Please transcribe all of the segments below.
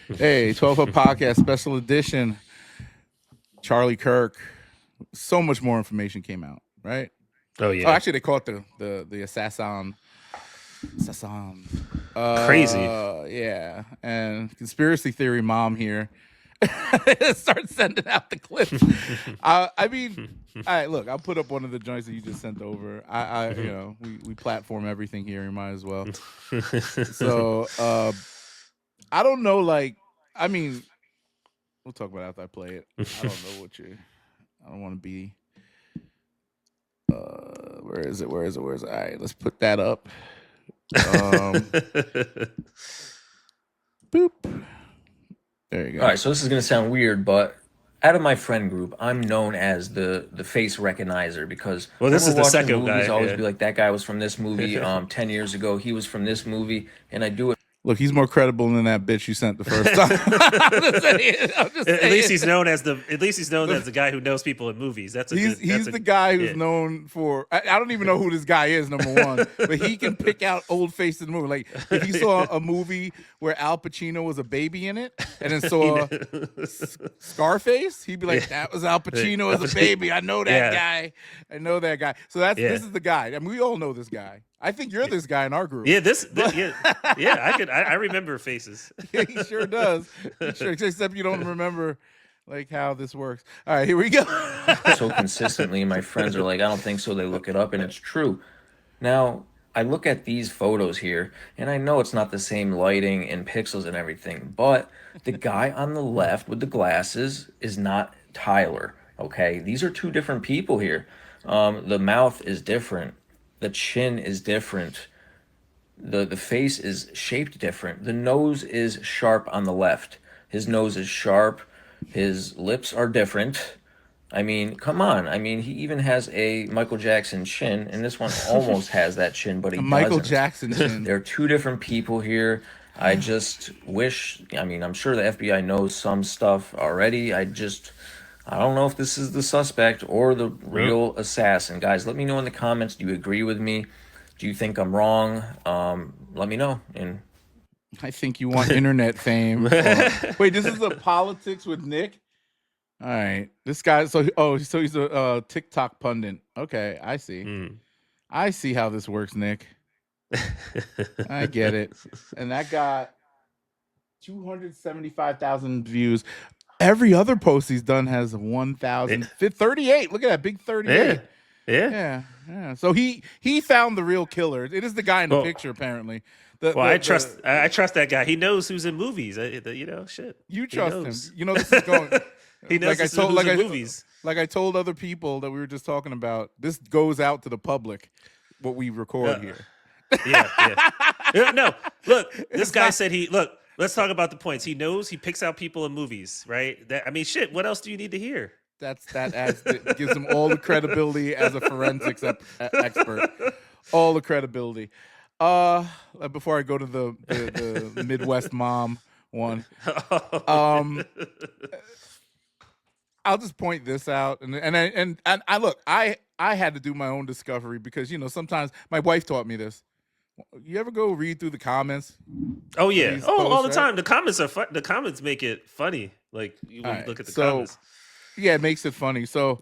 Hey, 12 Up Podcast Special Edition. Charlie Kirk. So much more information came out, right? Oh Oh, yeah, actually, they call it the Assassin. crazy. Yeah, and conspiracy theory mom here start sending out the clips. I mean, all right, look, I'll put up one of the joints that you just sent over. We platform everything here. You might as well. So, I don't know. Like, I mean, we'll talk about it after I play it. I don't know what you're. I don't want to be. Where is it? Where is it? Where is it? All right, let's put that up. Boop. There you go. All right, so this is gonna sound weird, but out of my friend group, I'm known as the face recognizer because Well, this when is we're the watching second movies, guy, I always yeah. be like, that guy was from this movie 10 years ago. He was from this movie, and I do it. Look, he's more credible than that bitch you sent the first time. I'm just saying. At least he's known as the guy who knows people in movies. He's the guy who's known for. I don't even know who this guy is. Number one, but he can pick out old faces in the movie. Like if you saw a movie where Al Pacino was a baby in it, and then saw Scarface, he'd be like, "That was Al Pacino as a baby. I know that guy. I know that guy." So this is the guy. I mean, we all know this guy. I think you're this guy in our group. I remember faces. Yeah, he sure does. Except you don't remember like how this works. All right, here we go. So consistently, and my friends are like, I don't think so. They look it up, and it's true. Now, I look at these photos here, and I know it's not the same lighting and pixels and everything, but the guy on the left with the glasses is not Tyler, okay? These are two different people here. The mouth is different. The chin is different. The face is shaped different. The nose is sharp on the left. His nose is sharp. His lips are different. I mean, come on. I mean, he even has a Michael Jackson chin, and this one almost has that chin, but he doesn't. Michael Jackson chin. There are two different people here. I just wish, I mean, I'm sure the FBI knows some stuff already. I don't know if this is the suspect or the real assassin. Guys, let me know in the comments. Do you agree with me? Do you think I'm wrong? Let me know. And I think you want internet fame. Wait, this is a politics with Nick? All right. This guy, so he's a TikTok pundit. Okay, I see. I see how this works, Nick. I get it. And that got 275,000 views. Every other post he's done has 1,038. Look at that big 38. Yeah. So he found the real killer. It is the guy in the picture, apparently. I trust that guy. He knows who's in movies. Shit. You trust him. You know this is going. He knows who's in movies. Like I told other people that we were just talking about. This goes out to the public. What we record here. No, look. This guy said look. Let's talk about the points. He knows he picks out people in movies, right? Shit. What else do you need to hear? That gives him all the credibility as a forensics expert. All the credibility. Before I go to the Midwest mom one, I'll just point this out, and I look. I had to do my own discovery because sometimes my wife taught me this. You ever go read through the comments? Oh yeah. All the time. The comments are fun. The comments make it funny. Like you look at the comments. Yeah, it makes it funny. So,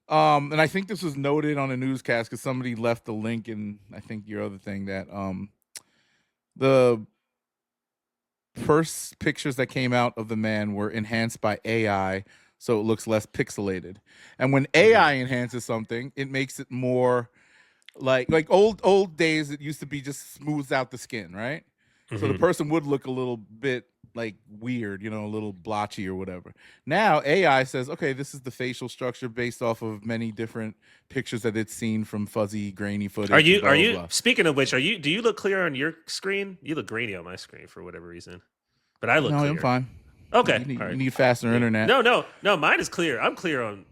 and I think this was noted on a newscast because somebody left the link in I think your other thing that the first pictures that came out of the man were enhanced by AI, so it looks less pixelated. And when AI enhances something, it makes it more like old days. It used to be just smooths out the skin, right? So the person would look a little bit like weird, a little blotchy or whatever. Now AI says, okay, this is the facial structure based off of many different pictures that it's seen from fuzzy, grainy footage. Are you speaking of which, do you look clear on your screen? You look grainy on my screen for whatever reason. But I look clear. I'm fine. Okay. You need faster internet. No, mine is clear. I'm clear on.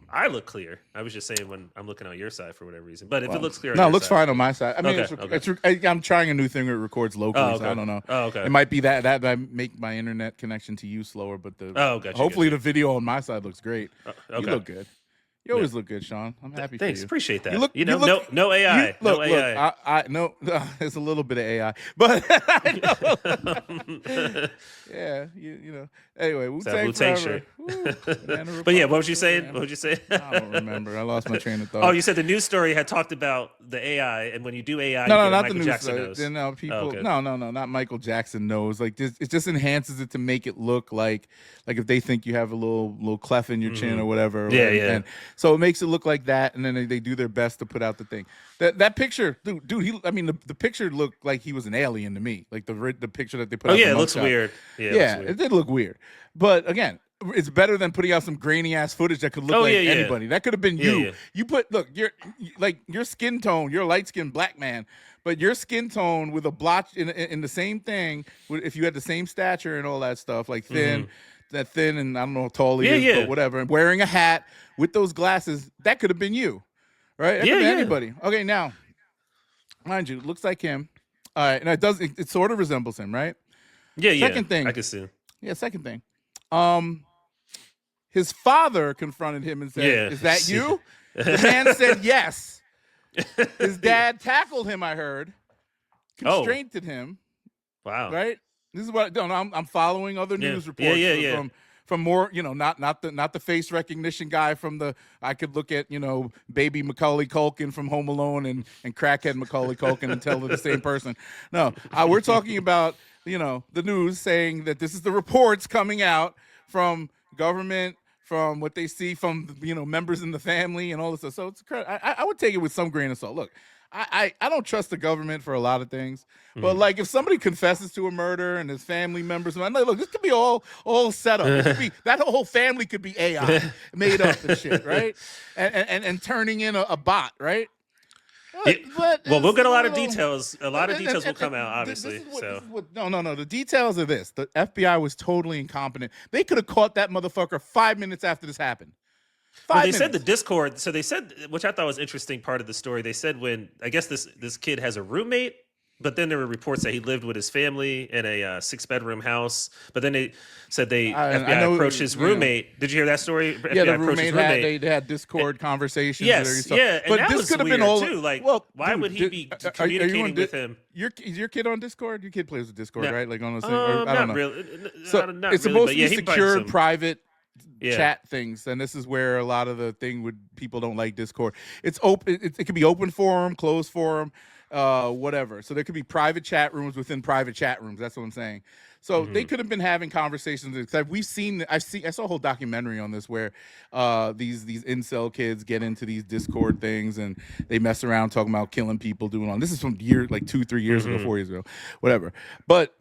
I look clear. I was just saying when I'm looking on your side for whatever reason. But if it looks clear, it looks fine on my side. I mean, I'm trying a new thing where it records locally. So I don't know. Oh, okay. It might be that I make my internet connection to you slower, but hopefully the video on my side looks great. You look good. You always look good, Sean. I'm happy Thanks, for you. appreciate that. You look, no AI, no AI. No, there's a little bit of AI, but I know. Yeah, you know. Anyway, Wu-Tang Wu-Tang shirt. forever. But yeah, what was you saying? What would you say? I don't remember. I lost my train of thought. Oh, you said the news story had talked about the AI, and when you do AI, No, you get not Michael the news. Jackson nose. No, people. Oh, okay. No, not Michael Jackson nose. Like this, it just enhances it to make it look like if they think you have a little clef in your chin or whatever. Yeah, and so it makes it look like that, and then they do their best to put out the thing. That picture, dude. The picture looked like he was an alien to me. Like the picture that they put. Oh out yeah, the it looks mugshot. weird. Yeah, it did look weird. But again, it's better than putting out some grainy ass footage that could look like anybody. That could have been you. Yeah. You your skin tone, you're a light skinned black man, but your skin tone with a blotch in the same thing. If you had the same stature and all that stuff, like thin, and I don't know how tall he is, but whatever, and wearing a hat with those glasses, that could have been you, right? That could have been anybody. Okay, now, mind you, it looks like him. All right, and it sort of resembles him, right? Yeah. Second thing, I can see. Yeah, second thing. His father confronted him and said, "Is that you?" The man said yes. His dad tackled him, I heard. Constrained him. Wow. Right? This is what I'm following other news reports from more, not the face recognition guy from the I could look at, baby Macaulay Culkin from Home Alone and crackhead Macaulay Culkin and tell they're the same person. No, we're talking about the news saying that this is the reports coming out from government, from what they see from members in the family and all this stuff. So it's I would take it with some grain of salt. Look, I don't trust the government for a lot of things, but like if somebody confesses to a murder and his family members, I'm like, look, this could be all set up. It could be that whole family could be AI made up and shit, right? And turning in a bot, right? Well, we'll get a lot of details. A lot of details will come out, obviously. No. The details are this: the FBI was totally incompetent. They could have caught that motherfucker 5 minutes after this happened. They said the Discord. So they said, which I thought was interesting part of the story. They said when I guess this kid has a roommate, but then there were reports that he lived with his family in a 6-bedroom house. But then they said FBI approached his roommate. Did you hear that story? Yeah, the roommate they had Discord conversations. Yes, yeah, and but that this was could have weird been all too. Like, why would he be communicating with him? Is your kid on Discord? Your kid plays with Discord, right? Like on those things. I don't know. Really. So it's supposed to be secure, private chat things, and this is where a lot of the thing with people don't like Discord. It's open. It could be open forum, closed forum, whatever. So there could be private chat rooms within private chat rooms. That's what I'm saying. So they could have been having conversations. I saw a whole documentary on this where these incel kids get into these Discord things and they mess around talking about killing people, doing all. This is from 2-3 years ago, 4 years ago, whatever. But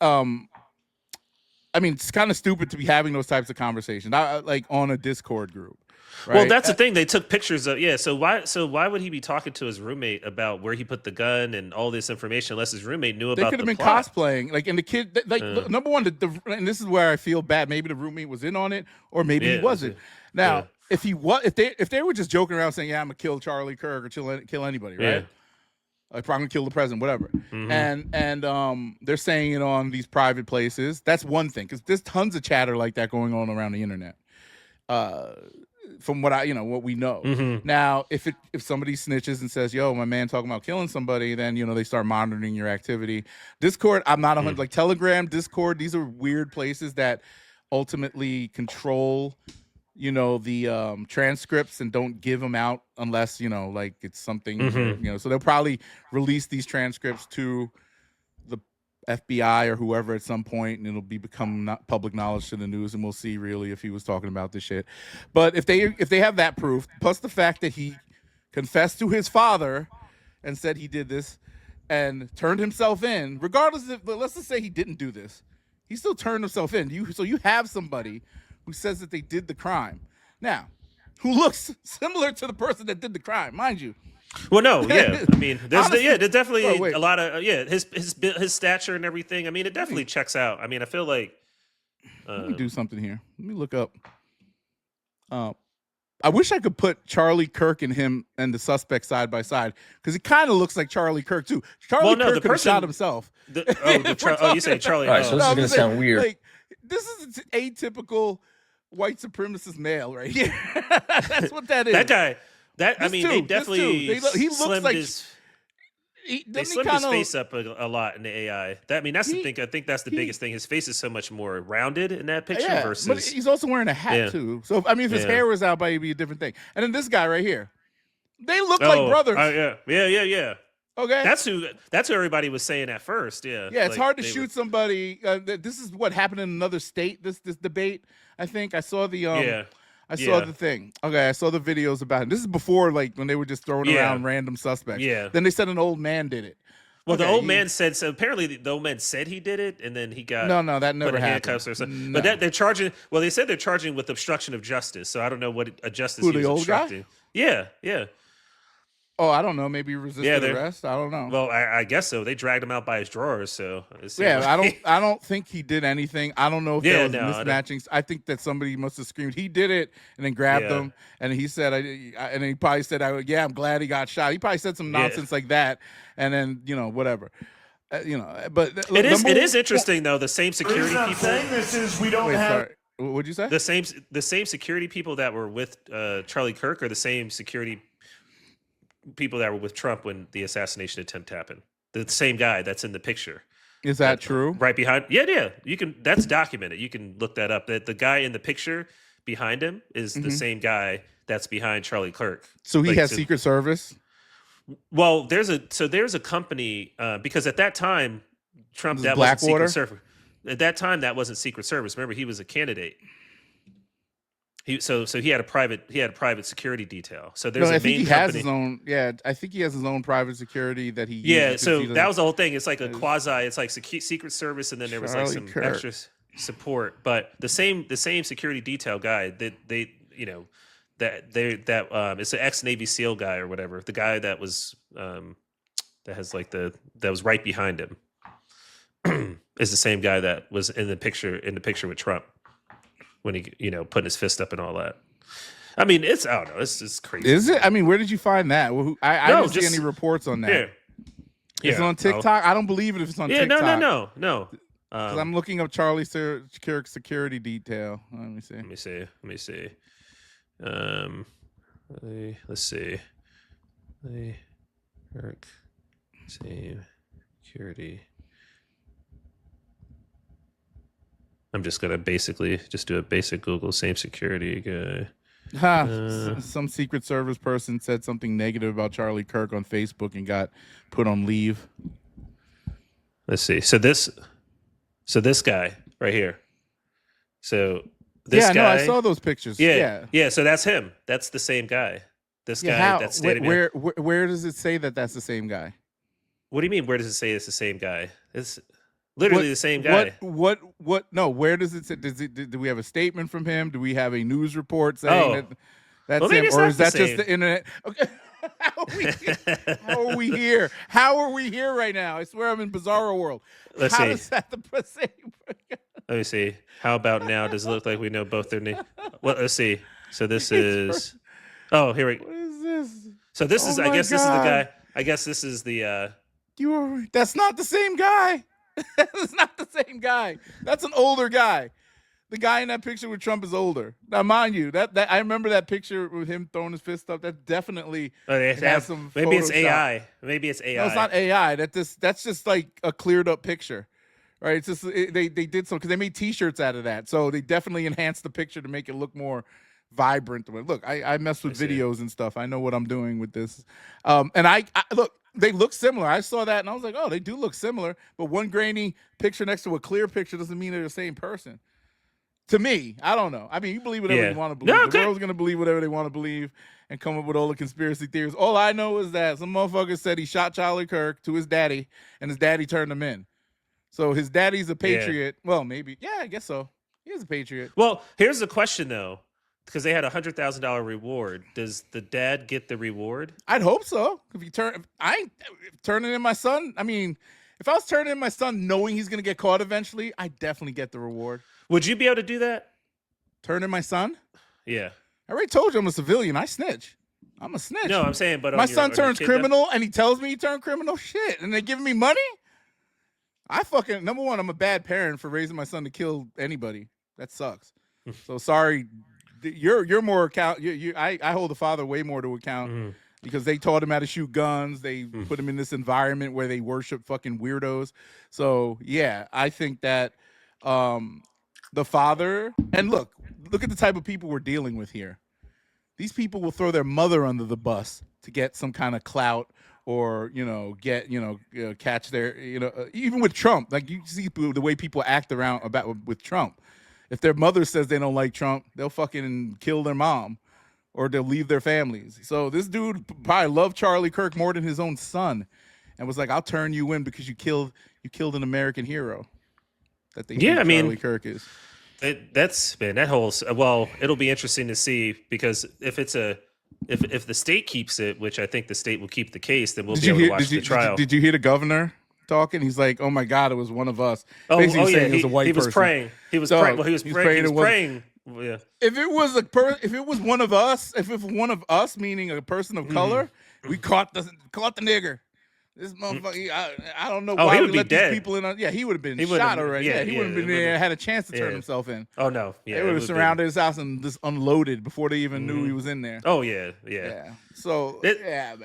I mean, it's kind of stupid to be having those types of conversations, like on a Discord group. Right? Well, that's the thing. They took pictures of So why would he be talking to his roommate about where he put the gun and all this information unless his roommate knew about? They could have been plot? cosplaying, like, and the kid, like, number one, and this is where I feel bad. Maybe the roommate was in on it, or maybe he wasn't. Now, if they were just joking around saying, "Yeah, I'm gonna kill Charlie Kirk or kill anybody," right? Like, probably gonna kill the president, whatever. And they're saying it on these private places. That's one thing, because there's tons of chatter like that going on around the internet. From what what we know. Now, if somebody snitches and says, "Yo, my man talking about killing somebody," then they start monitoring your activity. Discord, I'm not 100. Like Telegram, Discord, these are weird places that ultimately control the transcripts and don't give them out unless like it's something so they'll probably release these transcripts to the FBI or whoever at some point, and it'll become public knowledge to the news, and we'll see really if he was talking about this shit. But if they have that proof, plus the fact that he confessed to his father and said he did this and turned himself in, regardless of, let's just say he didn't do this, he still turned himself in. So you have somebody who says that they did the crime. Now, who looks similar to the person that did the crime, mind you. Well, no, yeah. I mean, there's definitely a lot of his stature and everything. I mean, it definitely checks out. I mean, I feel like let me do something here. Let me look up. I wish I could put Charlie Kirk and him and the suspect side by side, because it kind of looks like Charlie Kirk too. Charlie Kirk could have shot himself. You say Charlie? All right, so this is gonna sound weird. Like, this is atypical white supremacist male right here. That's what that is. That guy. That I This mean, too, they this definitely too. He looks slimmed like his. They doesn't he slimmed his kinda- face up a lot in the AI. That I mean, that's the thing. I think that's the biggest thing. His face is so much more rounded in that picture Yeah, versus. but he's also wearing a hat Yeah. too. So I mean, if his Yeah. hair was out, it'd be a different thing. And then this guy right here, they look like brothers. Yeah. Okay, That's who everybody was saying at first. Yeah. yeah. It's Like, hard to they shoot were- somebody. This is what happened in another state. This debate. I think I saw the I saw the thing. Okay, I saw the videos about it. This is before like when they were just throwing around random suspects. Yeah. Then they said an old man did it. Well, the Okay, old man said so. Apparently, the old man said he did it, and then he got No, that never put in happened. handcuffs or something. No. But they're charging. Well, they said they're charging with obstruction of justice. So I don't know what a justice Who, he the was old guy? obstructing. Yeah. Oh, I don't know. Maybe resisted they're- arrest. I don't know. Well, I guess so. They dragged him out by his drawers. So it seemed Yeah, like- I don't think he did anything. I don't know if there was no, I don't- mismatching. I think that somebody must have screamed he did it and then grabbed Yeah. him, and he said, and he probably said, I'm glad he got shot. He probably said some Yeah. nonsense like that, and then whatever, But It is interesting though. The same security I'm people. saying this is we don't have. Sorry. What'd you say? The same security people that were with Charlie Kirk are the same security people that were with Trump when the assassination attempt happened. The same guy that's in the picture. Is that true? Right behind. Yeah. You can. That's documented. You can look that up. That the guy in the picture behind him is the same guy that's behind Charlie Kirk. So he Like, has so- Secret Service. Well, there's a company because at that time Trump This is that wasn't Blackwater? Secret Service. At that time that wasn't Secret Service. Remember, he was a candidate. He had a private security detail. So there's No, a I think main he has company. his own. Yeah, I think he has his own private security that he. Yeah, uses 'cause so he that doesn't- was the whole thing. It's like a quasi. It's like Secret Service, and then there was like Charlie some Kirk. extra support. But the same security detail guy that it's an ex Navy SEAL guy or whatever. The guy that was that was right behind him is the same guy that was in the picture with Trump when he putting his fist up and all that. I mean, I don't know. It's just crazy. Is it? I mean, where did you find that? I No, didn't see just- any reports on that. Yeah. Is it on TikTok? I don't believe it if it's on Yeah, TikTok. no. Because I'm looking up Charlie Kirk security detail. Let me see. Let me see. Let's see. Kirk, same security. I'm just gonna basically just do a basic Google same security guy. Some Secret Service person said something negative about Charlie Kirk on Facebook and got put on leave. Let's see. So this guy right here. So this guy. I saw those pictures. Yeah. So that's him. That's the same guy. This guy that's standing there. Where does it say that that's the same guy? What do you mean? Where does it say it's the same guy? It's literally the same guy. What? No, where does it say? Do we have a statement from him? Do we have a news report saying that that's Well, maybe him? it's Or not is the that just same. the internet? Okay. How are we here? How are we here right now? I swear I'm in Bizarro world. Let's How see. is that the same? Let me see. How about now? Does it look like we know both their names? Well, let's see. So this is. Oh, here we. What is this? So this is. Oh I my guess this is the God. guy. I guess this is the. That's not the same guy. That's not the same guy. That's an older guy. The guy in that picture with Trump is older. Now, mind you, that I remember that picture with him throwing his fist up. That definitely They has have, some maybe it's Photoshop. AI. Maybe it's AI. No, it's not AI. That's just like a cleared up picture, right? It's just they did some because they made T-shirts out of that, so they definitely enhanced the picture to make it look more vibrant. Look, I mess with videos and stuff. I know what I'm doing with this, and I look. They look similar. I saw that and I was like, oh, they do look similar. But one grainy picture next to a clear picture doesn't mean they're the same person. To me, I don't know. I mean, you believe whatever you want to believe. No, the okay. world's going to believe whatever they want to believe and come up with all the conspiracy theories. All I know is that some motherfucker said he shot Charlie Kirk to his daddy and his daddy turned him in. So his daddy's a patriot. Well, maybe. Yeah, I guess so. He is a patriot. Well, here's the question though, because they had $100,000 reward. Does the dad get the reward? I'd hope so. I ain't turning in my son. I mean, if I was turning in my son knowing he's going to get caught eventually, I definitely get the reward. Would you be able to do that? Turn in my son? Yeah. I already told you I'm a civilian. I snitch. I'm a snitch. No, I'm saying, but my on your- son on your turns kid, criminal and he tells me he turned criminal. Shit. And they giving me money? I fucking, number one, I'm a bad parent for raising my son to kill anybody. That sucks. So sorry, you're more account. I hold the father way more to account because they taught him how to shoot guns. They put him in this environment where they worship fucking weirdos. So yeah, I think that the father, and look at the type of people we're dealing with here. These people will throw their mother under the bus to get some kind of clout or, catch their, even with Trump, like you see the way people act with Trump. If their mother says they don't like Trump, they'll fucking kill their mom or they'll leave their families. So this dude probably loved Charlie Kirk more than his own son and was like, I'll turn you in because you killed an American hero. That they think Charlie Kirk is. That's man, that whole it'll be interesting to see because if the state keeps it, which I think the state will keep the case, then we'll be able to watch the trial. Did you hear the governor talking? He's like, "Oh my God, it was one of us." Oh yeah, saying it was a white he was person. praying. He was praying. Well, he was praying. Yeah. If it was one of us, if it was one of us, meaning a person of color, we caught the nigger. This motherfucker, I don't know why he would we let be dead. these people in. Yeah, he would have been shot already. Yeah, he wouldn't have been had a chance to turn himself in. Oh no, they would have surrounded his house and just unloaded before they even knew he was in there. Oh yeah. So man.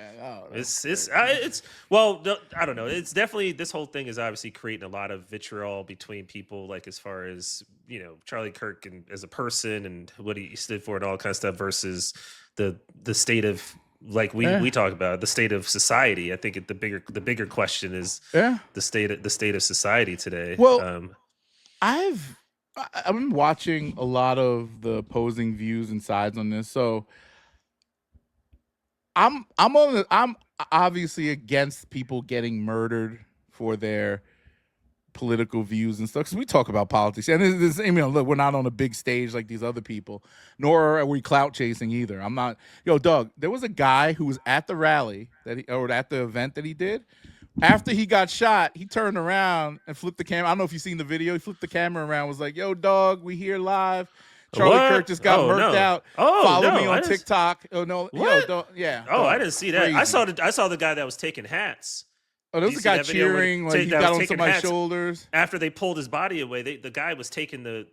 It's well, I don't know. It's definitely, this whole thing is obviously creating a lot of vitriol between people, like as far as Charlie Kirk and as a person and what he stood for and all kind of stuff versus the state of. Like we talk about the state of society. I think the bigger question is the state of society today. Well, I've been watching a lot of the opposing views and sides on this. So I'm obviously against people getting murdered for their political views and stuff, because we talk about politics and look, we're not on a big stage like these other people, nor are we clout chasing either. I'm not. Doug, there was a guy who was at the rally or at the event that he did. After he got shot, he turned around and flipped the camera. I don't know if you've seen the video. He flipped the camera around, was like, "Yo, dog, we here live. Charlie Kirk just got murked out. Follow me on TikTok." Oh no, yeah. Oh, I didn't see that. Crazy. I saw the guy that was taking hats. Oh, there was a guy cheering, like he got on somebody's shoulders. After they pulled his body away, the guy was taking the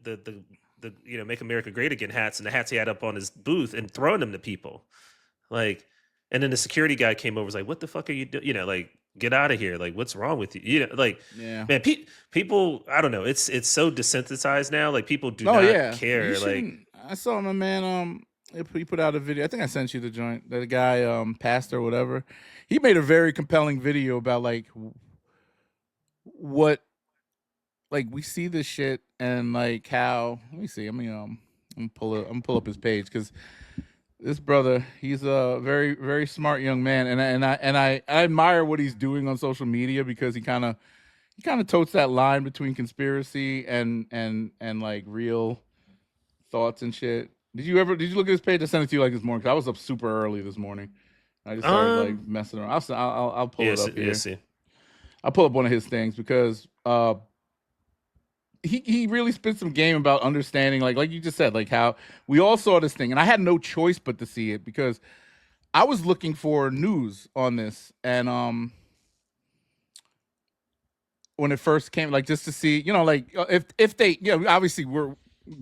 "Make America Great Again" hats and the hats he had up on his booth and throwing them to people, like. And then the security guy came over, was like, "What the fuck are you doing? Like, get out of here! Like, what's wrong with you? Man, people, I don't know. It's so desensitized now. Like, people do not care. I saw him, man. He put out a video. I think I sent you the joint. That guy, pastor or whatever. He made a very compelling video about what, we see this shit and how. Let me see. I'm gonna pull up his page because this brother, he's a very, very smart young man, and I admire what he's doing on social media because he kind of totes that line between conspiracy and real thoughts and shit. Did you look at his page? I sent it to you this morning because I was up super early this morning. I just started messing around. I'll pull it up here. See. I'll pull up one of his things because he really spent some game about understanding, like you just said, how we all saw this thing, and I had no choice but to see it because I was looking for news on this, and when it first came, just to see, if they, obviously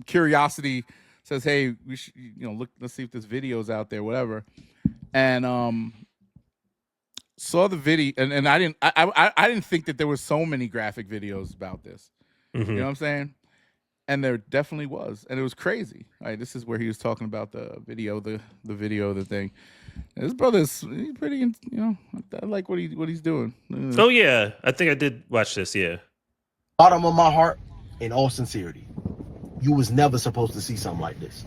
curiosity says, hey, we should, look, let's see if this video's out there, whatever. And saw the video, and I didn't think that there were so many graphic videos about this. Mm-hmm. You know what I'm saying? And there definitely was, and it was crazy. Right, this is where he was talking about the video, the thing. And his brother's pretty, I like what he's doing. Oh yeah, I think I did watch this. Yeah. Bottom of my heart, in all sincerity, you was never supposed to see something like this.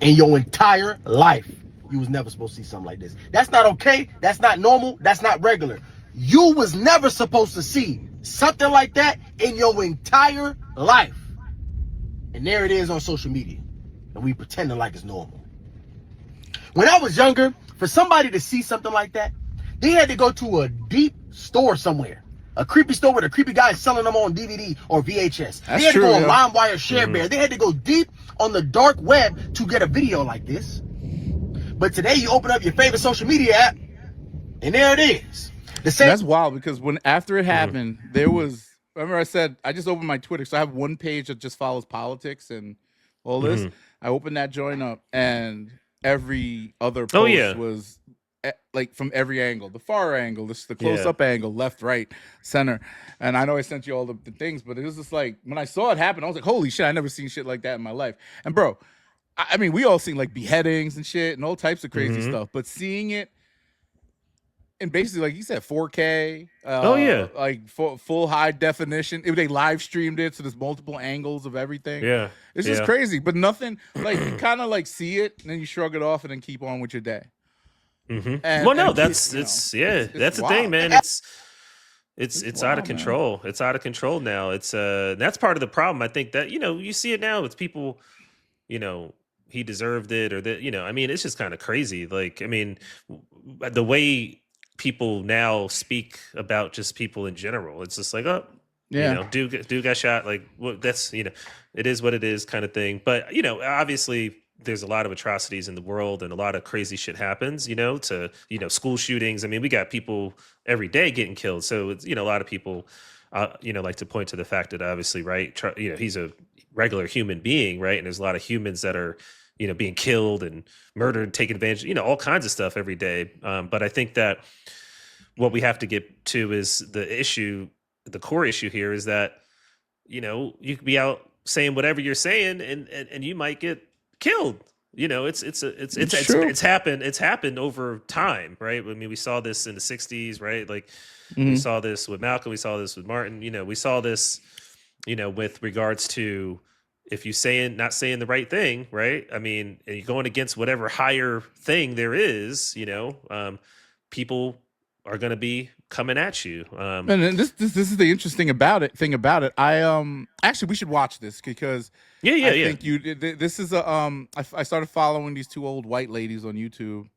In your entire life, you was never supposed to see something like this. That's not okay. That's not normal. That's not regular. You was never supposed to see something like that in your entire life. And there it is on social media. And we pretending like it's normal. When I was younger, for somebody to see something like that, they had to go to a deep store somewhere. A creepy store where the creepy guy is selling them on DVD or VHS. They had to go on LimeWire, ShareBear. They had to go deep on the dark web to get a video like this. But today you open up your favorite social media app, and there it is. That's wild because after it happened, there was. Remember, I said I just opened my Twitter, so I have one page that just follows politics and all this. I opened that joint up, and every other Oh, post yeah. was like from every angle, the far angle, the close Yeah. up angle, left, right, center. And I know I sent you all the things, but it was just like when I saw it happen, I was like, holy shit, I never seen shit like that in my life. And bro, I mean, we all seen like beheadings and shit and all types of crazy stuff, but seeing it and basically, like you said, 4K, Oh, yeah. like full high definition. If they live streamed it, so there's multiple angles of everything. Yeah. It's just crazy, but nothing like you kind of like see it and then you shrug it off and then keep on with your day. And, Well, no, and that's it's that's the wild. thing, man. It's out of control. Man. It's out of control now. It's that's part of the problem. I think that you see it now. It's people, he deserved it or that I mean, it's just kind of crazy. Like, I mean, the way people now speak about just people in general, it's just like, oh, dude got shot. Like, well, that's it is what it is, kind of thing. But obviously, there's a lot of atrocities in the world and a lot of crazy shit happens. To school shootings. I mean, we got people every day getting killed. So it's a lot of people, like to point to the fact that obviously, right, he's a regular human being, right, and there's a lot of humans that are being killed and murdered, taken advantage, all kinds of stuff every day. But I think that what we have to get to is the core issue here is that, you could be out saying whatever you're saying and you might get killed. It's happened over time, right? I mean, we saw this in the 60s, right? Like we saw this with Malcolm, we saw this with Martin, we saw this, with regards to if you not saying the right thing, right? I mean, and you're going against whatever higher thing there is, people are going to be coming at you. And this is the interesting thing about it. I actually we should watch this because I think this is I started following these two old white ladies on YouTube.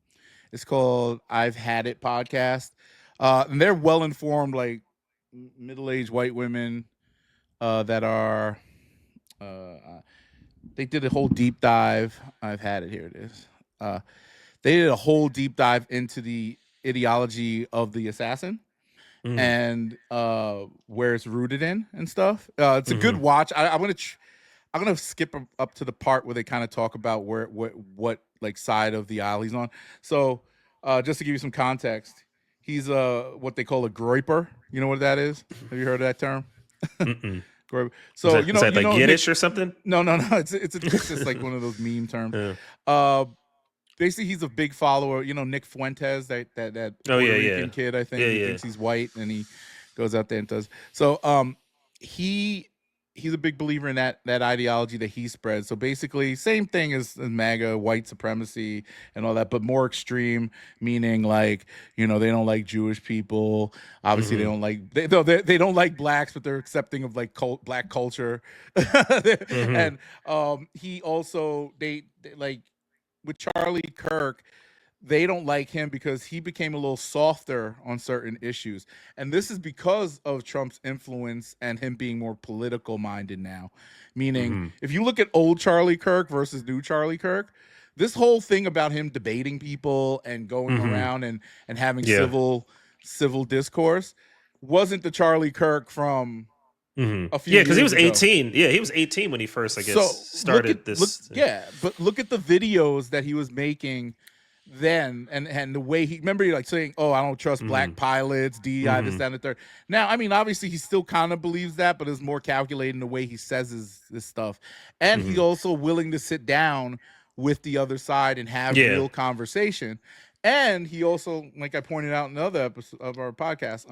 It's called I've Had It podcast. And they're well informed, like middle-aged white women that are they did a whole deep dive. I've had it. Here it is. They did a whole deep dive into the ideology of the assassin and where it's rooted in and stuff. It's a good watch. I'm gonna skip up to the part where they kind of talk about what like side of the aisle he's on. So just to give you some context, he's what they call a Groyper. You know what that is? Have you heard of that term? So is that like Yiddish or something? No. It's just like one of those meme terms. Basically, he's a big follower. Nick Fuentes, that Puerto Rican kid. I think he thinks he's white, and he goes out there and does. So he's a big believer in that ideology that he spreads. So basically, same thing as MAGA, white supremacy, and all that, but more extreme. Meaning, like they don't like Jewish people. Obviously, they don't like they don't like blacks, but they're accepting of like black culture. And he also they like. With Charlie Kirk, they don't like him because he became a little softer on certain issues. And this is because of Trump's influence and him being more political minded now. Meaning, if you look at old Charlie Kirk versus new Charlie Kirk, this whole thing about him debating people and going around and having civil discourse wasn't the Charlie Kirk from a few years because he was ago. 18. Yeah, he was 18 when he first, I guess, started this. But look at the videos that he was making then, and the way he remember like saying, "Oh, I don't trust black pilots, DEI, this, that, and the third." Now, I mean, obviously, he still kind of believes that, but it's more calculated in the way he says this stuff, and he's also willing to sit down with the other side and have real conversation. And he also, like I pointed out in another episode of our podcast,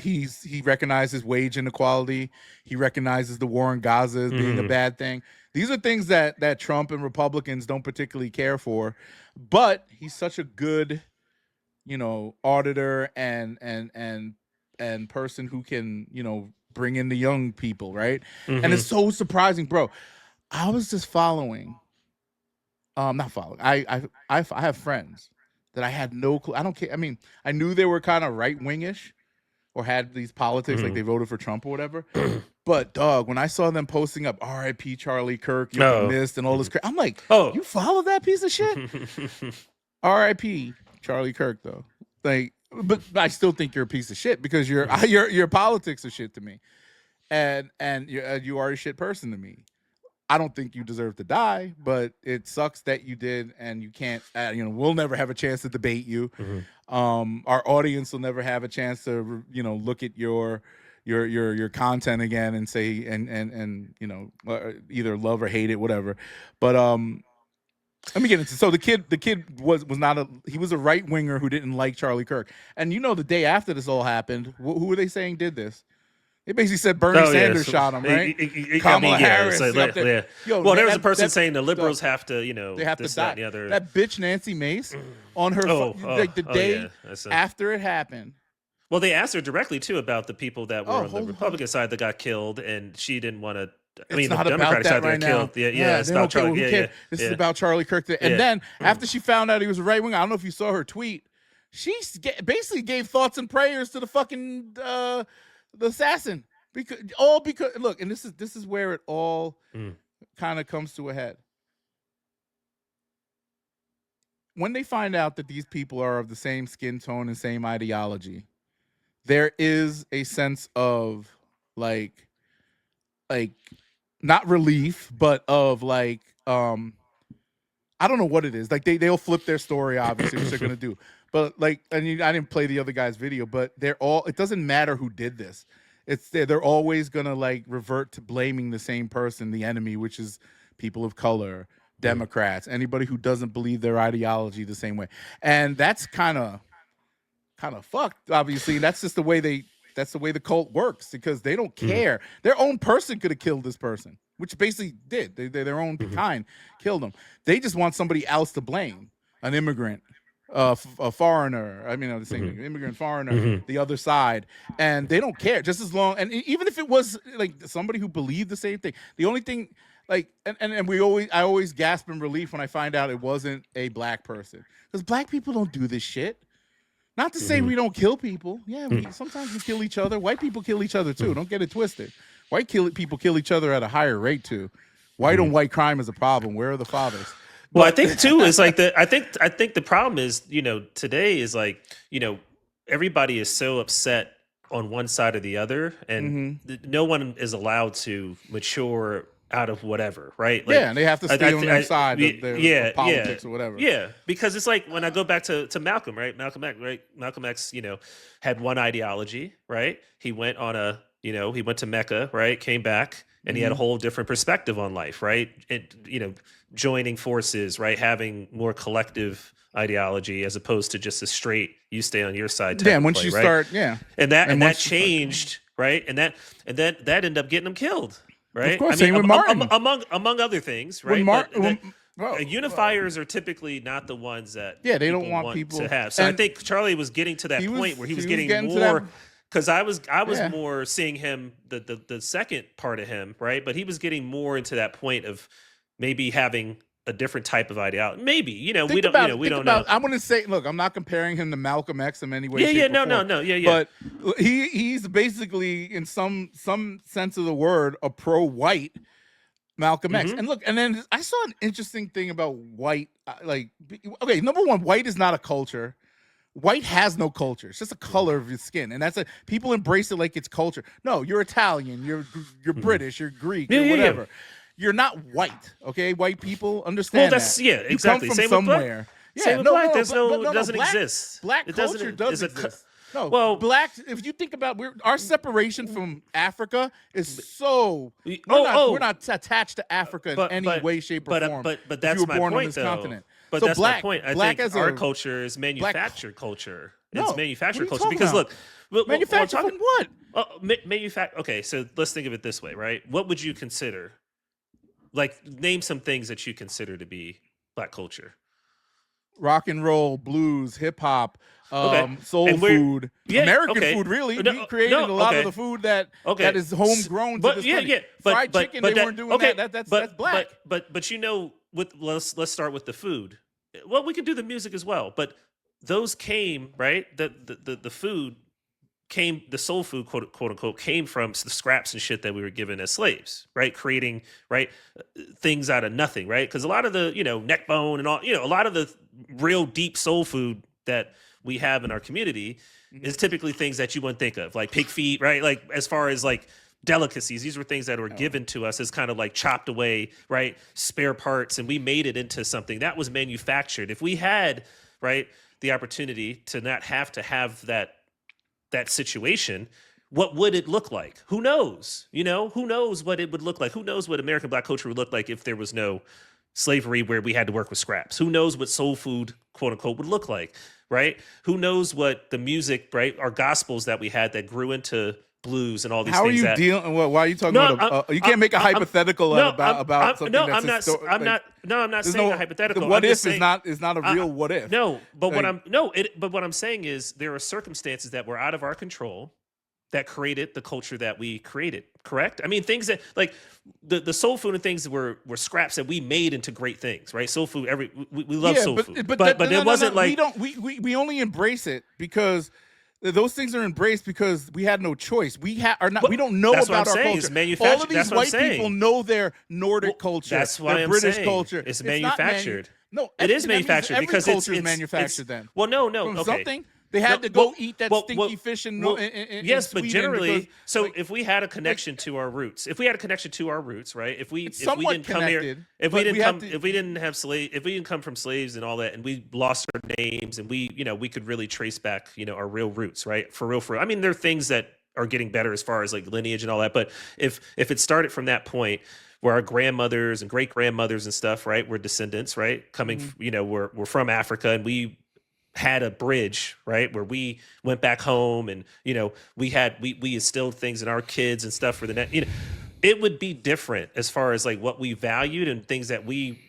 he recognizes wage inequality. He recognizes the war in Gaza as being a bad thing. These are things that Trump and Republicans don't particularly care for, but he's such a good, auditor and person who can, bring in the young people, right? And it's so surprising, bro. I was just following. Not following. I have friends that I had no clue. I don't care. I mean, I knew they were kind of right wingish. Or had these politics, like they voted for Trump or whatever. But dog, when I saw them posting up R.I.P. Charlie Kirk, you're missed, and all this crap, I'm like, you follow that piece of shit? R.I.P. Charlie Kirk, though. Like, but I still think you're a piece of shit because your politics are shit to me, and you are a shit person to me. I don't think you deserve to die, but it sucks that you did, and you can't. We'll never have a chance to debate you. Our audience will never have a chance to, look at your content again and say and either love or hate it, whatever. But let me get into. So the kid was not he was a right winger who didn't like Charlie Kirk, and the day after this all happened, who were they saying did this? They basically said Bernie Sanders shot him, right? Kamala Harris. Well, there was a person saying the liberals have to, they have to die. The other. That bitch Nancy Mace on her the day after it happened. Well, they asked her directly too about the people that were on the Republican side that got killed, and she didn't want to. The Democratic side that got killed. Yeah, it's about Charlie. This is about Charlie Kirk. And then after she found out he was a right winger, I don't know if you saw her tweet. She basically gave thoughts and prayers to the fucking the assassin because look, and this is where it all kind of comes to a head. When they find out that these people are of the same skin tone and same ideology, there is a sense of like not relief, but of I don't know what it is. Like they'll flip their story, obviously, which they're gonna do. But I didn't play the other guy's video, but it doesn't matter who did this. They're always gonna revert to blaming the same person, the enemy, which is people of color, Democrats, anybody who doesn't believe their ideology the same way. And that's kind of fucked, obviously. That's just the way the cult works, because they don't care. Their own person could have killed this person, which basically did. Their own kind killed them. They just want somebody else to blame, an immigrant, a foreigner. I mean, I'm saying immigrant, foreigner, the other side, and they don't care just as long. And even if it was somebody who believed the same thing, the only thing I always gasp in relief when I find out it wasn't a black person, because black people don't do this shit. Not to say we don't kill people. Yeah, sometimes we kill each other. White people kill each other too. Don't get it twisted. White people kill each other at a higher rate too. White on white crime is a problem. Where are the fathers? Well, I think too is I think the problem is, today is everybody is so upset on one side or the other, and no one is allowed to mature out of whatever, right? And they have to stay on their side of their politics or whatever. Yeah, because it's when I go back to Malcolm, right? Malcolm X, had one ideology, right? He went on he went to Mecca, right? Came back, and he had a whole different perspective on life, right? And joining forces, right? Having more collective ideology as opposed to just a straight you stay on your side. Yeah, and once you start, and that changed, right? And that ended up getting him killed. Right. Of course, same with Martin. Among other things, right? Unifiers are typically not the ones that they don't want people to have. So I think Charlie was getting to that point where he was getting more, because I was more seeing him the second part of him, right? But he was getting more into that point of maybe having a different type of ideology. Maybe, we don't know. I want to say, look, I'm not comparing him to Malcolm X in any way. But he's basically, in some sense of the word, a pro-white Malcolm X. And look, and then I saw an interesting thing about white. Number one, white is not a culture. White has no culture. It's just a color of your skin, and people embrace it like it's culture. No, you're Italian, you're British, you're Greek, or whatever. Yeah. You're not white, okay? White people understand that. Yeah, exactly. You come from somewhere. Same with black. It doesn't exist. Black culture does exist. Black. If you think about our separation from Africa is so. We're not attached to Africa in any way, shape, or form. But that's my point, though. Continent. But that's my point. I think our culture is manufactured culture. It's manufactured culture because look, manufactured from what? Okay, so let's think of it this way, right? What would you consider? Name some things that you consider to be black culture. Rock and roll, blues, hip hop, soul food, American food. Really, we created a lot of the food that is homegrown. But fried chicken, they weren't doing that. That's black. But let's start with the food. Well, we can do the music as well, but those came right. The food came, the soul food, quote unquote, came from the scraps and shit that we were given as slaves, right? Creating, right, things out of nothing, right? Because a lot of the, neck bone and all, a lot of the real deep soul food that we have in our community is typically things that you wouldn't think of, like pig feet, right? As far as delicacies. These were things that were given to us as kind of like chopped away, right? Spare parts, and we made it into something that was manufactured. If we had, right, the opportunity to not have to have that situation, what would it look like? Who knows? You know, who knows what it would look like? Who knows what American Black culture would look like if there was no slavery where we had to work with scraps? Who knows what soul food, quote unquote, would look like, right? Who knows what the music, right, our gospels that we had that grew into blues and all these How things. How are you dealing? Why are you talking about? You can't make a hypothetical about something. I'm not saying a hypothetical. The what if is not a real what if. No, but what I'm saying is there are circumstances that were out of our control that created the culture that we created. Correct? I mean, things that like the soul food and things were scraps that we made into great things, right? Soul food. We love soul food, but it wasn't like we only embrace it because. Those things are embraced because we had no choice. We don't know about our culture. All of these white people know their Nordic culture, that's why their British culture. It's manufactured. No, it is manufactured because culture is manufactured. Then no, from okay. something. They had to go eat that stinky fish in yes, but Sweden generally, because, so if we had a connection to our roots, right? If we didn't come here, if we didn't come from slaves and all that, and we lost our names, and we could really trace back, our real roots, right? For real. I mean, there are things that are getting better as far as like lineage and all that, but if it started from that point where our grandmothers and great grandmothers and stuff, right, were descendants, right, coming, we're from Africa, and we had a bridge, right, where we went back home, and we instilled things in our kids and stuff for the next, it would be different as far as like what we valued and things that we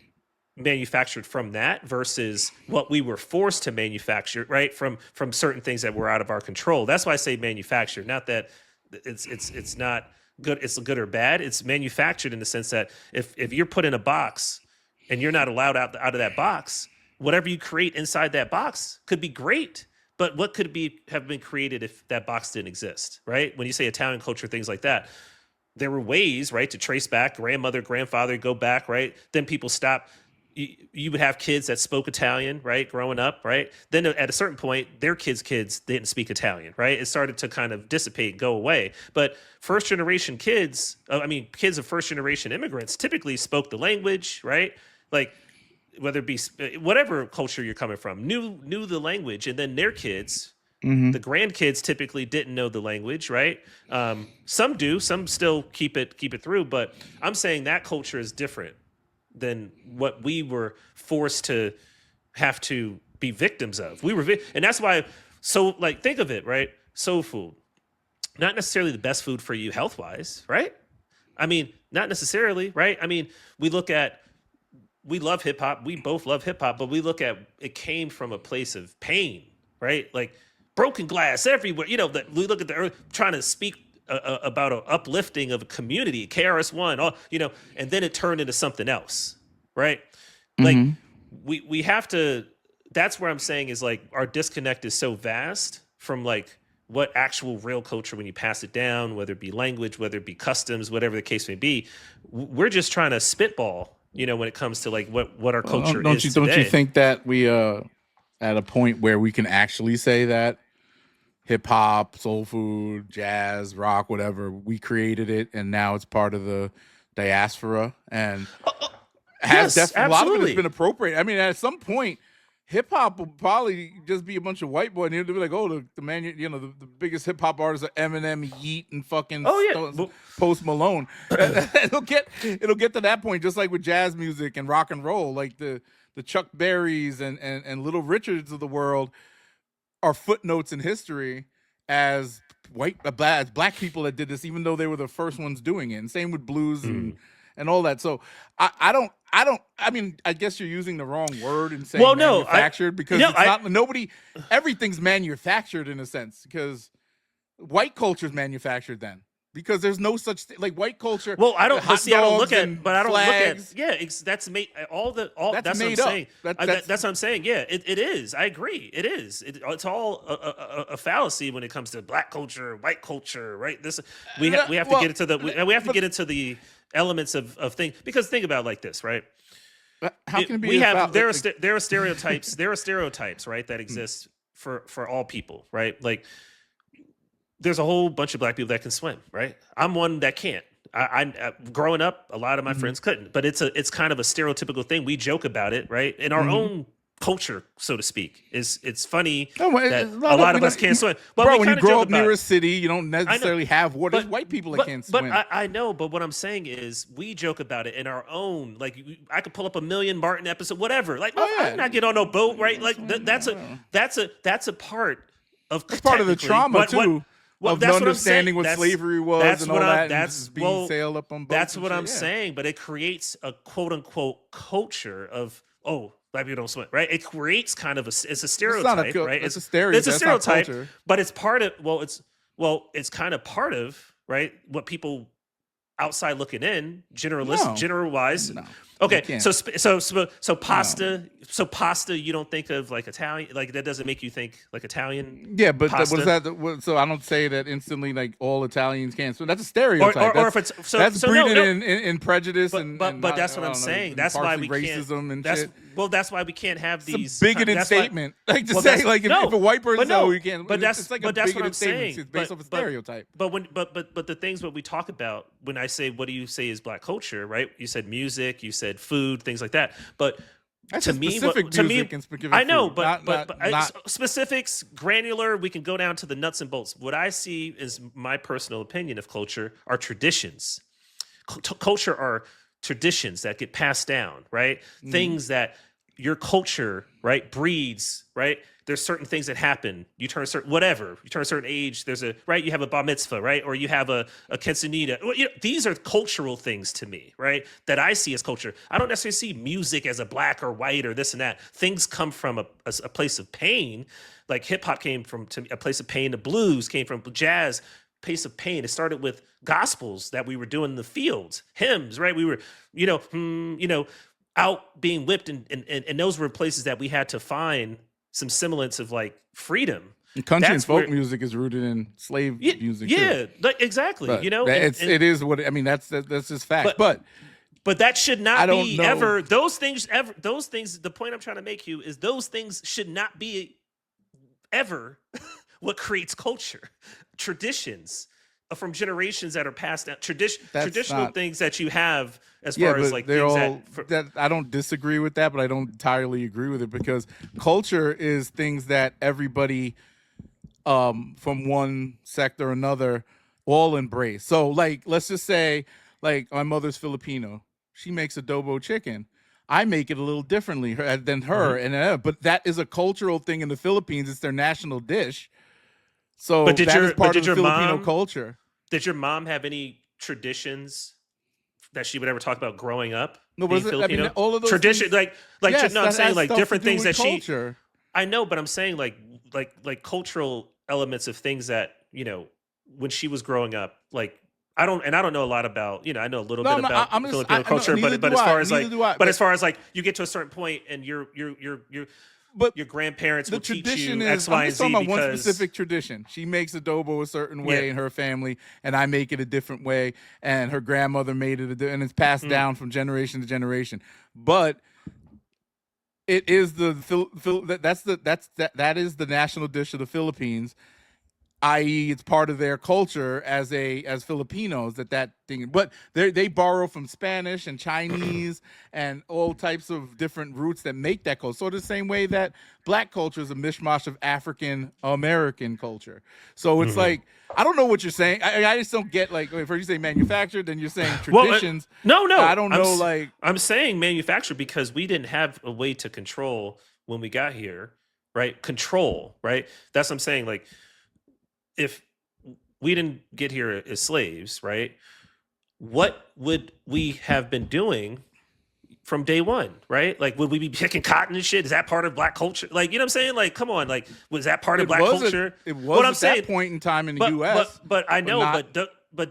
manufactured from that versus what we were forced to manufacture, right, from certain things that were out of our control. That's why I say manufactured, not that it's not good, it's good or bad. It's manufactured in the sense that if you're put in a box and you're not allowed out of that box, whatever you create inside that box could be great, but what could have been created if that box didn't exist, right? When you say Italian culture, things like that, there were ways, right, to trace back grandmother, grandfather, go back, right? Then people stop. You would have kids that spoke Italian, right, growing up, right? Then at a certain point, their kids didn't speak Italian, right? It started to kind of dissipate, go away. But first-generation kids of first-generation immigrants typically spoke the language, right? Like, whether it be whatever culture you're coming from, knew the language, and then their kids, the grandkids typically didn't know the language, right? Some do, some still keep it through, but I'm saying that culture is different than what we were forced to have to be victims of. And that's why, so like, think of it, right? Soul food, not necessarily the best food for you health-wise, right? I mean, not necessarily, right? I mean, we love hip hop. We both love hip hop, but we look at it came from a place of pain, right? Like broken glass everywhere. That we look at the earth trying to speak about an uplifting of a community, KRS-One, and then it turned into something else, right? Like we have to. That's where I'm saying is like our disconnect is so vast from like what actual real culture when you pass it down, whether it be language, whether it be customs, whatever the case may be. We're just trying to spitball. When it comes to like what our culture is today. Don't you think that we at a point where we can actually say that hip hop, soul food, jazz, rock, whatever, we created it and now it's part of the diaspora and a lot of it has been appropriated. I mean, at some point, hip hop will probably just be a bunch of white boys, and they'll be like, "Oh, the man, the biggest hip hop artists are Eminem, Yeet, and fucking Post Malone." It'll get to that point, just like with jazz music and rock and roll, like the Chuck Berrys and Little Richards of the world are footnotes in history as black people that did this, even though they were the first ones doing it. And same with blues and all that. So I mean, I guess you're using the wrong word in saying manufactured because it's not nobody. Everything's manufactured in a sense because white culture's manufactured then because there's no such thing like white culture. Well, I don't look at. That's that's made what I'm saying. That's what I'm saying. Yeah, it is. I agree. It is. It's all a fallacy when it comes to black culture, white culture, right? We have to get into the elements of things because think about it like this, right? How can it be? There are stereotypes. There are stereotypes, right, that exist for all people, right? Like there's a whole bunch of black people that can swim, right? I'm one that can't. I growing up, a lot of my friends couldn't, but it's kind of a stereotypical thing. We joke about it, right? In our own culture, so to speak. It's funny that a lot of us can't swim. But bro, we when you kinda grow joke up about near it. a city, you don't necessarily have water. There's white people that can't swim. But I know. But what I'm saying is, we joke about it in our own. Like, I could pull up a Million Martin episode, whatever. Like, I'm not getting on no boat, right? Like, that's a part of. It's part of the trauma too. Of that's understanding what slavery was that's and all what that. That's and being sailed up on boats. That's and what shit, I'm saying. But it creates a quote unquote culture of black people don't swim, right? It creates kind of it's a stereotype, right? It's a stereotype. It's a stereotype, culture. but it's part of it's kind of part of, right, what people outside looking in generalize. No, okay, so pasta. No. So pasta, you don't think of like Italian, like that doesn't make you think like Italian. Yeah, but pasta? what is that? So I don't say that instantly. Like all Italians can't swim. That's a stereotype. Or if it's that's breeding in prejudice but that's what I'm saying. That's why we racism can't. And that's shit. Well, that's why we can't have these. It's a bigoted statement. Like to say, like if a white person, you can't. But it's like a that's bigoted what I'm statement. saying. It's based off a stereotype. But the things what we talk about when I say what do you say is black culture, right? You said music, you said food, things like that. But that's to me, I know, but specifics, granular. We can go down to the nuts and bolts. What I see is my personal opinion of culture are traditions. Culture are traditions that get passed down, right? Things that your culture, right, breeds, right? There's certain things that happen. You turn a certain age. You have a bar mitzvah, right? Or you have a quinceañera. Well, these are cultural things to me, right? That I see as culture. I don't necessarily see music as a black or white or this and that. Things come from a place of pain. Like hip hop came from a place of pain. The blues came from jazz, place of pain. It started with gospels that we were doing in the fields, hymns, right? We were, out being whipped, and those were places that we had to find some semblance of like freedom. And country and folk music is rooted in slave music. Yeah, exactly. But it is what I mean. That's just fact. But that should not be ever. Those things. The point I'm trying to make you is those things should not be ever what creates culture. Traditions from generations that are passed down. Traditional things that you have as far as like things that I don't disagree with that, but I don't entirely agree with it because culture is things that everybody from one sect or another all embrace. So like let's just say like my mother's Filipino. She makes adobo chicken. I make it a little differently than her, but that is a cultural thing in the Philippines. It's their national dish. So that is part of the Filipino culture. Did your mom have any traditions that she would ever talk about growing up? No, but I mean, all of those traditions, things, I'm saying like different things that culture. I know, but I'm saying like cultural elements of things that when she was growing up, like I don't know a lot lot about I know a little bit about Filipino culture, but as far as like you get to a certain point and but your grandparents will teach you X, Y, and Z. I'm talking about one specific tradition. She makes adobo a certain way in her family, and I make it a different way. And her grandmother made it, and it's passed down from generation to generation. But it is that is the national dish of the Philippines. I.e., it's part of their culture as Filipinos that thing. But they borrow from Spanish and Chinese and all types of different roots that make that culture. So the same way that black culture is a mishmash of African American culture. So it's like I don't know what you're saying. I just don't get like if you say manufactured, then you're saying traditions. No, I don't know. I'm saying manufactured because we didn't have a way to control when we got here, right? Control, right? That's what I'm saying. Like, if we didn't get here as slaves, right? What would we have been doing from day one, right? Like, would we be picking cotton and shit? Is that part of black culture? Like, you know what I'm saying? Like, come on, like, was that part of black culture? It was at that point in time in the U.S. But I know, but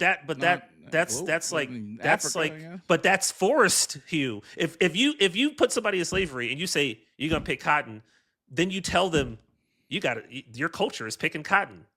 that's forced, Hugh. If you put somebody in slavery and you say you're gonna pick cotton, then you tell them your culture is picking cotton.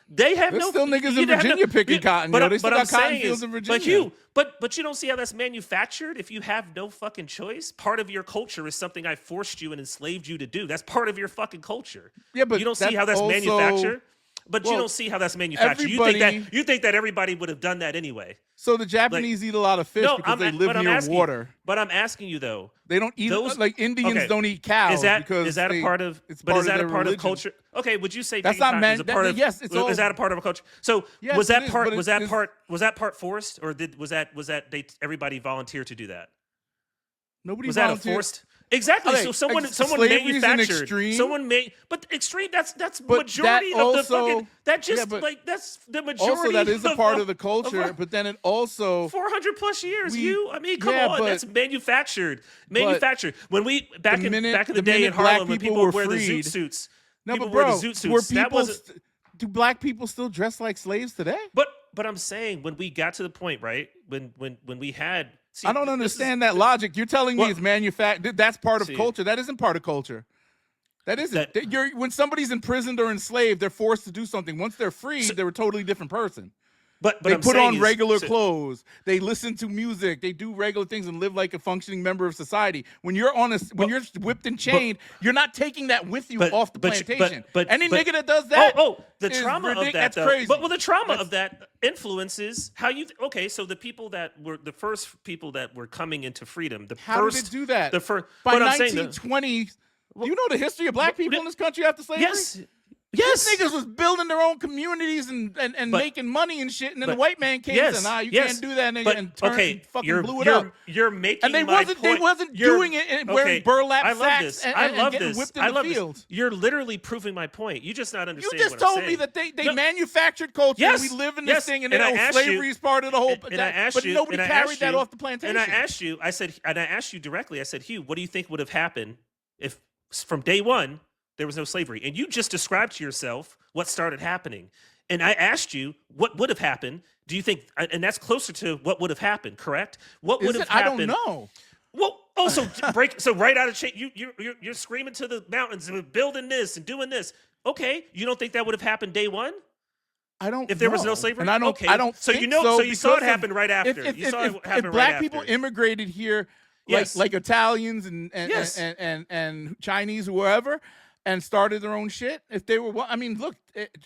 They have There's still niggas in Virginia picking cotton. They still got cotton fields in Virginia. But you don't see how that's manufactured if you have no fucking choice. Part of your culture is something I forced you and enslaved you to do. That's part of your fucking culture. Yeah, but you don't see how that's manufactured. But Well, you don't see how that's manufactured. You think everybody- that everybody would have done that anyway. So the Japanese eat a lot of fish because they live near water. But I'm asking you though. They don't eat like Indians okay. don't eat cows. Is that because a part of? It's But part is that of a their part religion. of culture? Okay, would you say That's picking not cotton is a part of? yes, it's all. Is that a part of a culture? So Yes, was that it is, part? but Was that it's- part? Was that part forced, or was that everybody volunteered to do that? Nobody Was that a volunteered. forced? Exactly. Okay, So someone slavery is an manufactured. extreme. Someone made, but extreme. That's But majority that of the also- fucking. That just yeah, but like that's the majority. Also, that is a part of the our- culture, but then it also 400 plus years. I mean, come yeah, on, but- that's manufactured. Manufactured. When we back in the day minute in Harlem, black when people people were wear the freed- zoot suits. no, people but wear bro, the zoot were suits. That people wasn't. do black people still dress like slaves today? But I'm saying when we got to the point, right? When we had. See, I don't this is- understand that logic. You're telling me Well, it's manufactured. That's part of see. culture. That isn't part of culture. That isn't. When somebody's imprisoned or enslaved, they're forced to do something. Once they're freed, they're a totally different person. But They I'm put saying on is- regular so- clothes. They listen to music. They do regular things and live like a functioning member of society. When you're when you're whipped and chained, you're not taking that with you off the plantation. Any nigga that does that, the is trauma of ridiculous. that, That's though. crazy. But the trauma of that influences how you. Okay, so the people that were the first people that were coming into freedom, the How first did it do that? The first By but I'm saying 1920, do you know the history of black people in this country after slavery? Yes. These niggas was building their own communities and making money and shit, and then the white man came and said, "Nah, you can't do that, nigga," and turned and fucking blew it up. You're making And they my wasn't point. doing it wearing burlap I love sacks this. and, I and love getting this. whipped in I the love field. this. You're literally proving my point. You just not You understand. just what I'm told me saying. that they No. manufactured culture. Yes, And we live in yes, this thing, and, and I asked slavery you- is part of the whole. And I asked but you, nobody and I carried asked that you- off the plantation. And I asked you directly. I said, Hugh, what do you think would have happened if from day one there was no slavery? And you just described to yourself what started happening. And I asked you what would have happened. Do you think? And that's closer to what would have happened, correct? What would have I happened? don't know. Well, also so right out of shape. You're screaming to the mountains and building this and doing this. Okay, you don't think that would have happened day one? I don't. If there was no know. slavery, And I don't. okay. I don't. So think you know. So you saw it because happen right after. If You saw it happen right black after. people immigrated here, Yes. like Italians and Yes. and Chinese or wherever, and started their own shit. If they were, I mean, look.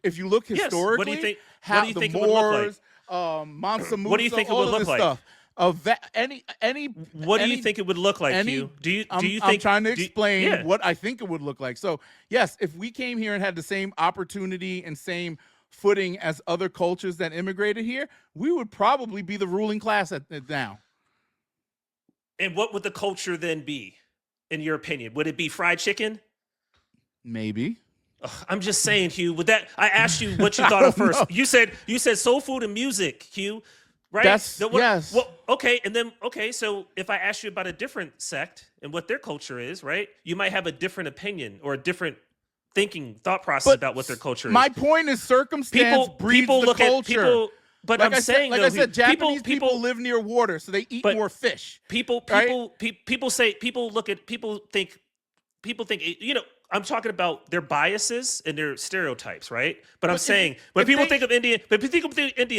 If you look Yes. historically, What do you think? how What do you the think it would look like? Moors, Mansa Musa, What do you think it all would of look this like? stuff. Of that, any. What do you think it would look like, Hugh? Do you I'm think? trying to explain yeah. what I think it would look like. So yes, if we came here and had the same opportunity and same footing as other cultures that immigrated here, we would probably be the ruling class at now. And what would the culture then be, in your opinion? Would it be fried chicken? Maybe. Ugh, I'm just saying, Hugh. Would that? I asked you what you thought of first. know. You said soul food and music, Hugh. Right? Yes, yes. Well, okay, and then so if I ask you about a different sect and what their culture is, right? You might have a different opinion or a different thought process about what their culture is. My point is circumstance breeds the look culture. at people. But like I'm saying, like though, I said, Hugh, Japanese people live near water, so they eat but more fish. People right? think, you know, I'm talking about their biases and their stereotypes, right? But I'm saying when people think of Indian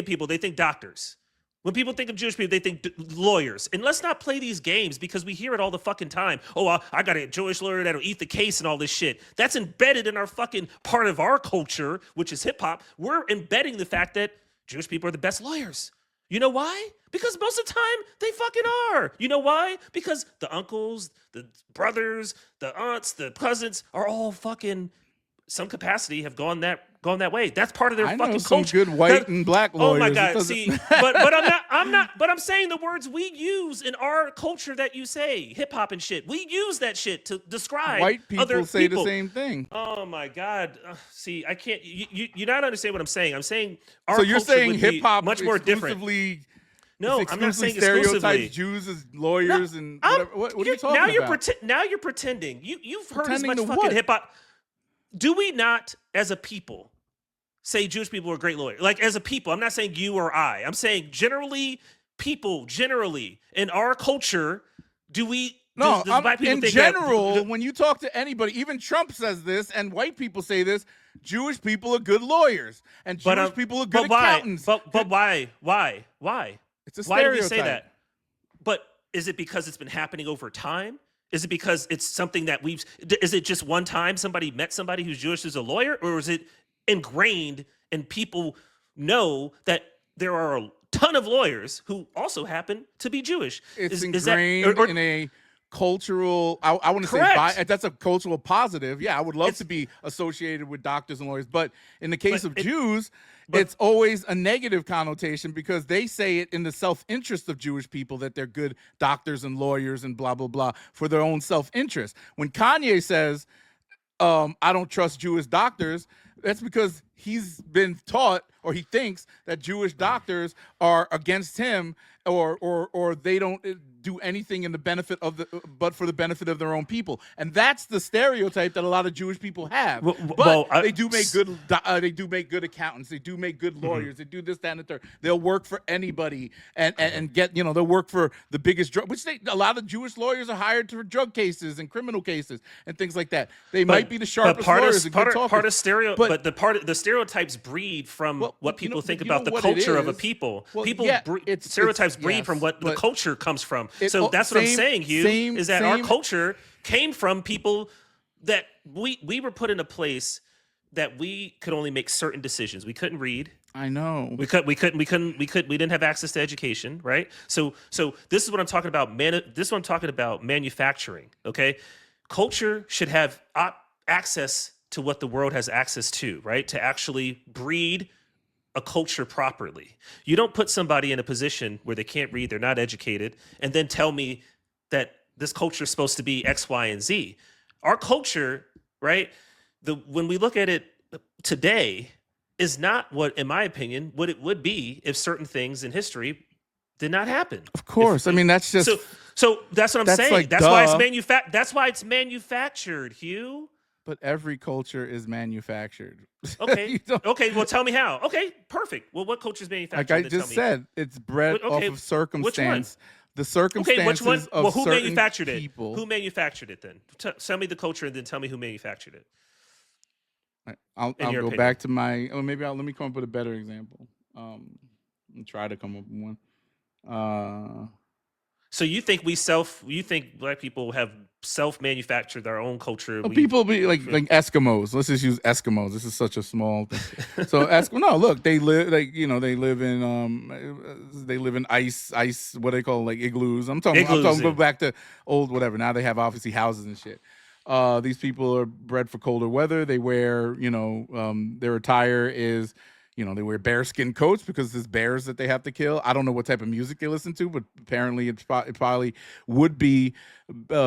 people, they think doctors. When people think of Jewish people, they think lawyers. And let's not play these games because we hear it all the fucking time. Oh, I got a Jewish lawyer that'll eat the case and all this shit. That's embedded in our fucking part of our culture, which is hip hop. We're embedding the fact that Jewish people are the best lawyers. You know why? Because most of the time they fucking are. You know why? Because the uncles, the brothers, the aunts, the cousins are all fucking some capacity have gone that way. That's part of their I fucking know some culture. good white and black lawyers. Oh my It God! doesn't- See, but I'm not. But I'm saying the words we use in our culture that you say, hip hop and shit. We use that shit to describe white people other say people. the same thing. Oh my God! See, I can't. You not understand what I'm saying. I'm saying our So you're culture saying would be hip hop much more different. exclusively? No, it's I'm not saying exclusively exclusively. stereotypes Jews as lawyers and I'm- whatever. What are you talking about? Now you're pretending. You've heard Pretending as to much fucking what? hip hop. Do we not, as a people, say Jewish people are great lawyers? Like as a people, I'm not saying you or I. I'm saying people generally in our culture, do we? No, does white people in think general, that, when you talk to anybody, even Trump says this, and white people say this. Jewish people are good lawyers, and Jewish people are good accountants. But why? It's a Why do we stereotype. say that? But is it because it's been happening over time? Is it because it's something that is it just one time somebody met somebody who's Jewish as a lawyer? Or is it ingrained, and people know that there are a ton of lawyers who also happen to be Jewish. It's Is that ingrained in a cultural, I want to say Correct. that's a cultural positive. Yeah, I would love It's- to be associated with doctors and lawyers, but in the case of But Jews, it's always a negative connotation because they say it in the self-interest of Jewish people that they're good doctors and lawyers and blah blah blah for their own self-interest. When Kanye says I don't trust Jewish doctors, that's because he's been taught or he thinks that Jewish doctors are against him or they don't do anything in the benefit of but for the benefit of their own people. And that's the stereotype that a lot of Jewish people have. They do make good accountants, they do make good lawyers, they do this, that, and the third. They'll work for anybody and get, they'll work for the biggest drug, which a lot of Jewish lawyers are hired for drug cases and criminal cases and things like that. They might be the sharpest lawyers and good talkers. The stereotypes breed from what people think about the culture of a people. Stereotypes breed from what the culture comes from. So that's what I'm saying, Hugh, is that our culture came from people that we were put in a place that we could only make certain decisions. We couldn't read. I know. We didn't have access to education, right? So this is what I'm talking about. This is what I'm talking about manufacturing, okay? Culture should have access to what the world has access to, right? To actually breed a culture properly. You don't put somebody in a position where they can't read, they're not educated, and then tell me that this culture is supposed to be X, Y, and Z. Our culture, right? When we look at it today, is not what, in my opinion, what it would be if certain things in history did not happen. Of course. That's just so that's what I'm saying. Like, that's why it's that's why it's manufactured, Hugh. But every culture is manufactured. Okay. Okay. Well, tell me how. Okay. Perfect. Well, what culture is manufactured? Like I just said, it's bred off of circumstance. The circumstances which one? Of who certain manufactured people. it? Who manufactured it then? Tell me the culture and then tell me who manufactured it. I'll go opinion. back to my. Let me come up with a better example. And try to come up with one. So you think Black people have self-manufactured their own culture? People be like Eskimos. Let's just use Eskimos. This is such a small thing. So look, they live they live in ice. What they call igloos. I'm talking. Go back to old whatever. Now they have obviously houses and shit. These people are bred for colder weather. They wear their attire is. They wear bearskin coats because there's bears that they have to kill. I don't know what type of music they listen to, but apparently it probably would be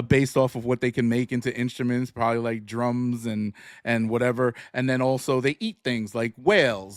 based off of what they can make into instruments, probably like drums and whatever. And then also they eat things like whale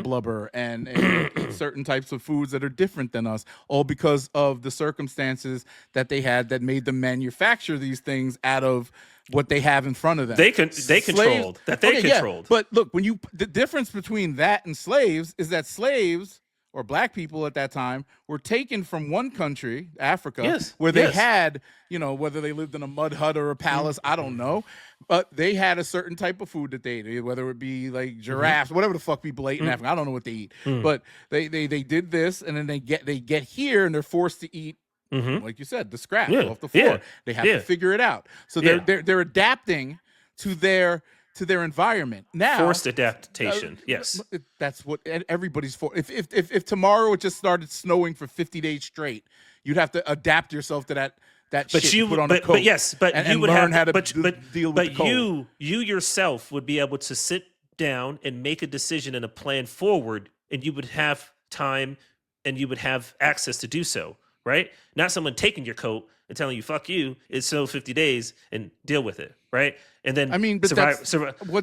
blubber and eat certain types of foods that are different than us, all because of the circumstances that they had that made them manufacture these things out of what they have in front of them. They controlled. Yeah. But look, the difference between that and slaves is that slaves or Black people at that time were taken from one country, Africa, where they had, whether they lived in a mud hut or a palace, I don't know, but they had a certain type of food that they ate, whether it be like giraffes, whatever the fuck people ate in Africa. I don't know what they eat, but they did this, and then they get here and they're forced to eat. Like you said, the scraps off the floor. They have to figure it out. So they're adapting to their environment now. Forced adaptation. Yes, that's what everybody's for. If tomorrow it just started snowing for 50 days straight, you'd have to adapt yourself to that. But you would put on a coat. you would learn have how to deal with the cold. You yourself would be able to sit down and make a decision and a plan forward, and you would have time and you would have access to do so. Right? Not someone taking your coat and telling you, fuck you, it's so 50 days and deal with it. Right? And then what's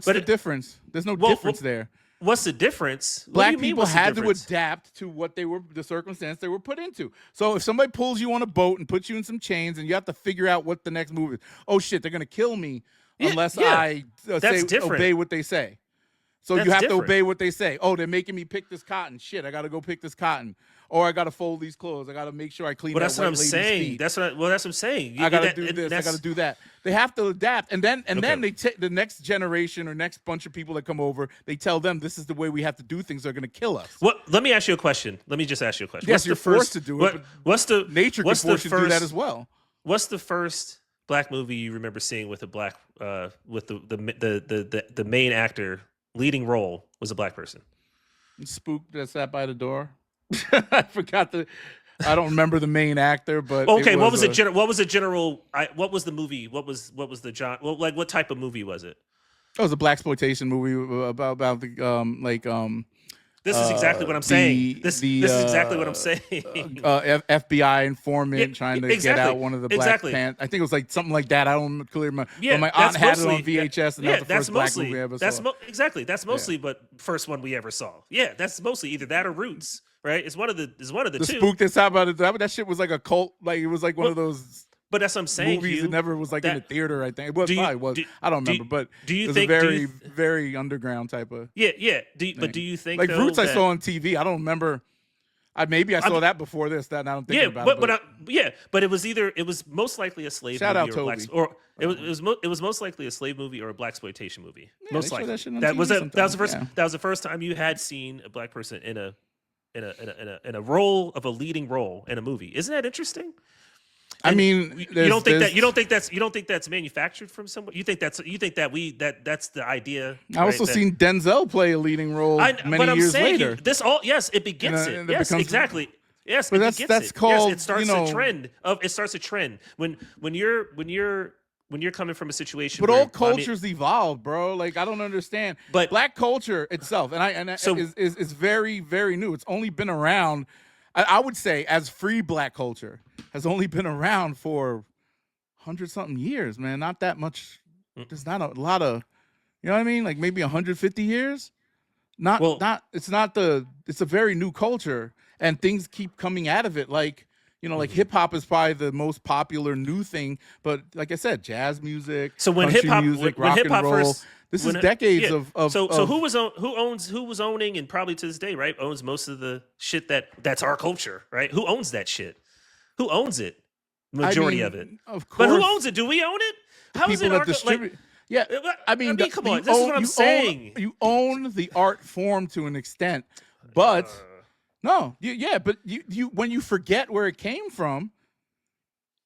the difference? There's no difference there. What's the difference? Black people had to adapt to what the circumstance they were put into. So if somebody pulls you on a boat and puts you in some chains and you have to figure out what the next move is, oh shit, they're going to kill me unless I obey what they say. So you have to obey what they say. Oh, they're making me pick this cotton. Shit, I got to go pick this cotton. Or I got to fold these clothes. I got to make sure I clean that white lady's feet. That's what I'm saying. I got to do this. I got to do that. They have to adapt. And then they take the next generation or next bunch of people that come over, they tell them this is the way we have to do things. They're going to kill us. Let me ask you a question. Let me just ask you a question. Yes, you're forced to do it. Nature can force you to do that as well. What's the first Black movie you remember seeing with a Black with the main actor leading role was a black person? Spook that sat by the door. I forgot I don't remember the main actor, but Okay, what was a, it? What was the general? What was the movie? What was the genre? Well, like what type of movie was it? It was a blaxploitation movie about the This is exactly what I'm saying. This is exactly what I'm saying. FBI informant trying to get out one of the Black Panthers. I think it was like something like that. I don't clearly remember. Yeah, but my aunt had it on VHS, and that was the first black mostly, movie I ever saw. Exactly. That's mostly what first one we ever saw. Yeah, that's mostly either that or Roots. Right? It's one of the two. Spook that's how about it. That shit was like a cult. Like it was like one of those. But that's what I'm saying. Movies that never was like in the theater. I think it was. I don't remember. But do you it was think a very underground type of. Yeah. But do you think like Roots I saw on TV? I don't remember. Maybe I saw that before this. That I don't think about it. But it was most likely a slave shout movie out or Toby. it was most likely a slave movie or a blaxploitation movie. Yeah, most likely. That was the first time you had seen a black person in a role of a leading role in a movie. Isn't that interesting? I mean, you don't think that's manufactured from someone. You think that's the idea. I also seen Denzel play a leading role many years later. It begins it. Yes, exactly. Yes, but that's called. Yes, it starts a trend of. It starts a trend when you're coming from a situation. But all cultures evolve, bro. Like I don't understand. But black culture itself, is very, very new. It's only been around. I would say as free black culture has only been around for 100-something years, man. Not that much. There's not a lot of, you know what I mean? Like maybe 150 years. It's a very new culture and things keep coming out of it. Like, like hip hop is probably the most popular new thing. But like I said, jazz music, so when hip hop, rock and roll. This is decades of. So who was owning, and probably to this day, right, owns most of the shit that's our culture, right? Who owns that shit? Who owns it? Majority of it. Of course. But who owns it? Do we own it? How is it our distribute? Yeah, I mean, come on. This is what I'm saying. You own the art form to an extent, but but you when you forget where it came from,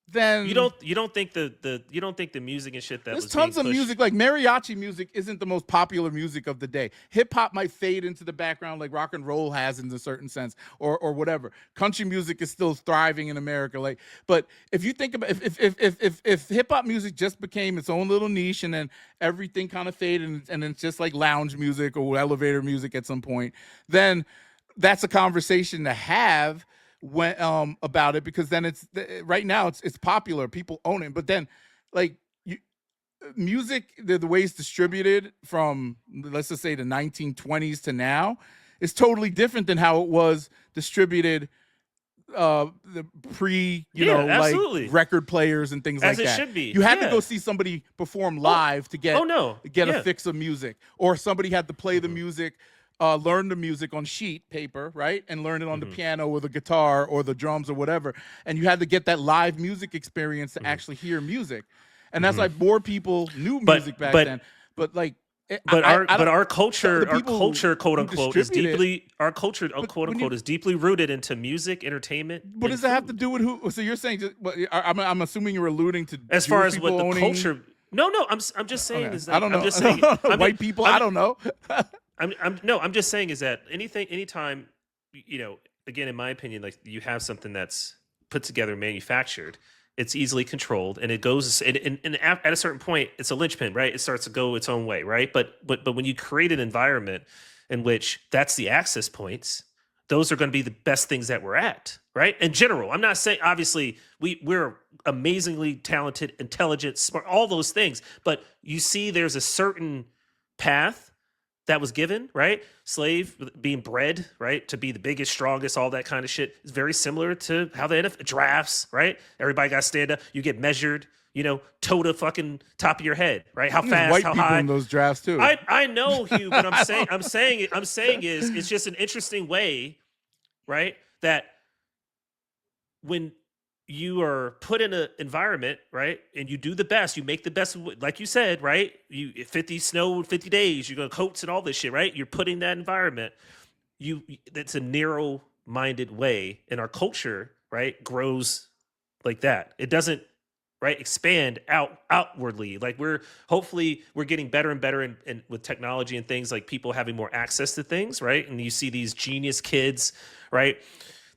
then you don't think the music and shit that there's was tons being of pushed. music. Like mariachi music isn't the most popular music of the day. Hip hop might fade into the background like rock and roll has in a certain sense, or whatever. Country music is still thriving in America. Like, but if you think about if hip hop music just became its own little niche and then everything kind of faded and it's just like lounge music or elevator music at some point, then that's a conversation to have when about it, because then it's right now it's popular, people own it, but then like music, the way it's distributed from, let's just say, the 1920s to now is totally different than how it was distributed the pre like record players and things as like that. Should be. You had to go see somebody perform live to get a fix of music, or somebody had to play the music, learn the music on sheet paper, right? And learn it on the piano or the guitar or the drums or whatever. And you had to get that live music experience to actually hear music. And that's like more people knew music back then. But like, our culture, quote unquote, is deeply is deeply rooted into music, entertainment. What does that have to do with who? So you're saying, I'm assuming you're alluding to as far as what the culture. No, I'm just saying is that I don't know. I'm just saying white people. I don't know. I'm just saying is that anytime, again, in my opinion, like you have something that's put together, manufactured, it's easily controlled, and it goes and at a certain point, it's a linchpin, right? It starts to go its own way, right? But when you create an environment in which that's the access points, those are going to be the best things that we're at, right? In general, I'm not saying obviously we're amazingly talented, intelligent, smart, all those things, but you see, there's a certain path that was given, right? Slave being bred, right, to be the biggest, strongest, all that kind of shit is very similar to how the NFL drafts, right? Everybody got to stand up. You get measured, toe to fucking top of your head, right? How fast, white how people high. In those drafts too. I know, Hugh, but I'm saying is it's just an interesting way, right? That when you are put in an environment, right, and you do the best, you make the best, like you said, right? 50 days, you're going to coats and all this shit, right? You're putting that environment. That's a narrow-minded way, and our culture, right, grows like that. It doesn't, right? Expand outwardly. Like hopefully we're getting better and better in with technology and things, like people having more access to things, right? And you see these genius kids, right,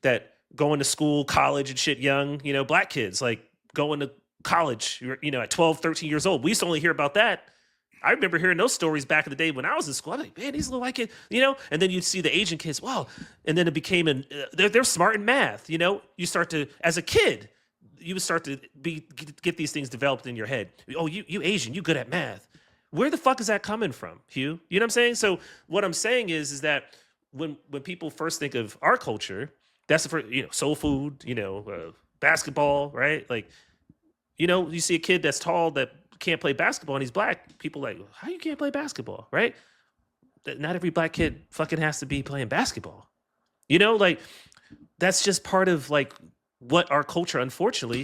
that going to school, college and shit young, black kids like going to college, at 12, 13 years old. We used to only hear about that. I remember hearing those stories back in the day when I was in school. I'm like, man, these little white kids, and then you'd see the Asian kids. Wow. And then it became they're smart in math. You start to, as a kid, you would start to get these things developed in your head. Oh, you Asian, you good at math. Where the fuck is that coming from, Hugh? You know what I'm saying? So what I'm saying is that when people first think of our culture, that's the first, soul food, basketball, right? Like, you see a kid that's tall that can't play basketball and he's black. People like, how you can't play basketball, right? Not every black kid fucking has to be playing basketball. Like that's just part of like what our culture, unfortunately,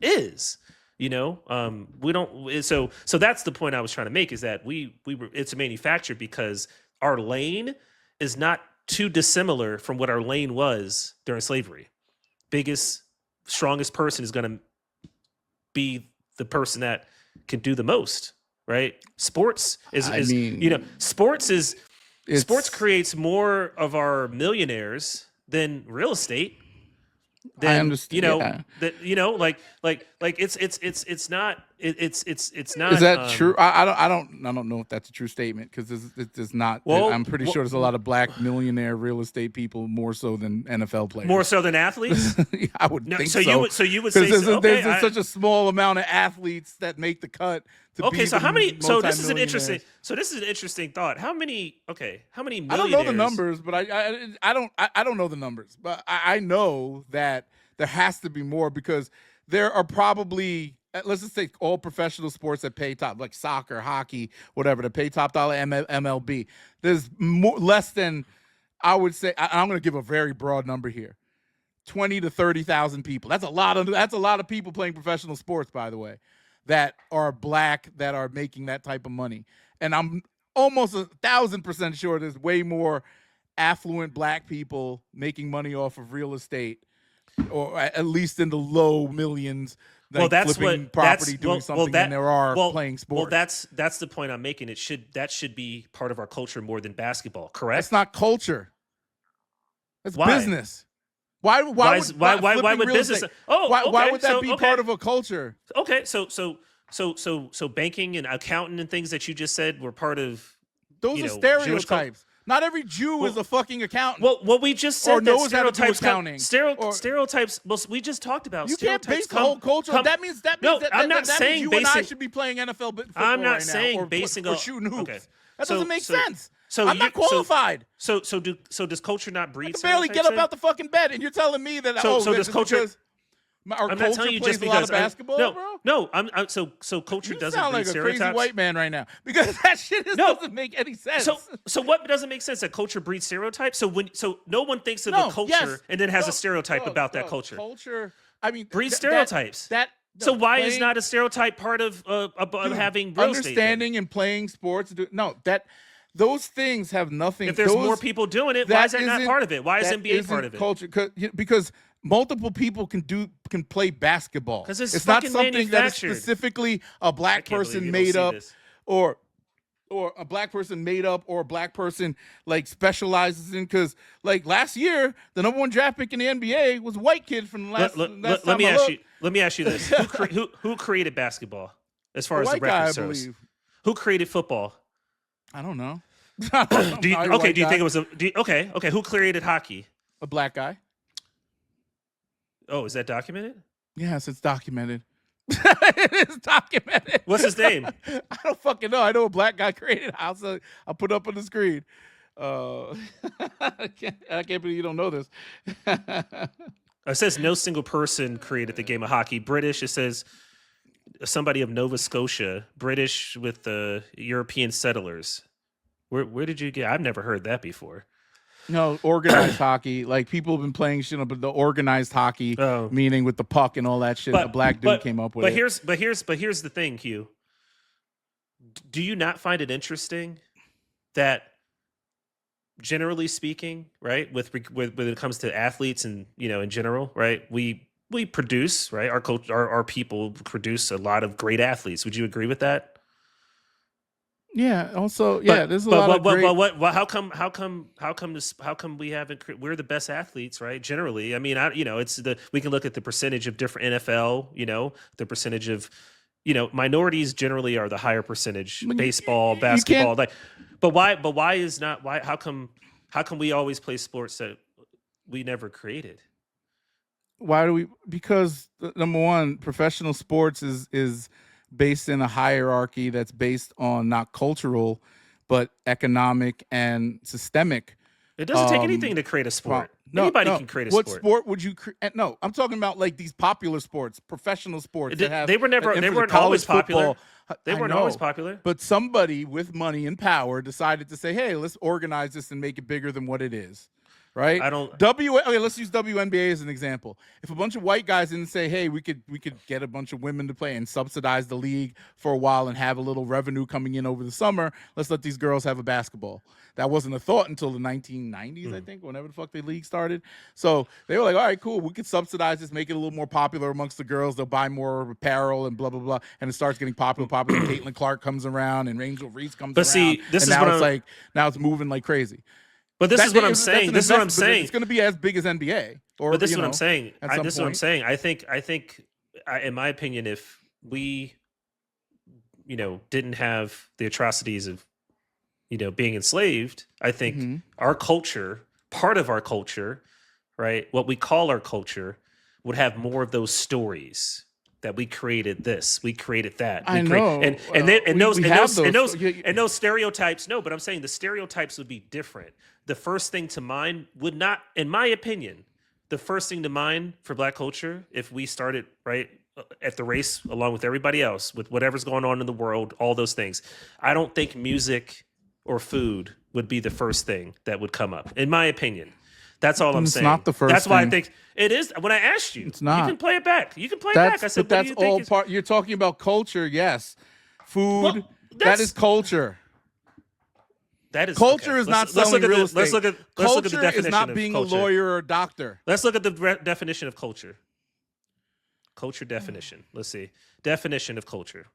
is. We don't. So that's the point I was trying to make, is that it's a manufactured because our lane is not too dissimilar from what our lane was during slavery. Biggest, strongest person is going to be the person that can do the most, right? Sports sports creates more of our millionaires than real estate. Then, I understand. It's not. Is that true? I don't know if that's a true statement, because there's not. Well, I'm pretty sure there's a lot of black millionaire real estate people, more so than NFL players. More so than athletes. I would think so. You would say there's such a small amount of athletes that make the cut. So how many? So this is an interesting thought. How many? How many millionaires? I don't know the numbers, but I don't know the numbers, but I know that there has to be more, because there are probably, let's just take all professional sports that pay top, like soccer, hockey, whatever, that pay top dollar, MLB. There's less than, I would say, I'm going to give a very broad number here, 20 to 30,000 people. That's a lot of people playing professional sports, by the way, that are black, that are making that type of money. And I'm almost 1,000% sure there's way more affluent black people making money off of real estate, or at least in the low millions. Like flipping property, doing something, than there are playing sports. Well, that's the point I'm making. That should be part of our culture more than basketball. Correct? That's not culture. That's Why? Business. Why would business? Why would that be part of a culture? Okay, so banking and accounting and things that you just said were part of. Those are stereotypes. Not every Jew is a fucking accountant. Well, we just said that stereotypes accounting. Stereotypes. Well, we just talked about. You can't base the whole culture. That means I'm not saying you and I should be playing NFL football. I'm not right saying now, basing or shooting hoops. Okay. That doesn't make sense. So I'm not qualified. So does culture not breed? I can barely get up out the fucking bed, and you're telling me that. So does culture? Our I'm culture not telling you plays just a lot because of basketball, bro. No. So culture You doesn't sound breed like a stereotypes. crazy white man right now, because that shit doesn't make any sense. So what doesn't make sense? That culture breeds stereotypes. So no one thinks of a culture and then has a stereotype about that culture. Culture, I mean, breeds stereotypes. So why is not a stereotype part of having real estate? Understanding and playing sports? Those things have nothing. If there's more people doing it, why is that not part of it? Why is NBA part of it? Culture, because multiple people can play basketball. Because it's not fucking something that is manufactured. specifically a black person made up, or a black person made up, or a black person like specializes in. Because like last year, the number one draft pick in the NBA was a white kid from the last. Let me ask you this: who created basketball as far as the record shows? Who created football? I don't know. Do you think it was okay? Who created hockey? A black guy. Oh, is that documented? Yes, it's documented. It is documented. What's his name? I don't fucking know. I know a black guy created. I'll put up on the screen. I can't believe you don't know this. It says no single person created the game of hockey. British. It says somebody of Nova Scotia. British with the European settlers. Where did you get? I've never heard that before. No, organized hockey. Like people have been playing shit, but the organized hockey, meaning with the puck and all that shit. The black dude came up with it. But here's the thing, Hugh. Do you not find it interesting that, generally speaking, right, when it comes to athletes and in general, right, we we produce, right? Our culture, our people produce a lot of great athletes. Would you agree with that? Yeah. Also, yeah. There's a lot of great. How come we haven't? We're the best athletes, right? Generally, I mean, we can look at the percentage of different NFL, the percentage of, minorities generally are the higher percentage. Baseball, basketball, but why is not why? How come we always play sports that we never created? Why do we? Because number one, professional sports is based in a hierarchy that's based on not cultural, but economic and systemic. It doesn't take anything to create a sport. Anybody can create a sport. What sport would you create? No, I'm talking about like these popular sports, professional sports. They weren't always popular. They weren't always popular. But somebody with money and power decided to say, "Hey, let's organize this and make it bigger than what it is." Right? Okay, let's use WNBA as an example. If a bunch of white guys didn't say, "Hey, we could get a bunch of women to play and subsidize the league for a while and have a little revenue coming in over the summer, let's let these girls have a basketball." That wasn't a thought until the 1990s, I think, whenever the fuck the league started. So they were like, "All right, cool. We could subsidize this, make it a little more popular amongst the girls. They'll buy more apparel and blah blah blah." And it starts getting popular. Caitlin Clark comes around and Rachel Reese comes around. See, this and is now now it's moving like crazy. But this is what I'm saying. This is what I'm saying. It's going to be as big as NBA. But this is what I'm saying. This is what I'm saying. I think, in my opinion, if we, didn't have the atrocities of, being enslaved, I think our culture, part of our culture, right, what we call our culture, would have more of those stories. That we created this, we created that. Those stereotypes. No, but I'm saying the stereotypes would be different. The first thing to mind would not, in my opinion, the first thing to mind for Black culture, if we started right at the race along with everybody else, with whatever's going on in the world, all those things, I don't think music or food would be the first thing that would come up, in my opinion. That's all I'm saying. It's not the first. That's why I think it is. When I asked you, it's not. You can play it back. I said, but that's all part. You're talking about culture, yes. Food. That is culture. That is culture. Okay. Is not selling real estate. Let's look at the definition is not being of culture. A lawyer or a doctor. Let's look at the definition of culture. Culture definition. Let's see. Definition of culture.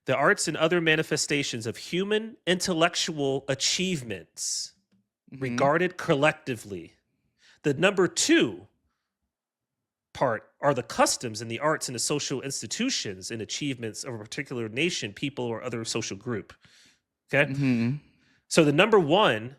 The arts and other manifestations of human intellectual achievements. Regarded collectively. The number 2 part are the customs and the arts and the social institutions and achievements of a particular nation, people, or other social group. Okay? So the number 1,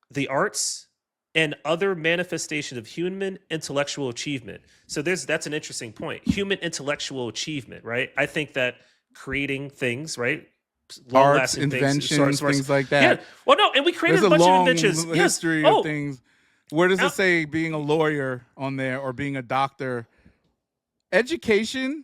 the arts and other manifestations of human intellectual achievement. So that's an interesting point. Human intellectual achievement, right? I think that creating things, right? Arts, inventions, things like that. Yeah. Well, no, and we created a bunch of inventions. History of things. Where does it say being a lawyer on there or being a doctor? Education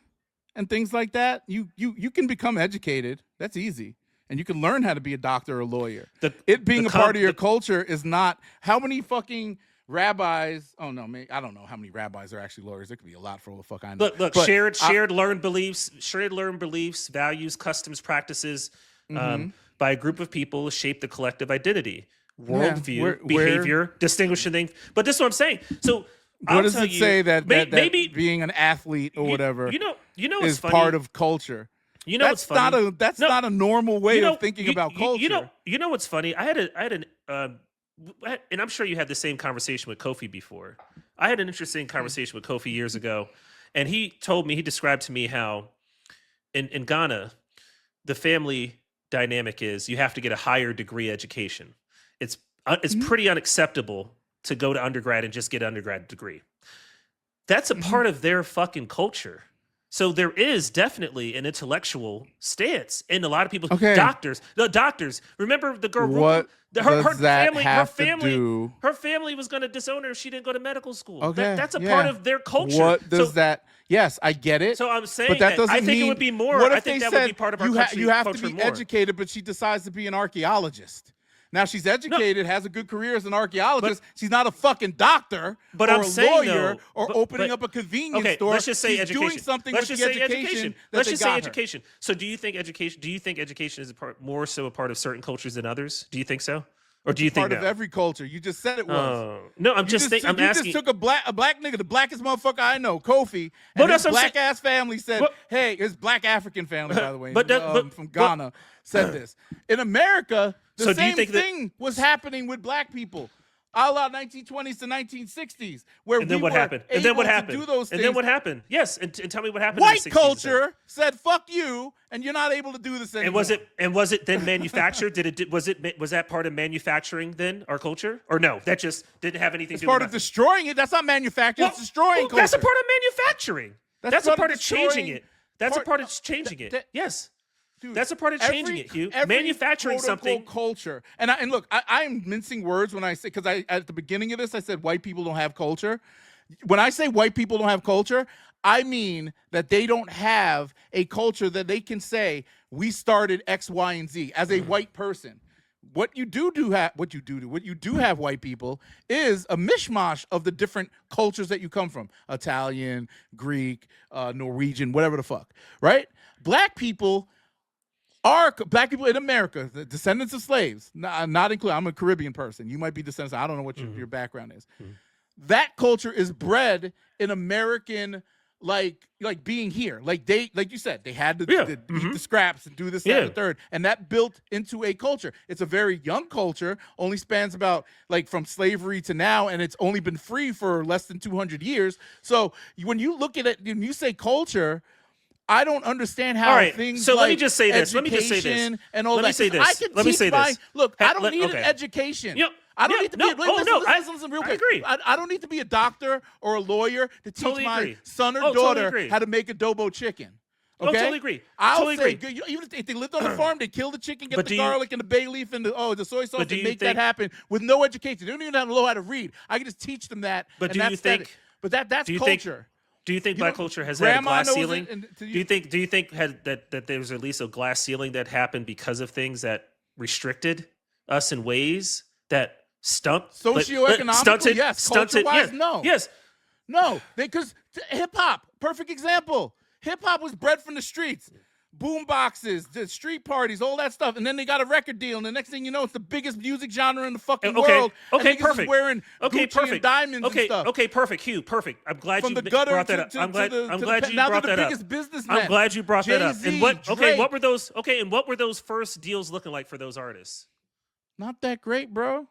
and things like that. You can become educated. That's easy. And you can learn how to be a doctor or a lawyer. It being a part of your culture is not how many fucking rabbis. Oh no, I don't know how many rabbis are actually lawyers. There could be a lot for all the fuck I know. Look, but shared learned beliefs, values, customs, practices by a group of people shape the collective identity, worldview, behavior, distinguishing things. But this is what I'm saying. So what does it say that maybe being an athlete or whatever is part of culture? What's funny? That's not a normal way of thinking about culture. You know what's funny? I had and I'm sure you had the same conversation with Kofi before. I had an interesting conversation with Kofi years ago, and he described to me how in Ghana, the family dynamic is you have to get a higher degree education. It's pretty unacceptable to go to undergrad and just get an undergrad degree. That's a part of their fucking culture. So there is definitely an intellectual stance in a lot of people's doctors. The doctors. Remember the girl? What her family was going to disown her if she didn't go to medical school. Okay, that's a part of their culture. What does that? Yes, I get it. So I'm saying but that doesn't I think mean, it would be more. What if I think they that would be part of our culture. You have to be educated, but she decides to be an archaeologist. Now she's educated, has a good career as an archaeologist. She's not a fucking doctor or a lawyer or opening up a convenience store. Let's just say she's education. Doing something let's with just the say education. Let's just say education. So do you think education is more so a part of certain cultures than others? Do you think so? Or do you think part of no? every culture? You just said it was. No, I'm You just thinking. I'm you asking. just took a black nigga, the blackest motherfucker I know, Kofi, But and his that's what I'm black saying. ass family said, But- "Hey, his black African family, by the way, but from Ghana, said this." In America, the So do you same think that- thing was happening with black people, a la 1920s to 1960s, where And then we what were happened? able And then what to happened? do those And things. then what happened? Yes, and tell me what happened. in White the 60s and 70s. culture said, "Fuck you," and you're not able to do this anymore. And was it then manufactured? Was that part of manufacturing then our culture, or no? That just didn't have anything It's to do part with of nothing? destroying it. That's not manufacturing. It's destroying culture. That's a part of manufacturing. That's a part of changing destroying it. That's a part- part of changing it. Yes. Dude, That's a part of changing it, Hugh. every Manufacturing quote-unquote something. culture, and look, I'm mincing words when I say, because I at the beginning of this I said white people don't have culture. When I say white people don't have culture, I mean that they don't have a culture that they can say we started X, Y, and Z as a white person. What you do have, white people, is a mishmash of the different cultures that you come from: Italian, Greek, Norwegian, whatever the fuck, right? Black people in America, the descendants of slaves, not included. I'm a Caribbean person. You might be descendants. I don't know what your background is. That culture is bred in American, like being here. Like you said, they had to eat the scraps and do this, that, and the third, and that built into a culture. It's a very young culture, only spans about from slavery to now, and it's only been free for less than 200 years. So when you look at it, when you say culture, I don't understand how things. So like let me just say this. Let me just say this. education and all Let that. me say 'Cause this. I can Let me teach say my this. look. Hey, I don't need okay. an education. Yep. I don't Yeah, need to no, be. oh, no, Listen real I quick. agree. I don't need to be a doctor or a lawyer to teach Totally my agree. son or Oh, totally daughter agree. how to make adobo chicken. Oh, Okay? totally agree. I'll Totally say, agree. even if they lived on the farm, they kill the chicken, get But the do you- garlic and the bay leaf and the soy sauce, But do and you make that think- happen with no education. They don't even have to know how to read. I can just teach them that. But and do you that's think- that. But that's do you think- culture. Do you think You black know, culture has had a grandma glass knows it, ceiling? and Do you think that there was at least a glass ceiling that happened because of things that restricted us in ways that Socioeconomically, yes. Culture-wise, no. Yes. No, because hip hop, perfect example. Hip hop was bred from the streets, boom boxes, the street parties, all that stuff, and then they got a record deal, and the next thing you know, it's the biggest music genre in the fucking world. Okay, and niggas is perfect. wearing Okay, Gucci perfect. and diamonds and stuff. Okay, perfect. Hugh, perfect. I'm glad From you the gutter brought that to, up. to, I'm glad. to the, I'm to glad the, you now brought they're the that up. biggest businessmen. I'm glad you brought that up. Jay-Z, And what? Okay, Drake. what were those? Okay, and what were those first deals looking like for those artists? Not that great, bro.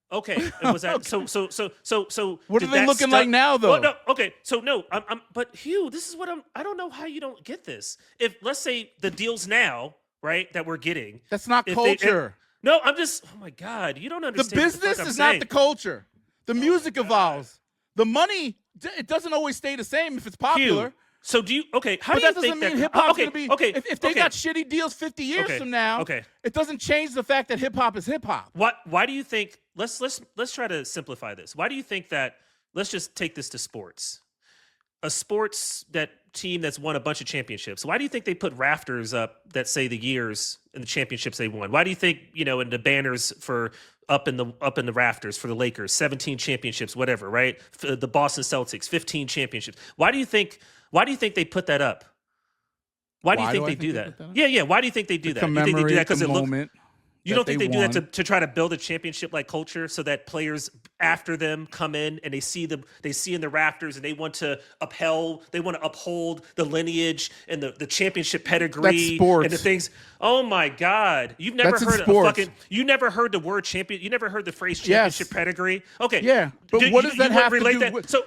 Okay, and was that so? What did are they that looking like now, though? Well, no, okay, so no, but Hugh, this is what I don't know how you don't get this. If let's say the deals now, right, that we're getting, That's not if culture. no, I'm just. Oh my God, you don't The understand. what business fuck I'm is saying. not the culture. The music God. evolves. The money, it doesn't always stay the same if it's popular. Hugh, so do you? Okay, how But do you that doesn't think mean that? hip hop's okay, gonna be. okay, If they okay. got shitty deals 50 years Okay, from now, okay. it doesn't change the fact that hip hop is hip hop. Why do you think? Let's try to simplify this. Why do you think that? Let's just take this to sports. A sports team that's won a bunch of championships. Why do you think they put rafters up that say the years and the championships they won? Why do you think in the banners for up in the rafters for the Lakers, 17 championships, whatever, right? The Boston Celtics, 15 championships. Why do you think they put that up? Why do you think they do that? Yeah. Why do you think they do that? You think they do that because it looks? You don't think they do that to try to build a championship like culture so that players after them come in and they see in the rafters and they want to uphold the lineage and the championship pedigree That's sports. and the things. Oh my God. You've never That's in heard sports. you never heard the word champion, you never heard the phrase championship Yes. pedigree? Okay. Yeah, but what does that have to do with? So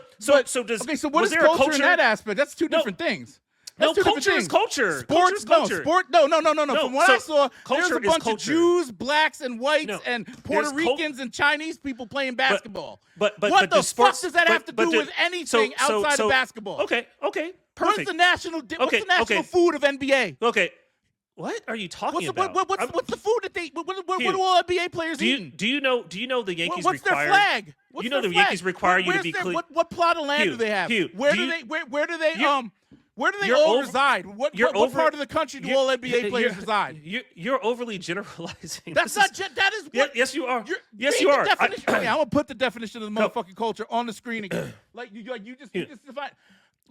what is culture in that aspect? That's two different things. No, That's two different culture is things. culture. Sports, Culture is culture. No. No, From what so I saw, there's culture a is bunch of culture. Jews, blacks, and whites, No, and there's Puerto Ricans and Chinese people playing basketball. But what the does sports, fuck does that have to do with anything outside of basketball? Okay, What's perfect. the national? What's the national food of NBA? Okay, what are you talking about? What's the food that they? What Hugh, do all NBA players do eat? you know the Yankees What's require? their flag? What's You know their the flag? Yankees require you to Where's be their- clean. What plot of land Hugh, do they have? Hugh, Where do do you- they? Where do they? Where do they you're all over- reside? What you're over- part of the country do all NBA players reside? You're overly generalizing. That's not. That is what. Yes, you are. Yes, Read you the are. definition. I'm gonna put the definition of the No. motherfucking culture on the screen again. Like you just define.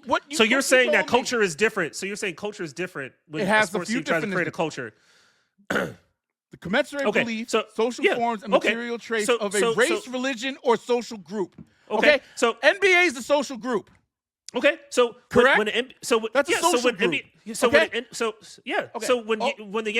What you So you're saying that told me- culture is different. So you're saying culture is different when It has a sports a few team tries to create a definitions. culture. The commensurate Okay, beliefs, so- social yeah, forms, and okay. material traits So- of a so- race, so- religion, or social group. Okay, so- NBA is the social group. Okay, so Correct? That's a social group. Okay? When the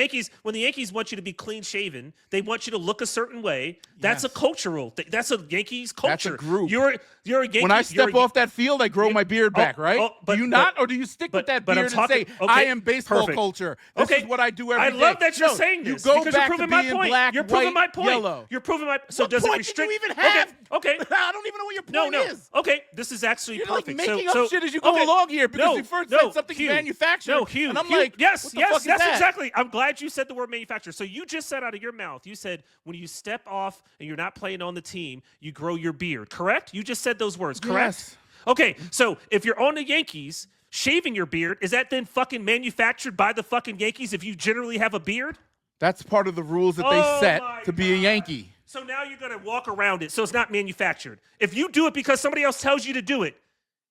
Yankees want you to be clean shaven, they want you to look a certain way. That's Yes. a cultural thing. That's a Yankees culture. That's a group. You're a Yankee. When I step off that field, I grow my beard back, right? but- do you not, but- or do you stick with that but I'm beard talking- and say, okay, "I am baseball perfect. culture. This Okay, is what I do every I day." love that you're No, saying this You go because back you're proving to my being point. black, You're proving white, my point. yellow. You're proving my. So What does point it did you restrict? even have? Okay. I don't even know what your No, point no. is. Okay, this is actually You're perfect. like making so, up shit as you go okay. along here because No, you first no, said something's Hugh. manufactured. No, Hugh. And I'm Hugh, like, yes, what the yes, fuck is that's that? exactly. I'm glad you said the word manufacturer. So you just said out of your mouth, you said when you step off and you're not playing on the team, you grow your beard. Correct? You just said those words. Correct? Yes. Okay, so if you're on the Yankees, shaving your beard, is that then fucking manufactured by the fucking Yankees if you generally have a beard? That's part of the rules that Oh they set my to be a God. Yankee. So now you're going to walk around it, so it's not manufactured. If you do it because somebody else tells you to do it,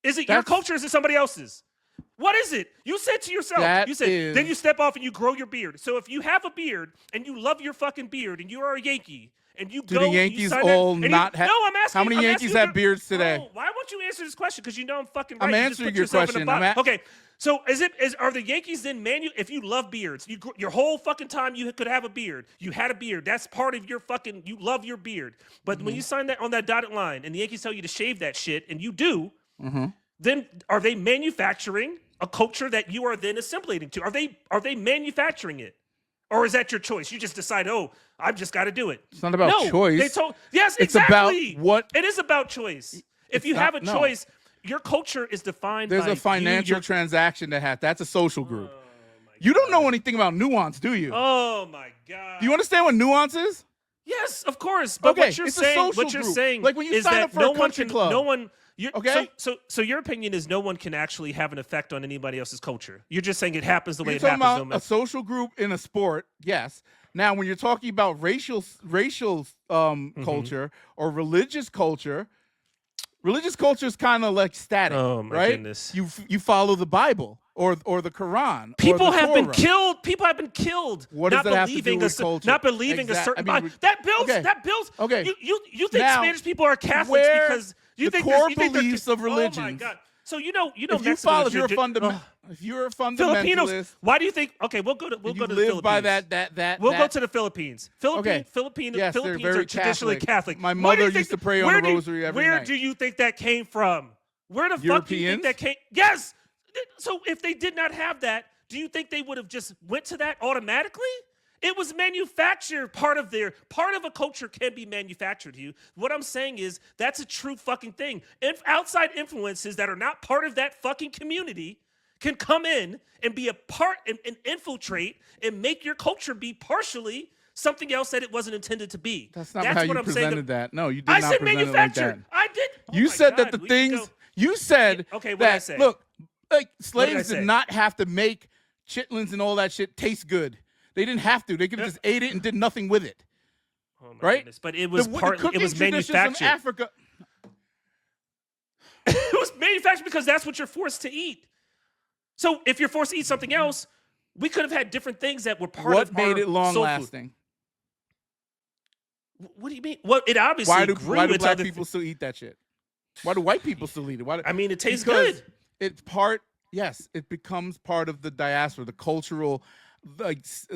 is it your That's- culture or is it somebody else's? What is it? You said to yourself, That you said, is- then you step off and you grow your beard. So if you have a beard and you love your fucking beard and you are a Yankee and you Do go, the you Yankees sign that- all and you- not have? No, I'm asking. How many I'm Yankees asking have you- beards today? Oh, why won't you answer this question? Because you know I'm fucking right. I'm You just answering put your yourself in the question. box. Okay. So are the Yankees then if you love beards, your whole fucking time you could have a beard, you had a beard, that's part of your fucking, you love your beard. But when you sign that on that dotted line and the Yankees tell you to shave that shit and you do, then are they manufacturing a culture that you are then assimilating to? Are they manufacturing it? Or is that your choice? You just decide, oh, I've just got to do it. It's not about choice. Yes, It's about exactly. what- It is about choice. If It's you not- have a no. choice, your culture is defined There's by a financial you, transaction that's a social group. You don't know anything about nuance, do you? Oh my God. Do you understand what nuance is? Yes, of course. But Okay, what you're it's a saying, social group. Like when you is sign that up for a no one country can, club. no one. Okay. So your opinion is no one can actually have an effect on anybody else's culture. You're just saying it happens the way You're it talking happens. about a social group in a sport, yes. Now, when you're talking about racial culture or religious culture is kind of like static, Oh, my right? goodness. You follow the Bible or the Quran. People or the have been Torah. killed. People have been killed. What does that have to do with culture? Not believing a certain Bible. That builds. Okay. That builds. Okay. You think Now, Spanish people are Catholics where because you the think core you think they're- beliefs of Oh my religions- God. So you know If you Mexicans follow, are ju- if you're a Filipinos. fundamentalist, Why do you think? Okay, we'll go to you the live Philippines. by that. We'll go to the Philippines. Okay. Philippines Yes, they're Philippines very are traditionally Catholic. My Where do mother you think- used to pray on where the do- rosary every Where night. do you think that came from? Where the fuck do you think Europeans? that came? Yes. So if they did not have that, do you think they would have just went to that automatically? It was manufactured. Part of a culture can be manufactured. What I'm saying is that's a true fucking thing. If outside influences that are not part of that fucking community can come in and be a part and infiltrate and make your culture be partially something else that it wasn't intended to be. That's not how you what I'm saying. presented that. No, you did I not said present it like manufactured. that. I did. Oh You my said that God, the we can things go- you said Okay, what'd I that say? look, like did I slaves say? did not have to make chitlins and all that shit taste good. They didn't have to. They could have just ate it and did nothing with it. Oh my Right? goodness. But it was The partly it cooking was traditions from manufactured. Africa. It was manufactured because that's what you're forced to eat. So if you're forced to eat something else, we could have had different things that were part What of made our it long soul food. lasting? What do you mean? Well, it obviously Why do grew black other people still eat that shit? Why do white people still eat it? I mean, it tastes Because good. It's part. Yes, it becomes part of the diaspora, the cultural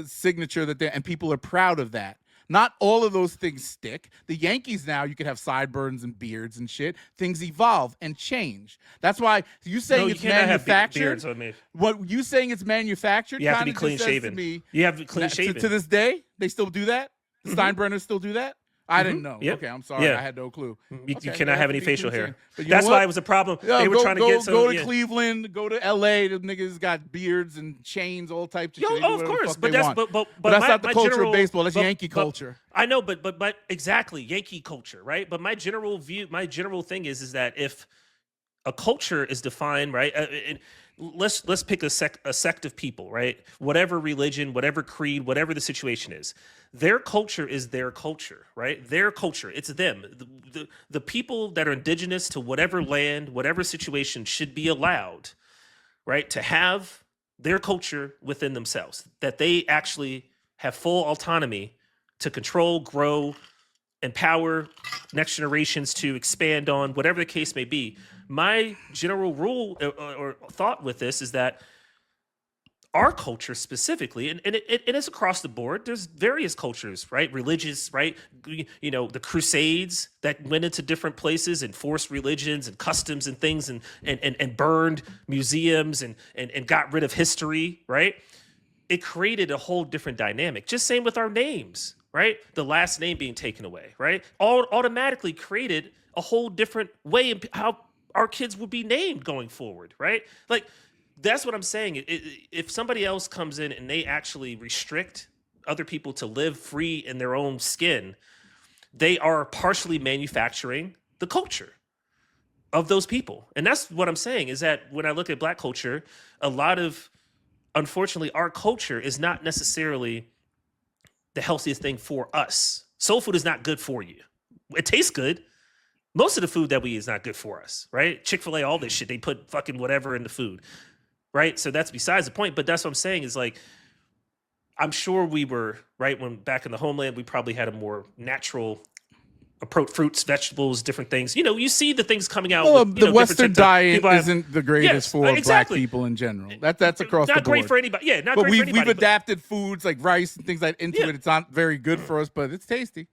signature that they and people are proud of that. Not all of those things stick. The Yankees now, you could have sideburns and beards and shit. Things evolve and change. That's why you saying No, you it's cannot have manufactured. beards on me. What you saying it's manufactured? You have to be kinda clean just says to shaven. me, You have to be clean to shaven. this day, they still do that. The Steinbrenners still do that. I didn't know. Yep. Okay, I'm sorry. Yeah. I had no clue. You Okay, cannot they have to any be facial clean hair. shaven. But you know That's what? why it was a problem. Yeah, they were trying to get some. Go to yeah. Cleveland, go to LA. The niggas got beards and chains, all types of Yo, shit. They do of whatever the course, fuck but they that's want. but that's my- not the my culture general, of baseball. That's but- Yankee but- culture. I know, but exactly Yankee culture, right? But my general view, my general thing is that if a culture is defined, right? And let's pick a sect of people, right? Whatever religion, whatever creed, whatever the situation is, their culture is their culture, right? Their culture, it's them. The people that are indigenous to whatever land, whatever situation should be allowed, right, to have their culture within themselves, that they actually have full autonomy to control, grow, empower next generations to expand on, whatever the case may be. My general rule or thought with this is that our culture specifically, and it is across the board. There's various cultures, right? Religious, right? You know, the Crusades that went into different places and forced religions and customs and things and burned museums and got rid of history, right? It created a whole different dynamic. Just same with our names, right? The last name being taken away, right? All automatically created a whole different way in how our kids would be named going forward, right? Like, that's what I'm saying. If somebody else comes in and they actually restrict other people to live free in their own skin, they are partially manufacturing the culture of those people. And that's what I'm saying, is that when I look at Black culture, a lot of, unfortunately, our culture is not necessarily the healthiest thing for us. Soul food is not good for you. It tastes good. Most of the food that we eat is not good for us, right? Chick-fil-A, all this shit, they put fucking whatever in the food. Right. So that's besides the point. But that's what I'm saying is, like, I'm sure we were right when back in the homeland, we probably had a more natural approach, fruits, vegetables, different things. You know, you see the things coming out. Well, with, the Western diet isn't the greatest Yes, for exactly. Black people in general. That's across the board. Not great for anybody. Yeah, not but great for anybody. We've adapted foods like rice and things like into Yeah. it. It's not very good for us, but it's tasty.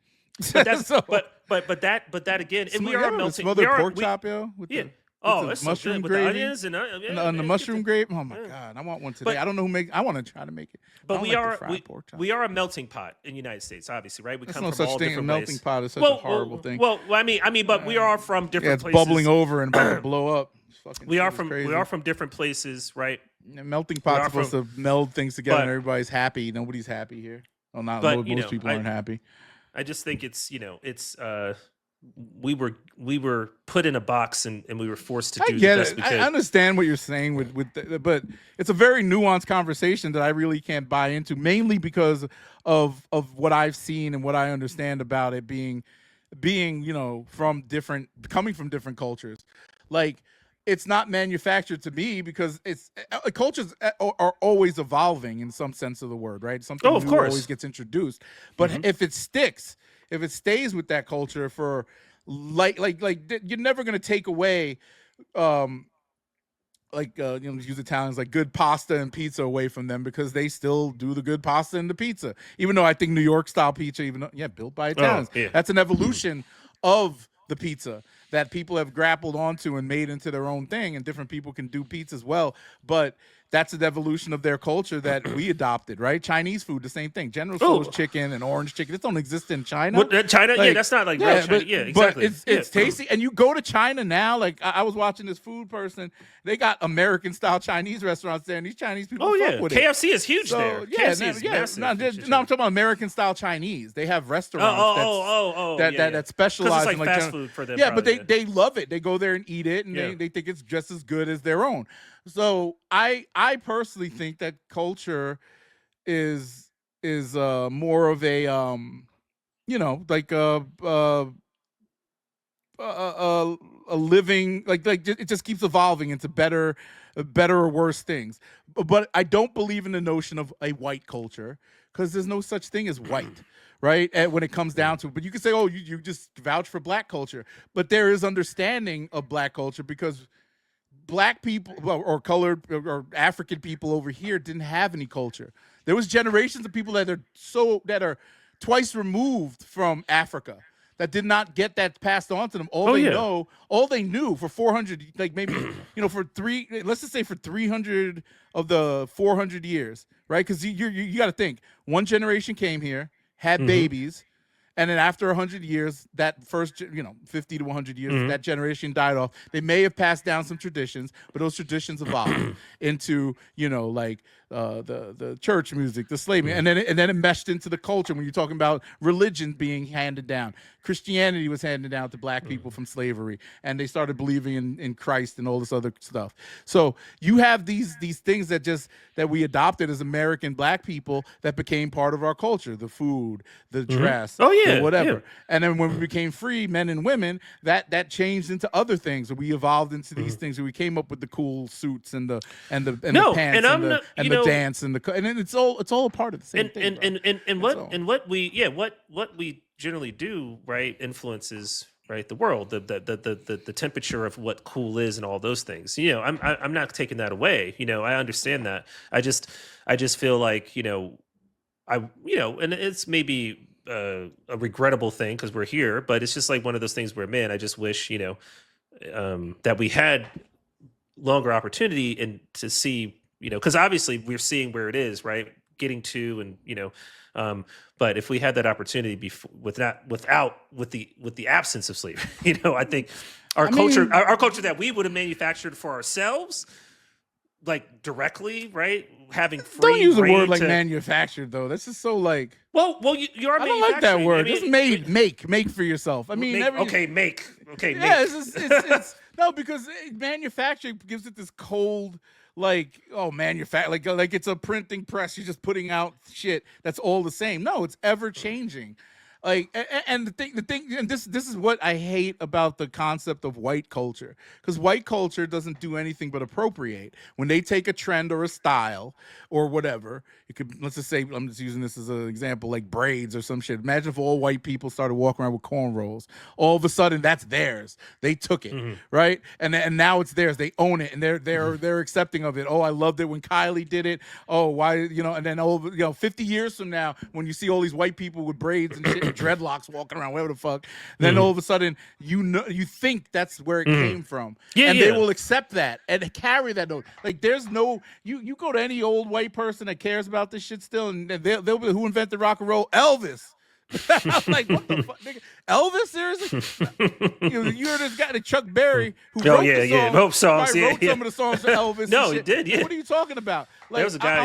But that's So- but that again, and we are melting. Smothered We are, pork we, chop, yo. With yeah. the, Oh, the that's mushroom so good. With gravy the onions and the mushroom gravy. Oh my yeah. god, I want one today. But- I don't know who make. I want to try to make it. I But don't we like the are fried pork chop. we are a melting pot in the United States, obviously, right? We There's come no from such all thing. A different melting ways. pot is such a horrible thing. Well, I mean, but we are from different Yeah, it's places. bubbling over and about to blow up. It's fucking We shit are is from crazy. different places, right? Yeah, melting pot's are supposed from- to meld things together but- and everybody's happy. Nobody's happy here. Well, not But, most you know, people aren't happy. I just think it's we were put in a box and we were forced to do I get the best it. we I could. understand what you're saying but it's a very nuanced conversation that I really can't buy into, mainly because of what I've seen and what I understand about it being coming from different cultures. Like, it's not manufactured to me because it's cultures are always evolving in some sense of the word, right? Something of new course. always gets introduced. But if it stays with that culture for like you're never going to take away use Italians, like good pasta and pizza away from them, because they still do the good pasta and the pizza. Even though I think New York style pizza, built by Italians, yeah. that's an evolution of the pizza that people have grappled onto and made into their own thing, and different people can do pizza as well. But that's an evolution of their culture that we adopted, right? Chinese food, the same thing. General Tso's chicken and orange chicken. This don't exist in China. China, Like, that's not like real China. but, Yeah, exactly. But it's tasty. And you go to China now, like I was watching this food person, they got American style Chinese restaurants there, and these Chinese people fuck with it. KFC is huge there. Yeah, KFC is massive. no, I'm talking about American style Chinese. They have restaurants that specialize like in like fast food for them. Yeah, probably, but they love it. They go there and eat it, and they think it's just as good as their own. So I personally think that culture is more of a a living, like it just keeps evolving into better or worse things. But I don't believe in the notion of a white culture, because there's no such thing as white. Right? And when it comes down to it. But you can say, oh, you just vouch for Black culture. But there is understanding of Black culture, because Black people or colored or African people over here didn't have any culture. There was generations of people that are twice removed from Africa that did not get that passed on to them. All they knew for 400, like maybe, let's just say for 300 of the 400 years, right? Because you got to think, one generation came here, had babies, and then after 100 years, that first, 50 to 100 years, that generation died off. They may have passed down some traditions, but those traditions evolved into, the church music, the slave music, and then it meshed into the culture. When you're talking about religion being handed down, Christianity was handed down to Black people from slavery, and they started believing in Christ and all this other stuff. So you have these things that we adopted as American Black people that became part of our culture: the food, the dress, or whatever. And then when we became free, men and women, that changed into other things. We evolved into these things, and we came up with the cool suits and the pants and the dance and it's all a part of the same thing. And what we generally do, right, influences, right, the world, the temperature of what cool is and all those things. I'm not taking that away. I understand that. I just feel like, and it's maybe a regrettable thing because we're here, but it's just like one of those things where, man, I just wish, that we had longer opportunity and to see, because obviously we're seeing where it is, right, getting to, and but if we had that opportunity before, with the absence of slavery, I think our culture that we would have manufactured for ourselves, like directly, right, having free. Don't use a word like manufactured though. This is so like. Well, you are. I don't like that word. Just make for yourself. I mean, make. Yeah, make. It's no, because manufacturing gives it this cold, like, like it's a printing press. You're just putting out shit that's all the same. No, it's ever changing. Like, and the thing, and this is what I hate about the concept of white culture, because white culture doesn't do anything but appropriate. When they take a trend or a style or whatever, it could, let's just say, I'm just using this as an example, like braids or some shit. Imagine if all white people started walking around with cornrows. All of a sudden, that's theirs. They took it, right? And now it's theirs. They own it, and they're accepting of it. Oh, I loved it when Kylie did it. Oh, why, and then 50 years from now, when you see all these white people with braids and shit. Dreadlocks walking around, whatever the fuck. Then all of a sudden, you think that's where it came from, they will accept that and carry that note. Like, there's no you go to any old white person that cares about this shit still, and they'll be, who invented rock and roll? Elvis. I'm like, what the fuck, nigga? Elvis, seriously? You heard this guy, the Chuck Berry, who wrote the songs. Wrote some of the songs for Elvis. No, he did. Yeah. What are you talking about? Like, there was a guy.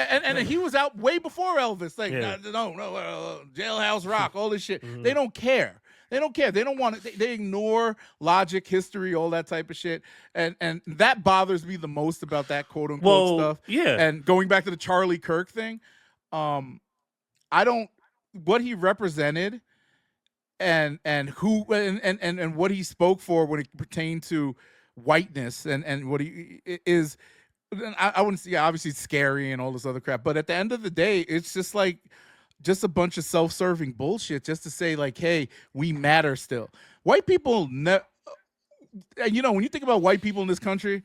And he was out way before Elvis. Like, Jailhouse Rock, all this shit. They don't care. They don't care. They don't want it. They ignore logic, history, all that type of shit. And that bothers me the most about that quote unquote stuff. Yeah. And going back to the Charlie Kirk thing, what he represented and who and what he spoke for when it pertained to whiteness and what he is, I wouldn't say, obviously it's scary and all this other crap, but at the end of the day, it's just like a bunch of self-serving bullshit just to say, like, hey, we matter still. White people, when you think about white people in this country,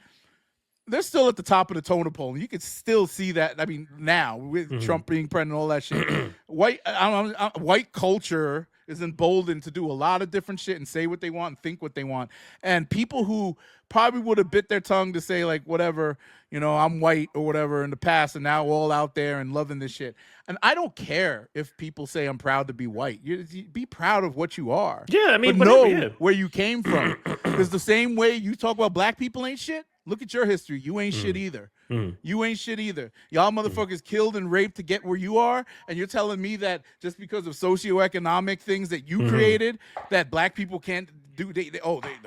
they're still at the top of the totem pole. And you can still see that. I mean, now with Trump being president and all that shit, white culture is emboldened to do a lot of different shit and say what they want and think what they want. And people who probably would have bit their tongue to say, like, whatever, I'm white or whatever in the past, and now all out there and loving this shit. And I don't care if people say I'm proud to be white. You be proud of what you are. Yeah, I mean, but know where you came from. Because the same way you talk about black people ain't shit. Look at your history. You ain't shit either. You ain't shit either. Y'all motherfuckers killed and raped to get where you are, and you're telling me that just because of socioeconomic things that you created, that black people can't do? The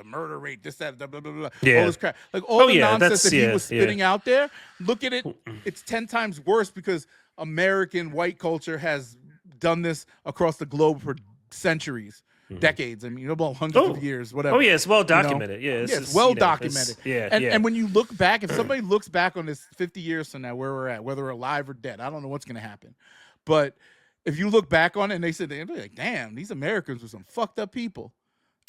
murder rate, this, that, blah, blah, blah, blah, all this crap. Like, all the nonsense that he was spitting out there, look at it. It's 10 times worse because American white culture has done this across the globe for centuries. Decades, I mean, about hundreds of years, whatever. Oh yeah, it's well documented. It's well documented. And and when you look back, if somebody looks back on this 50 years from now, where we're at, whether we're alive or dead, I don't know what's going to happen. But if you look back on it and they're like, damn, these Americans were some fucked up people.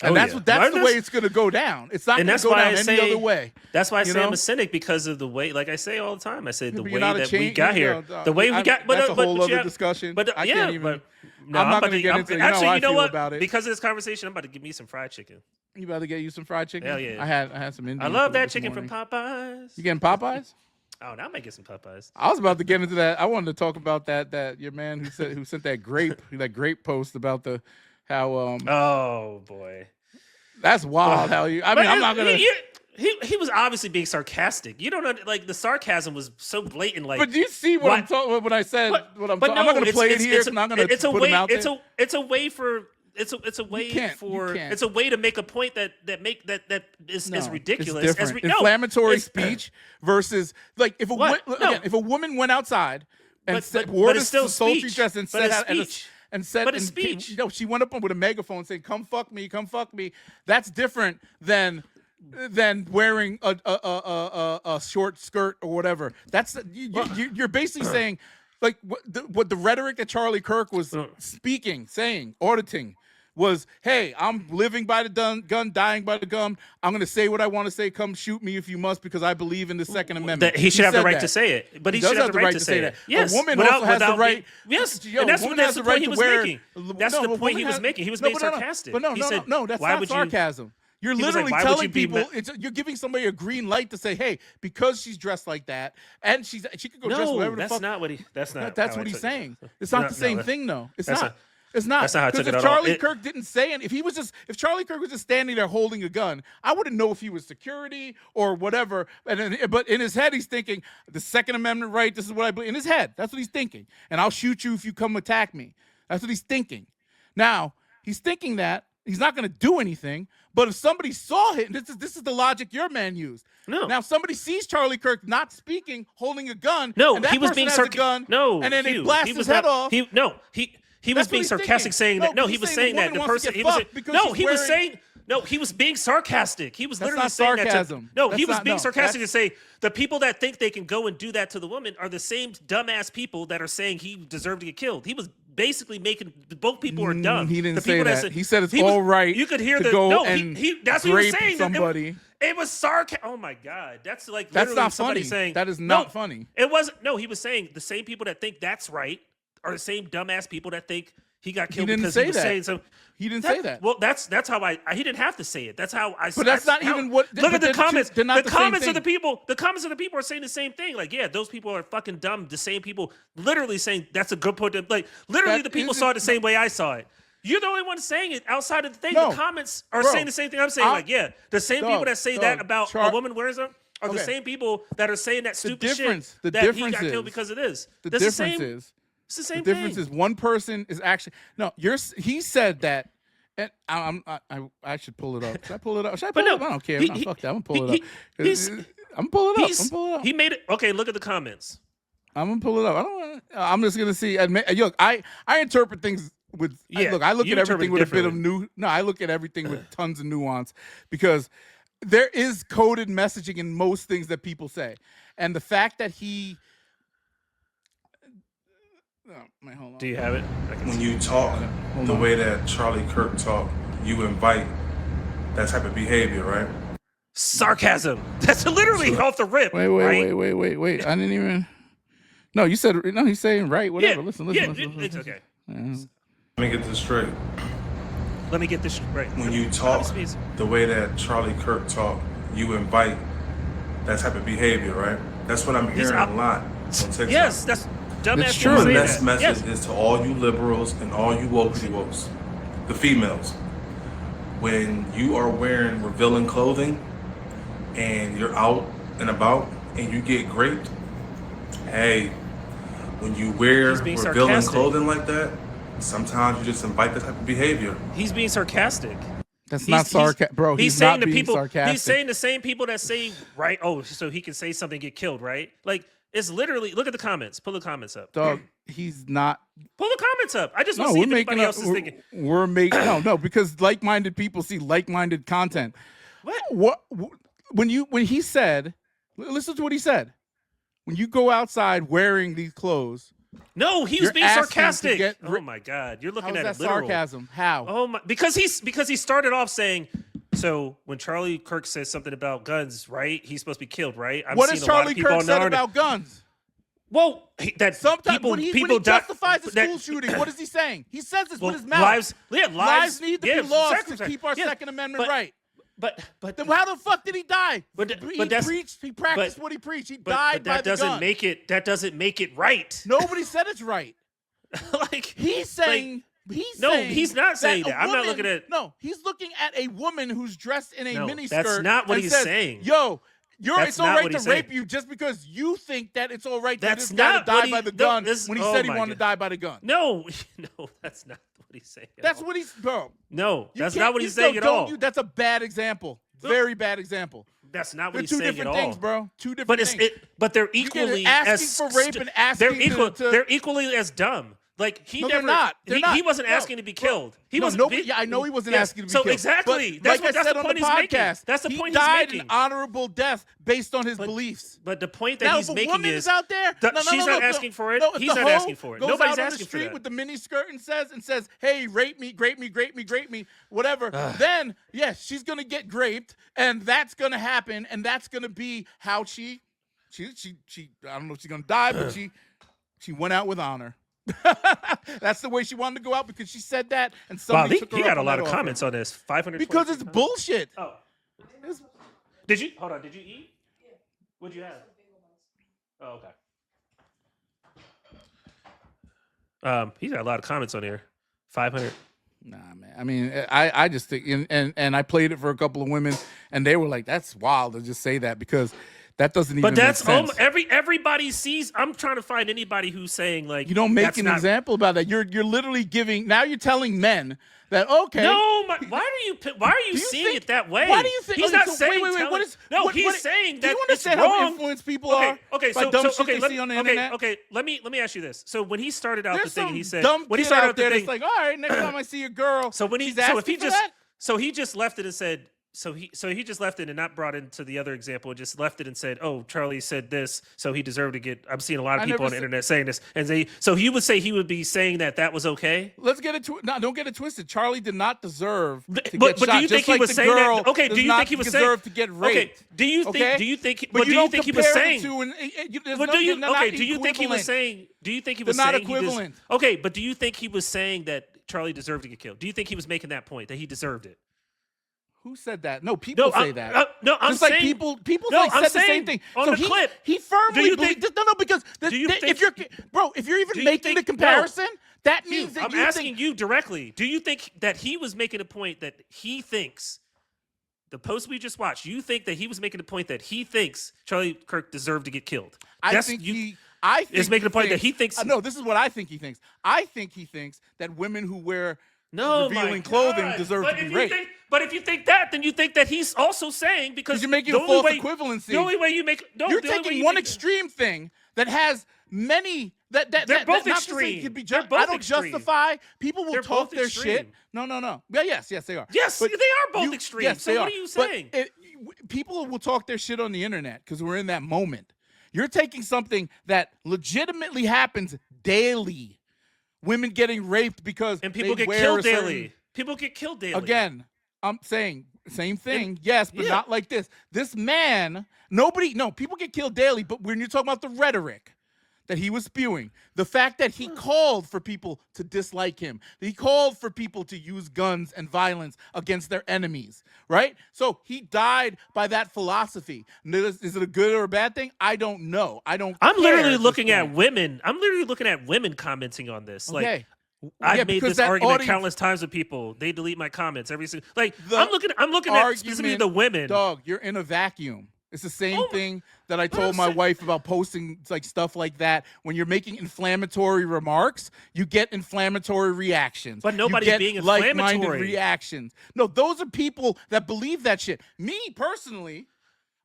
And that's the way it's going to go down. It's not going to go down any other way. That's why I say I'm a cynic, because of the way, like I say all the time, I say the way that we got here, the way we got. But that's a whole other discussion. But I can't even. No, I'm not going to get into actually, you know what? About it. Because of this conversation, I'm about to give me some fried chicken. You about to get you some fried chicken? Hell yeah. I had some Indian. I love that chicken morning. from Popeyes. You getting Popeyes? Oh, now I might get some Popeyes. I was about to get into that. I wanted to talk about that your man who sent that grape post about how oh boy. That's wild. How you? I mean, I'm not gonna. He was obviously being sarcastic. You don't know, like, the sarcasm was so blatant. Like, but do you see what I'm talking? When I said what I'm talking, I'm not gonna play it here. I'm not gonna put him out there. It's a way for. It's a way it's a way to make a point that is as ridiculous as inflammatory speech versus, like, if a woman went outside and said wore this sultry dress and said and said, But it's and, speech. she went up with a megaphone saying, "Come fuck me, come fuck me." That's different than wearing a short skirt or whatever. That's you're basically saying, like, what the rhetoric that Charlie Kirk was saying, auditing, was, hey, I'm living by the gun, dying by the gun. I'm going to say what I want to say. Come shoot me if you must, because I believe in the Second Amendment. He should have the right that. to say it, but he does should have the right to say that. it. Yes, a woman also has the right. Yes, and that's the point he was making. That's the point he was making. He was being sarcastic. But no, that's not sarcasm. You're literally telling people you're giving somebody a green light to say, hey, because she's dressed like that, and she could go dress whatever the fuck. That's not That's what he's saying. It's not the same thing, though. It's not. It's not. That's not how I took it if at Charlie all. Kirk didn't say it, if Charlie Kirk was just standing there holding a gun, I wouldn't know if he was security or whatever. But in his head, he's thinking the Second Amendment right. This is what I believe. In his head, that's what he's thinking. And I'll shoot you if you come attack me. That's what he's thinking. Now he's thinking that he's not going to do anything. But if somebody saw him, this is the logic your man used. No. Now somebody sees Charlie Kirk not speaking, holding a gun. No, and that he was person being has a sarcastic. gun. No, and then Hugh, they blast he his was head not, off. He was being sarcastic, saying that. No, he was saying that the person. He was saying. No, he was being sarcastic. He was literally saying sarcasm. that. No, he was being sarcastic to say the people that think they can go and do that to the woman are the same dumbass people that are saying he deserved to get killed. He was basically making both people are dumb. He didn't the say people that. He said it's all right. You could hear to the go no. and That's what he was saying. Somebody. It was sarcasm. Oh my god, that's like That's literally not somebody funny. saying That is not funny. It wasn't. No, he was saying the same people that think that's right are the same dumbass people that think he got killed because he was saying so. He didn't say that. Well, that's how he didn't have to say it. That's how I. But that's not even what. Look at the comments. They're not the comments same of the people. The comments of the people are saying the same thing. Like, yeah, those people are fucking dumb. The same people, literally saying that's a good point. Like, literally, the people saw it the same way I saw it. You're the only one saying it outside of the thing. No, the comments are saying the same thing I'm saying. Like, yeah, the same people that say that about a woman wears them are the same people that are saying that stupid shit. The that difference he got is killed because of this. The That's difference the same, is. It's the same The difference thing. is one person is actually no. He said that, and I should pull it up. Should I pull it up? Should I pull it up? I don't care. Fuck that. I'm gonna pull it up. I'm pull it up. I'm pull it up. He made it. Okay, look at the comments. I'm gonna pull it up. I'm just gonna see. Look, I interpret things with. I look at everything with a bit of I look at everything with tons of nuance because there is coded messaging in most things that people say, and the fact that he. Hold on. Do you have it? When you talk the way that Charlie Kirk talked, you invite that type of behavior, right? Sarcasm. That's literally off the rip. Wait. I didn't even. No, you said no. He's saying right. Whatever. Yeah, Listen. it's okay. Let me get this straight. Let me get this right. When you talk the way that Charlie Kirk talked, you invite that type of behavior, right? That's what I'm hearing a lot on TikTok. Yes, that's dumbass. It's true. The Say next that. message is to all you liberals and all you wokes, the females. When you are wearing revealing clothing and you're out and about and you get raped, hey, when you wear revealing sarcastic. clothing like that, sometimes you just invite that type of behavior. He's being sarcastic. That's not sarcastic, bro. He's saying not the being people. sarcastic. He's saying the same people that say right. Oh, so he can say something, and get killed, right? Like it's literally. Look at the comments. Pull the comments up. Dog, he's not. Pull the comments up. I just want to see if anybody else is thinking. We're making no, because like-minded people see like-minded content. What? When he said, listen to what he said. When you go outside wearing these clothes. No, he was being sarcastic. Oh my God, you're looking at it literal. Sarcasm? How? Oh my! Because he started off saying, so when Charlie Kirk says something about guns, right? He's supposed to be killed, right? What has Charlie Kirk said about guns? Well, that sometimes people, when he justifies a school shooting, what is he saying? He says this with his mouth. Lives need to be lost to keep our Second Amendment right. But then how the fuck did he die? He practiced what he preached. He died by the gun. That doesn't make it right. Nobody said it's right. He's saying. He's not saying that. I'm not looking at. No, he's looking at a woman who's dressed in a miniskirt. That's not what he's saying. Yo, it's all right to rape you just because you think that it's all right that this guy to die by the gun when he said he wanted to die by the gun. No, that's not what he's saying. That's what he's, bro. No, that's not what he's saying at all. That's a bad example. Very bad example. That's not what he's saying at all. Two different things, bro. Two different things. But they're equally asking for rape and asking they're equally as dumb. Like he No, never. they're not. They're not. He wasn't No, asking to be bro. killed. He No, wasn't. nobody. Yeah, I know he wasn't Yes. asking to be So killed. exactly. But That's like I said the on point the he's making. podcast. That's the he point he's died making. an honorable death based on his beliefs. But the point that Now, he's if a making woman is out there, she's not asking for it. No, if He's the not hoe asking for it. goes Nobody's out on the asking for street that. with the mini skirt and says, "Hey, rape me, whatever." Then yes, she's gonna get raped, and that's gonna happen, and that's gonna be how she. I don't know if she's gonna die, but she went out with honor. That's the way she wanted to go out because she said that, and Wow, somebody took her he up got a on lot that of offer. comments on this. 500 because it's bullshit. Oh, did you hold on? Did you eat? Yeah. What'd you have? Oh, okay. He's got a lot of comments on here. 500. Nah, man. I mean, I just think, and I played it for a couple of women, and they were like, "That's wild to just say that because that doesn't even." But that's make sense. everybody sees. I'm trying to find anybody who's saying like You don't make that's an not, example about that. You're literally giving. Now you're telling men that okay. No, why are you Do you seeing think- it that way? Why do you think? He's okay, not so saying? Wait. telling- What is? no, what, he's what, saying do that you understand it's how wrong. influenced people Okay, are? okay, by so dumb so shit okay, they see on the internet. okay. Let me ask you this. So when he started out There's the thing, some he said dumb when he kid started out out the there thing. that's like, all right, next time I see a girl, So when he she's so if asking he for just that? so he just left it and said so he just left it and not brought into the other example, just left it and said, oh, Charlie said this, so he deserved to get. I'm seeing a lot of I people never on the said- internet saying this, and so he would say he would be saying that was okay. Let's get it. No, don't get it twisted. Charlie did not deserve to But get do shot. you think just he like was the saying girl that? Okay, does do you not think he was saying deserve to get raped? Okay, do you think? Okay? Do you think? But But do you don't think he was compare the saying? two and there's But no, do you? they're not Okay, do you think he was equivalent. saying? Do you think he was They're not saying? equivalent. Okay, but do you think he was saying that Charlie deserved to get killed? Do you think he was making that point that he deserved it? Who said that? No, people say that. No, I'm Just like saying people No, like I'm said the same saying thing. on So the he, clip. he firmly Do you believes. think- No, because Do you think- if you're even do you making the think- comparison, that means that I'm you asking think. you directly. Do you think that he was making a point that he thinks the post we just watched? You think that he was making a point that he thinks Charlie Kirk deserved to get killed? I think is making a point that he thinks. No, this is what I think he thinks. I think he thinks that women who wear No, my revealing clothing God. deserve But to be if you raped. but if you think that, then you think that he's also saying because You're making the a only false way- equivalency. The only way you make You're the only way taking you one make- extreme thing that has many that They're both not to say extreme. could be They're I both don't extreme. justify. People will They're talk both their extreme. shit. No. Yeah, yes, they are. Yes, But they are both extreme. Yes, So they what are. are you But saying? people will talk their shit on the internet because we're in that moment. You're taking something that legitimately happens daily. Women getting raped because And people they get wear killed a certain- daily. People get killed daily. Again, I'm saying same thing, yes, but yeah. not like this. This man, people get killed daily, but when you're talking about the rhetoric that he was spewing, the fact that he called for people to dislike him, that he called for people to use guns and violence against their enemies, right? So he died by that philosophy. Is it a good or a bad thing? I don't know. I'm literally looking at women. I'm literally looking at women commenting on this. Okay. Like I've Yeah, made because this that argument audience- countless times with people. They delete my comments every single. Like The I'm looking at specifically argument, the women. Dog, you're in a vacuum. It's the same Oh my- thing that I I'm told my saying- wife about posting like stuff like that. When you're making inflammatory remarks, you get inflammatory reactions. But nobody's you get being like-minded inflammatory. reactions. No, those are people that believe that shit. Me personally,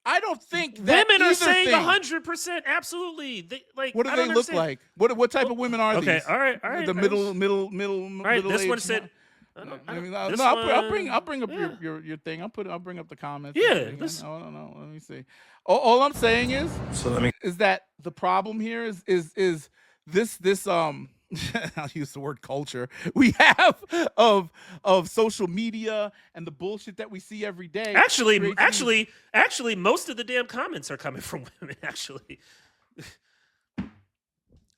I don't think that Women are either saying thing. 100%. Absolutely. They, like, What do I they don't look understand. like? What type of women are Okay, these? all right. The middle. All right, this one middle-aged said. This I'll bring up yeah. your thing. I'll bring up the comments. Yeah, and let's- thing. No. Let me see. All I'm saying So let me is that the problem here is this I'll use the word culture we have of social media and the bullshit that we see every day. Actually, most of the damn comments are coming from women. Actually.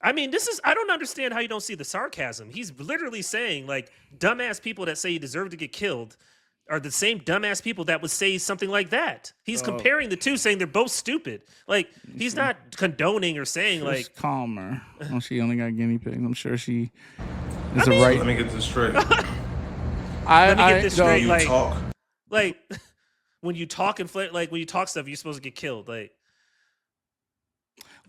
I mean, I don't understand how you don't see the sarcasm. He's literally saying, like, dumbass people that say you deserve to get killed are the same dumbass people that would say something like that. He's comparing the two, saying they're both stupid. Like, he's not condoning or saying, like... Just calmer. Oh, she only got guinea pigs. I'm sure she is I mean- right. let me get this straight. Let me get this straight. You Like, talk. like when you talk when you talk stuff, you're supposed to get killed. Like,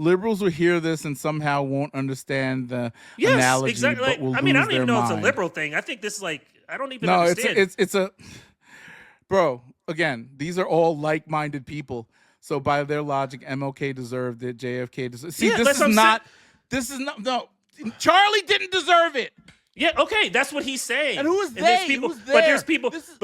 Liberals will hear this and somehow won't understand the yes, analogy, exactly. but Like, will I mean, I lose don't even their know it's a mind. liberal thing. I think this is like, I don't even No, understand. it's a bro. Again, these are all like-minded people. So by their logic, MLK deserved it. JFK deserved. See, Yeah, this that's is what I'm not. This is not. No, Charlie didn't deserve it. Yeah, okay, that's what he's saying. And who is And there's they? people, Who's there? But there's people. This is,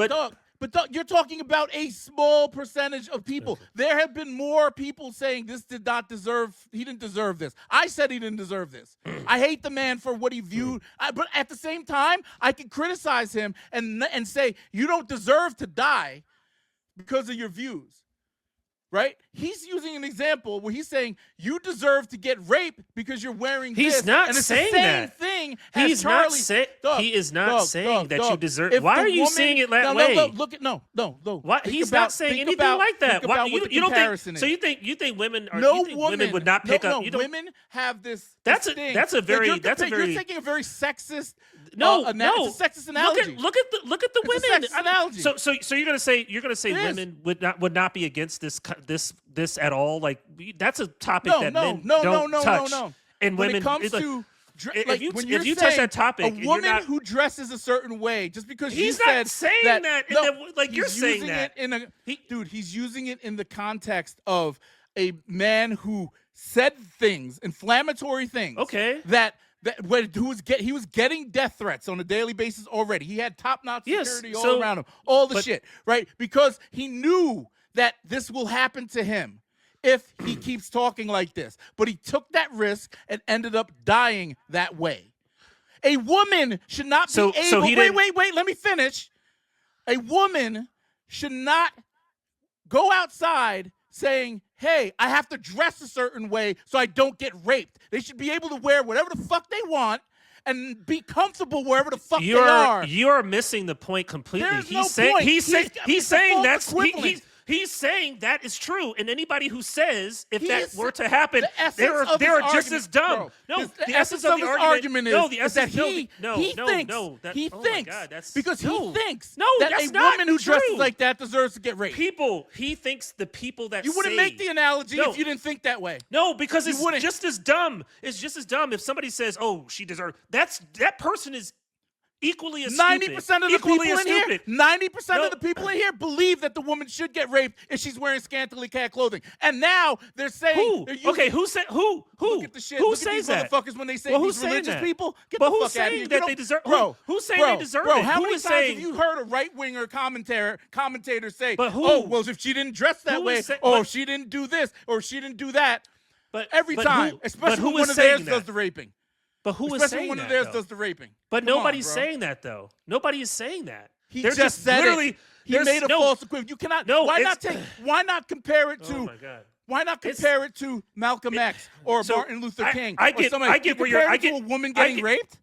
but Doug, you're talking about a small percentage of people. There have been more people saying this did not deserve. He didn't deserve this. I said he didn't deserve this. I hate the man for what he viewed. But at the same time, I can criticize him and say you don't deserve to die because of your views. Right? He's using an example where he's saying you deserve to get raped because you're wearing this. He's not and it's saying the same that. thing he's as Charlie. he is not saying that you deserve. Why are you saying it that way? No. Why? He's not saying anything like that. Why, you don't think? So you think women are? Women would not pick up? Women have this. That's a very. You're taking a very sexist. No, It's a sexist analogy. Look at the It's a women. sexist analogy. So you're gonna say women would not be against this at all? Like that's a topic that men don't touch. And when women, it comes like, to if you touch that topic, a woman who dresses a certain way, just because he's you not said saying that, like you're he's saying using that. He's using it in the context of a man who said things, inflammatory things. Okay. He was getting death threats on a daily basis already. He had top-notch security all so- around him, all the shit, right? Because he knew that this will happen to him if he keeps talking like this. But he took that risk and ended up dying that way. A woman should not be able... Wait, let me finish. A woman should not go outside saying, hey, I have to dress a certain way so I don't get raped. They should be able to wear whatever the fuck they want and be comfortable wherever the fuck they are. You're missing the point completely. There's no point. He's saying false equivalent. He's saying that is true, and anybody who says if He that is- were to happen, the essence they're of his just argument, as dumb. bro. No, The essence of his argument is that he thinks because he thinks that that's a not woman who dresses true. like that deserves to get raped. He thinks the people that You wouldn't say, make the analogy No. if you didn't think that way. No, because it's wouldn't. just as dumb. It's just as dumb if somebody says, "Oh, she deserves." That person is equally as 90% of the people equally as in here, stupid. 90% No. of the people in here believe that the woman should get raped if she's wearing scantily clad clothing. And now they're saying, Who? they're using- Okay, who said who? Look at the shit. Who Look says at these that? motherfuckers when they say Well, these who's saying religious that? people. Get But the who's fuck out of saying here. that You don't- they deserve- Bro, who's saying bro, they deserve bro, it? How Who many is times saying- have you heard a right-winger commentator say, But who? oh, well, if she didn't dress that Who way, is say- or but- she didn't do this, or she didn't do that, But every but time, who, especially but who when is one of theirs saying does that? the raping. But who is Especially saying when one of that, theirs though? does the raping. But Come on, nobody's bro. saying that though. Nobody is saying that. He They're just said literally. it. He made a false equivalent. You cannot. No, why it's- not compare it to? Oh my God. Why not compare it to Malcolm X or So, Martin Luther King? I or get somebody? I get You where you're. compare I it to get a woman I getting get- raped.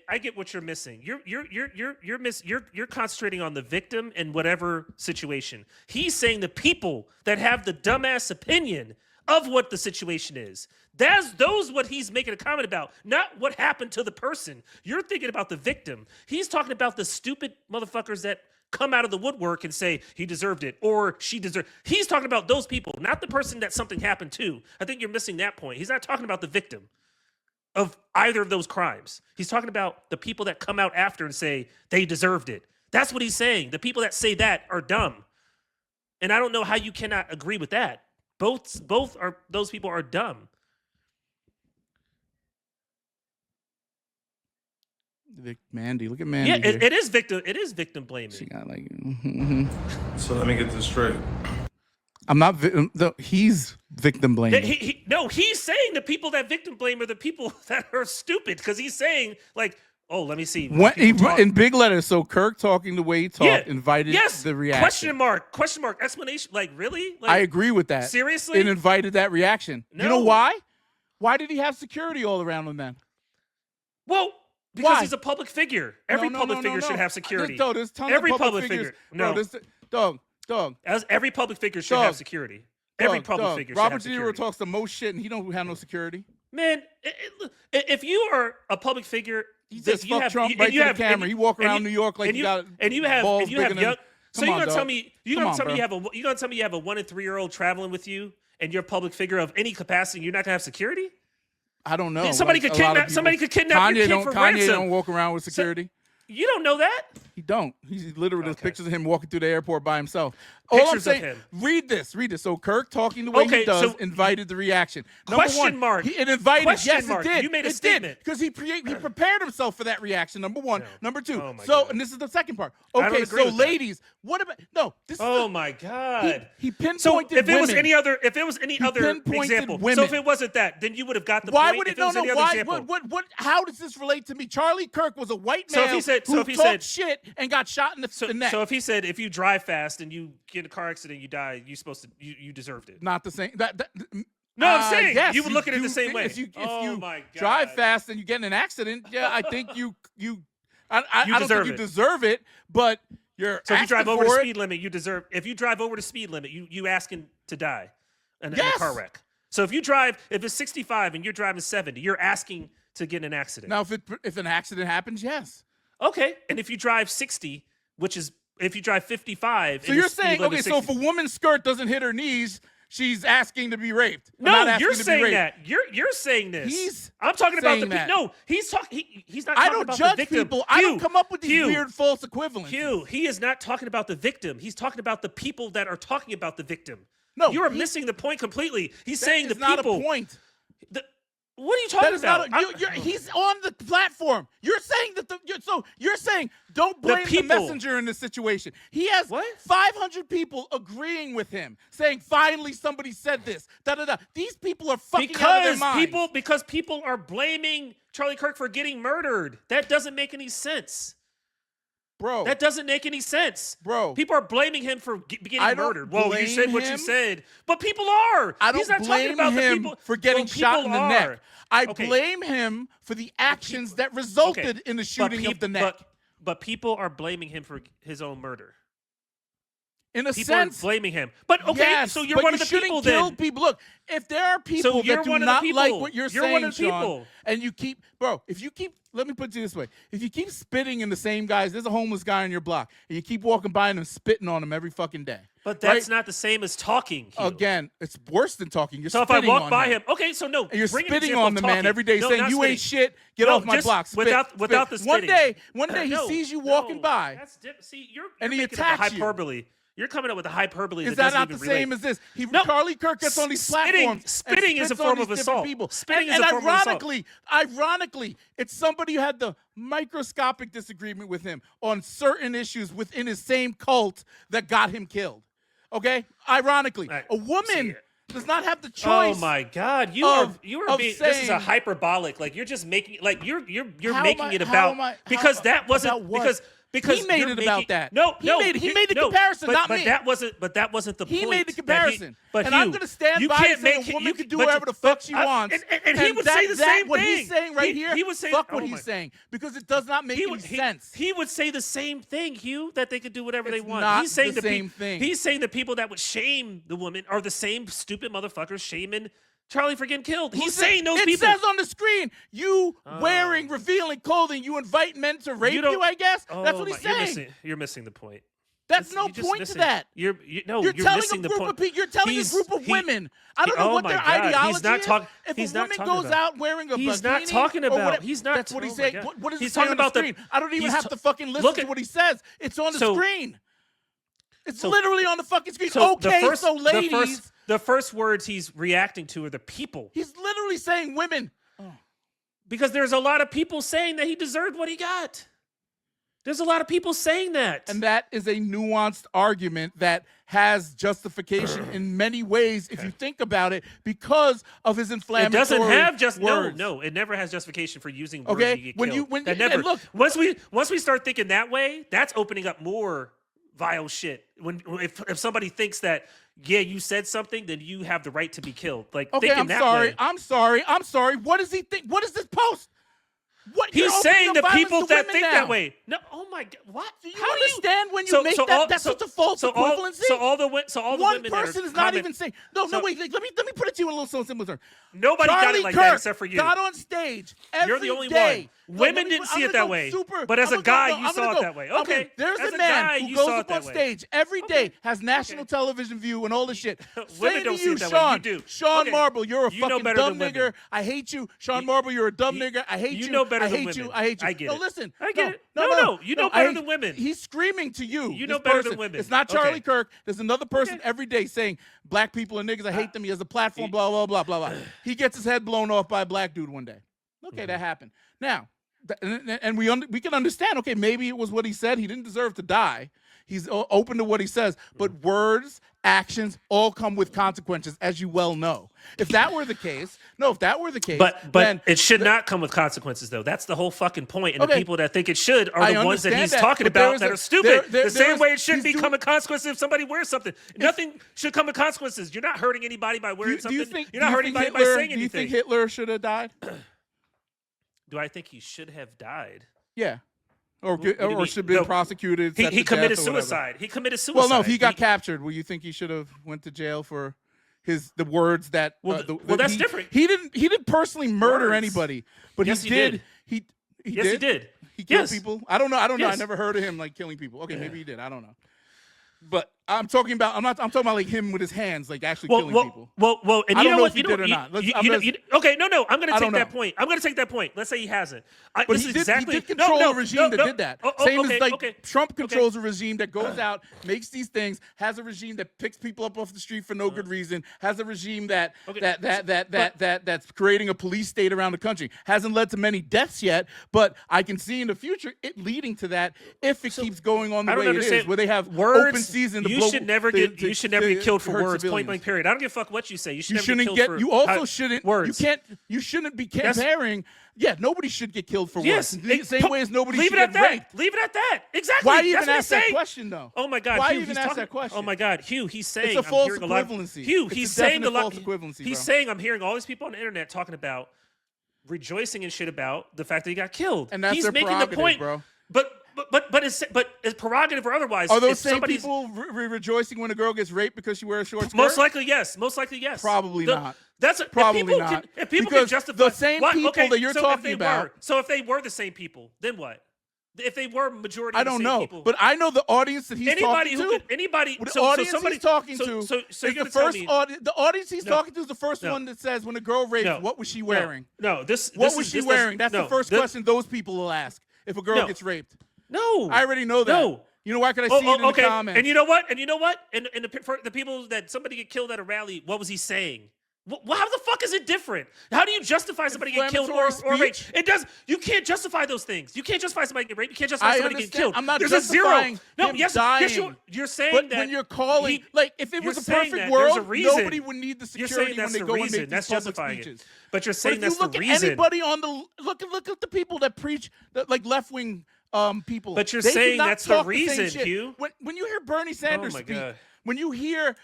I get what you're missing. You're concentrating on the victim in whatever situation. He's saying the people that have the dumbass opinion of what the situation is. Those what he's making a comment about, not what happened to the person. You're thinking about the victim. He's talking about the stupid motherfuckers that come out of the woodwork and say he deserved it or she deserved. He's talking about those people, not the person that something happened to. I think you're missing that point. He's not talking about the victim of either of those crimes. He's talking about the people that come out after and say they deserved it. That's what he's saying. The people that say that are dumb. And I don't know how you cannot agree with that. Both are those people are dumb. Mandy, look at Mandy. Yeah, here. it is victim blaming. She got like. So let me get this straight. I'm not. He's victim blaming. He's saying the people that victim blame are the people that are stupid because he's saying like, oh, let me see. In big letters, so Kirk talking the way he talked invited the reaction. Question mark, explanation. Like, really? Like, I agree with that. Seriously? It invited that reaction. No. You know why? Why did he have security all around him then? Well, because Why? he's a public figure. Every public figure should have security. There's tons Every of public figures. figure. No. Dog. As every public figure should have security. Every public figure should Robert have De Niro security. talks the most shit, and he don't have no security. Man, if you are a public figure, He just fucked Trump right to the camera. He walk around New York like he got balls bigger than. young. So you're Come on, gonna tell dog. me Come on, bro. you gonna tell me you have a 1 and 3 year old traveling with you, and you're a public figure of any capacity, you're not gonna have security? I don't know. Somebody Like, could a lot of kidnap. Somebody people- could kidnap your kid for Kanye ransom. don't walk around with security. You don't know that? He don't. He's literally there's Okay. pictures of him walking through the airport by himself. All I'm Pictures of saying, him. read this. So Kirk talking the way he does invited the reaction. Number Question one, mark. It invited. Question yes, mark. it did. You made a it statement. Because he prepared himself for that reaction. Number one. No. Number two. Oh my so, God. and this is the second part. I don't Okay, agree so with that. ladies, what about this? Oh is my God. He pinpointed So if it was women. any other, pinpointed example, women. so if it wasn't that, then you would have got the Why point. would if it? No, was any no. other Why? example. What? How does this relate to me? Charlie Kirk was a white So if male he said- so who if he talked said- shit and got shot in the neck. So if he said if you drive fast and you get in a car accident, you die, you deserved it. Not the same. No, I'm saying yes, you would look at it the do same think way. If you Oh my God. drive fast and you get in an accident, yeah, I think I don't deserve think you it. deserve it, but you're So if you drive asking over the for it. speed limit, you deserve. If you drive over the speed limit, you asking to die in a Yes. car wreck. So if it's 65 and you're driving 70, you're asking to get in an accident. Now, if an accident happens, yes. Okay, and if you drive 60, which is if you drive 55, So and you're the speed saying, limit okay, is so if 60 a woman's skirt doesn't hit her knees, she's asking to be raped. Or No, not asking you're to be saying raped. that. You're saying this. He's I'm talking about the saying that. No, he's talking. He's not. I Talking don't about judge the victim. people. I don't come up with these Hugh, weird false equivalents. Hugh, he is not talking about the victim. He's talking about the people that are talking about the victim. No, you are missing the point completely. He's saying the That is people. not a point. What are you That talking is about? not. He's on the platform. You're saying that you're saying don't blame the people. messenger in this situation. He has What? 500 people agreeing with him, saying finally somebody said this. Da da da. These people are fucking out of their minds. Because people are blaming Charlie Kirk for getting murdered. That doesn't make any sense. Bro, That doesn't make any sense. Bro. People are blaming him for getting I don't murdered. Well, you blame said what you him. said. But people are. I don't He's not blame talking about him the people for getting Well, shot in people the are. neck. I Okay. blame him for the actions that resulted in the But shooting of the neck. But people are blaming him for his own murder. In a People sense, are blaming him. But okay, yes, so you're but one you of the shouldn't people kill then. people. Look, if there are people you're that do one of the not like people. what you're You're saying, one of the Sean, people. and you keep, let me put it this way: if you keep spitting in the same guys, there's a homeless guy on your block, and you keep walking by and spitting on him every fucking day. But that's right? not the same as talking. Hugh. Again, it's worse than talking. You're So if I spitting walk on by him, okay, so no, and you're bring an spitting example on of the man talking. every day, No, saying not you ain't spitting. shit. Get No, off my just block. Spit, without the spit. One spitting. day, he No, sees you walking no, by. That's See, you're and he making up a attacks you. hyperbole. You're coming up with a hyperbole. Is that that not doesn't the even same relate. as this? No. Charlie Kirk gets on these Spitting- platforms. and spitting is a spits on form these of different assault. People. Spitting and is a form of assault. Ironically, it's somebody who had the microscopic disagreement with him on certain issues within his same cult that got him killed. Okay? Ironically, Right. a woman See, does not have the choice. Oh my God! You of are being. This is a saying- hyperbolic. Like you're just making. Like you're How making am I- it how about am I- because how- that wasn't about what? because He made you're it about making- that. No, He no, made it- he you- made the no, comparison, but, not but me. that wasn't. But that wasn't the He point. made the that comparison. but and Hugh, I'm going to stand you by can't and say make a woman you, can do but whatever the fuck she wants. And he would say the same what thing. he's saying right here, He would say fuck what oh he's my- saying, because it does not make any sense. He would say the same thing, Hugh, that they could do whatever they It's want. not He's saying the same thing. He's saying the people that would shame the woman are the same stupid motherfuckers shaming Charlie for getting killed. He's saying those it people. says on the screen, you wearing revealing clothing, you invite men to rape don't- you, I guess. Oh That's what he's my- saying. You're missing the point. That's no You're just point missing- to that. You're You're telling missing a the group point. of people. You're telling a group of women. I don't know oh what my their God, ideology he's not is. talk- If he's a not woman talking goes about- out wearing a He's bikini not talking or about. whatever, He's not. That's what he's oh my saying. God. What does he He's say on talking the about screen? I don't even he's have ta- to fucking listen look to at- what he says. It's on the So- screen. It's so- literally on the fucking screen. So Okay, the first, so ladies, the first words he's reacting to are the people, he's literally saying women. because there's a lot of people saying that he deserved what he got. There's a lot of people saying that. And that is a nuanced argument that has justification in many ways if you think about it, because of his It inflammatory doesn't have just words. no. It never has justification for using words Okay, you get when killed. you- when that you- never. and look- once we start thinking that way, that's opening up more vile shit. If somebody thinks that you said something, then you have the right to be killed. Like Okay, thinking I'm that sorry. way. I'm sorry. What does he think? What is this post? What you're He's opening saying up the violence people to that women think now. that way. No, oh my God, what? Do you How understand when you make that? That's such a false equivalency. So all the women One that person are is not comment- even saying. No, so- wait. Let me put it to you in a little so simple term. Nobody got Charlie it like Kirk that except for you. got on stage every You're the only day. one. No, Women let me- didn't I'm see it gonna that go way. super- But as I'm a gonna go- guy, no, you I'm saw gonna it go- that way. I'm Okay. gonna- There's As a a man guy, who you goes saw it up that on way. stage every day, Okay. has national television view and all this shit. Women Saying don't to see you, it that way. Sean, You do. Sean Okay. Marble, you're a You know fucking better dumb than women. nigger. I hate you. Sean Marble, you're a dumb nigger. I hate you. You know better I than hate women. you. I hate you. I get no, it. listen. I get it. No, No. You know I better hate- than women. He's screaming to you. You this know better than person. women. It's not Charlie Okay. Kirk. There's another person Okay. every day saying black people are niggas. I hate them. He has a platform. Blah blah blah blah blah. He gets his head blown off by a black dude one day. Okay, that happened. Now, and we can understand. Okay, maybe it was what he said. He didn't deserve to die. He's open to what he says, but words, actions, all come with consequences, as you well know. If that were the case, But then it should not come with consequences, though. That's the whole fucking point. And Okay. the people that think it should are I the ones that understand he's that, talking but there about is that a- are stupid. there the same is- way it shouldn't he's become a consequence if somebody wears something. Nothing should come with consequences. You're not hurting anybody by wearing something. You're not hurting anybody by saying Do you anything. think Hitler should have died? Do I think he should have died? Yeah. Or do you mean? should have been No. prosecuted. set He to committed death or whatever. suicide. He committed suicide. Well, no, if he got captured, will you think he should have went to jail for the words that? Well, that's different. He didn't personally murder Words. anybody, but Yes, he he did. did. He Yes, he did. He killed Yes. people. I don't know. I Yes. never heard of him like killing people. Okay, maybe he did. I don't know. But I'm talking about. I'm talking about like him with his hands, like actually killing people. And I you don't know know what? if he You know, did or you- not. Let's- you- I'm you know- just- you- okay, no, I'm going to I take don't that know. point. I'm going to take that point. Let's say he hasn't. But This he is did, exactly he did control no, a regime that no. did that. Oh, Same okay, as like okay. Trump controls a regime that goes out, makes these things, has a regime that picks people up off the street for no good reason, has a regime that Okay. that's creating a police state around the country. Hasn't led to many deaths yet, but I can see in the future it leading to that if it keeps going on the I don't way it understand is, where they have words. open season. To You blow, should never to- get. to- You should never get killed for hurt words. Point civilians. blank. Period. I don't give a fuck what you say. You should You never shouldn't get get. killed You for also shouldn't. words. You can't. You shouldn't be Yes. comparing. Yeah, nobody should get killed for Yes, words. The same way as nobody leave should it at get that. raped. Leave it at that. Exactly. Why even That's what ask he's that saying. question though? Oh my God! Why Hugh, even he's ask talking- that question? Oh my God, Hugh! He's saying It's a I'm false hearing a lot. equivalency. Hugh, It's he's a saying a definite lot. false equivalency, He's bro. saying I'm hearing all these people on the internet talking about rejoicing and shit about the fact that he got killed. And that's he's their making the prerogative, point, bro. But it's prerogative or otherwise. Are those if same somebody's- people rejoicing when a girl gets raped because she wears a short skirt? Most likely, yes. Most likely, yes. Probably not. That's Probably if people not. Can, if people Because can justify the same people that you're so if talking they about- were, so if they were the same people, then what? If they were majority, I of the don't same know, people, but I know the audience that he's anybody talking who to. could, anybody, The so audience somebody he's talking so, to so is you're the gonna tell first me, audience. The audience he's No. talking to is the first No. one that says when a girl rapes, No. what was she wearing? No, this. What this was is- she this wearing? doesn't- That's the no, first this- question those people will ask if a girl No. gets raped. No, I already know that. No. You know why? Can I see it in okay. the comments? And you know what? And for the people that somebody get killed at a rally, what was he saying? How the fuck is it different? How do you justify somebody getting killed or Inflammatory raped? speech? It does. You can't justify those things. You can't justify somebody getting raped. You can't justify I somebody getting understand. killed. I'm not There's a zero. justifying No, him yes, dying. you're saying But that when you're calling, he- like, if it you're was a saying perfect that there's a world, reason. nobody would need the You're security saying that's when they the go and reason. make That's these public justifying speeches. it. But you're But saying if that's you look the at reason. anybody on the look at the people that preach that, like left wing people. But you're They do saying not that's the talk same reason, shit. Hugh. When you hear Bernie Sanders my speak, God. when you hear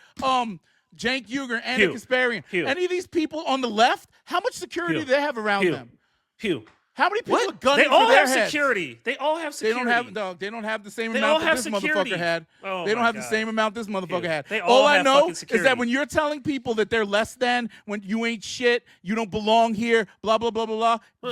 Cenk Uygur, Anna Hugh. Kasparian, Hugh. any of these people on the left, how much security Hugh. do they have around Hugh. them? Hugh. How many people are They gunning all for their have heads? security. They all have They security. don't have dog. They don't have the same They all amount that have this security. motherfucker had. Oh they don't my have the God. same amount this motherfucker Dude, had. they all All I have know fucking is security. that when you're telling people that they're less than, when you ain't shit, you don't belong here, blah blah blah blah blah,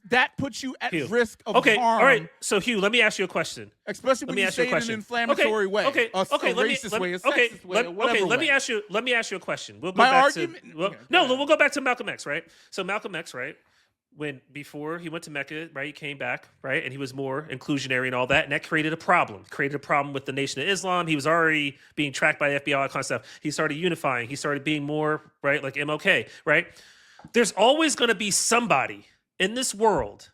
that puts you at Hugh. risk of Okay, harm. all right. So Hugh, let me ask you a question. Especially Let when me you ask you say a it in question. an inflammatory way, a racist way, a sexist way, or whatever let way. me ask you a question. We'll go My back argument- to well, okay, no, go ahead. we'll go back to Malcolm X, right? So Malcolm X, right? Before he went to Mecca, right? He came back, right? And he was more inclusionary and all that. And that created a problem. Created a problem with the Nation of Islam. He was already being tracked by the FBI, all that kind of stuff. He started unifying. He started being more, right? Like MLK, right? There's always going to be somebody in this world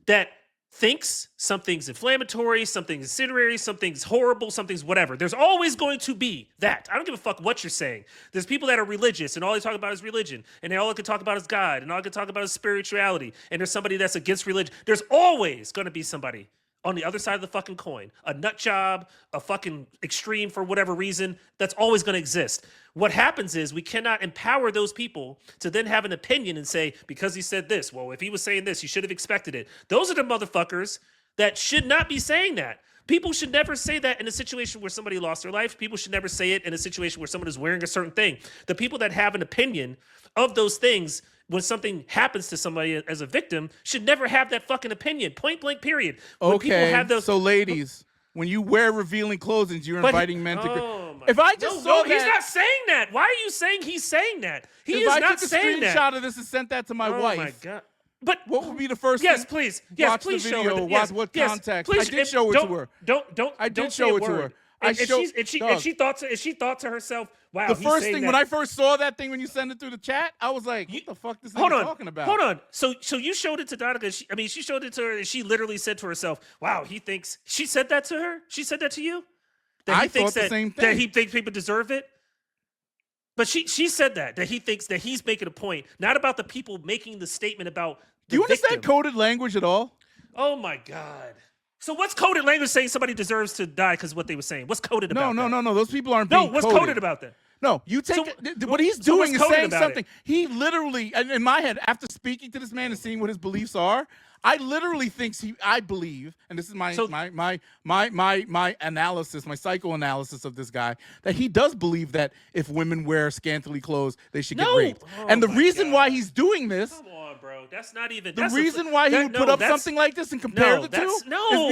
that thinks something's inflammatory, something's incendiary, something's horrible, something's whatever. There's always going to be that. I don't give a fuck what you're saying. There's people that are religious and all they talk about is religion, and all they can talk about is God, and all they can talk about is spirituality, and there's somebody that's against religion. There's always going to be somebody on the other side of the fucking coin, a nut job, a fucking extreme for whatever reason, that's always going to exist. What happens is we cannot empower those people to then have an opinion and say, because he said this, well, if he was saying this, you should have expected it. Those are the motherfuckers that should not be saying that. People should never say that in a situation where somebody lost their life. People should never say it in a situation where someone is wearing a certain thing. The people that have an opinion of those things when something happens to somebody as a victim should never have that fucking opinion. Point blank, period. When people Okay, have those, so ladies, when you wear revealing clothing, you're inviting men to. Oh my- If I just no, saw he's that, not saying that. Why are you saying he's saying that? He if is I not took a saying screenshot that. of this and sent that to my Oh wife, my God. But what would be the first yes, thing? please. Yes, watch please the show video. her. Watch what yes, context. please, I did show it to her. I did don't show say a it to her. word. And she thought to herself, wow. The he's first saying thing that. when I first saw that thing when you sent it through the chat, I was like, "What the fuck this nigga talking about?" Hold on. So you showed it to Donica. She showed it to her, and she literally said to herself, "Wow, he thinks." She said that to her. She said that to you. I thought the same thing. That he thinks people deserve it. But she said that he thinks that he's making a point, not about the people making the statement about. Do you understand coded language at all? Oh my God. So what's coded language saying somebody deserves to die because of what they were saying? What's coded about that? No. Those people aren't being what's coded. coded about that? No, you take what he's doing is saying something. He literally, in my head, after speaking to this man and seeing what his beliefs are, I literally I believe, and this is my analysis, my psychoanalysis of this guy, that he does believe that if women wear scantily clothes, they should get raped. And the reason why he's doing this. Come on, bro. That's not even The reason why he would put up something like this and compare the two is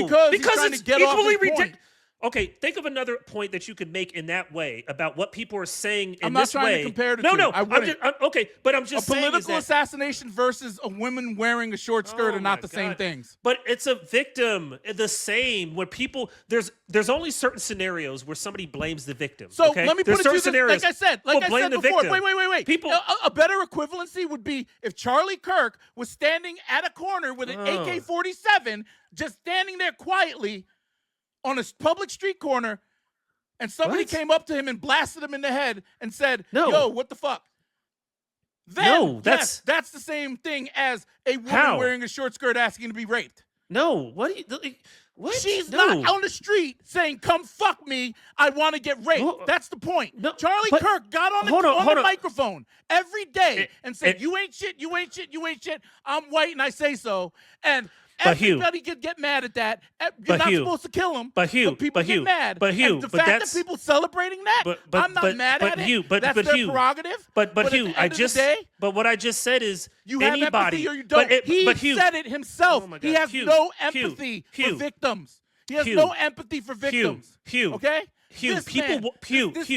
because he's trying to get off his point. Okay, think of another point that you could make in that way about what people are saying in I'm not this way. trying to compare the two. No, I wouldn't. I'm just saying political assassination versus a woman wearing a short skirt are not the same things. But it's a victim, the same. Where people there's only certain scenarios where somebody blames the victim. So okay? let me put it to you this, like I said before. Victim. Wait. People, a better equivalency would be if Charlie Kirk was standing at a corner with an AK-47, just standing there quietly on a public street corner, and somebody came up to him and blasted him in the head and said, "Yo, what the fuck?" Then, that's the same thing as a woman wearing a short skirt asking to be raped. No, what? What? She's not on the street saying, "Come fuck me, I want to get raped." That's the point. No, Charlie Kirk got on the microphone every day and said, "You ain't shit, you ain't shit, you ain't shit. I'm white and I say so." And everybody could get mad at that. You're not supposed to kill him. But people get mad. And the fact that people celebrating that, I'm not mad at it. That's their prerogative. But Hugh, but what I just said is you have empathy or you don't. He said it himself. He has no empathy for victims. He has no empathy for victims. Okay? This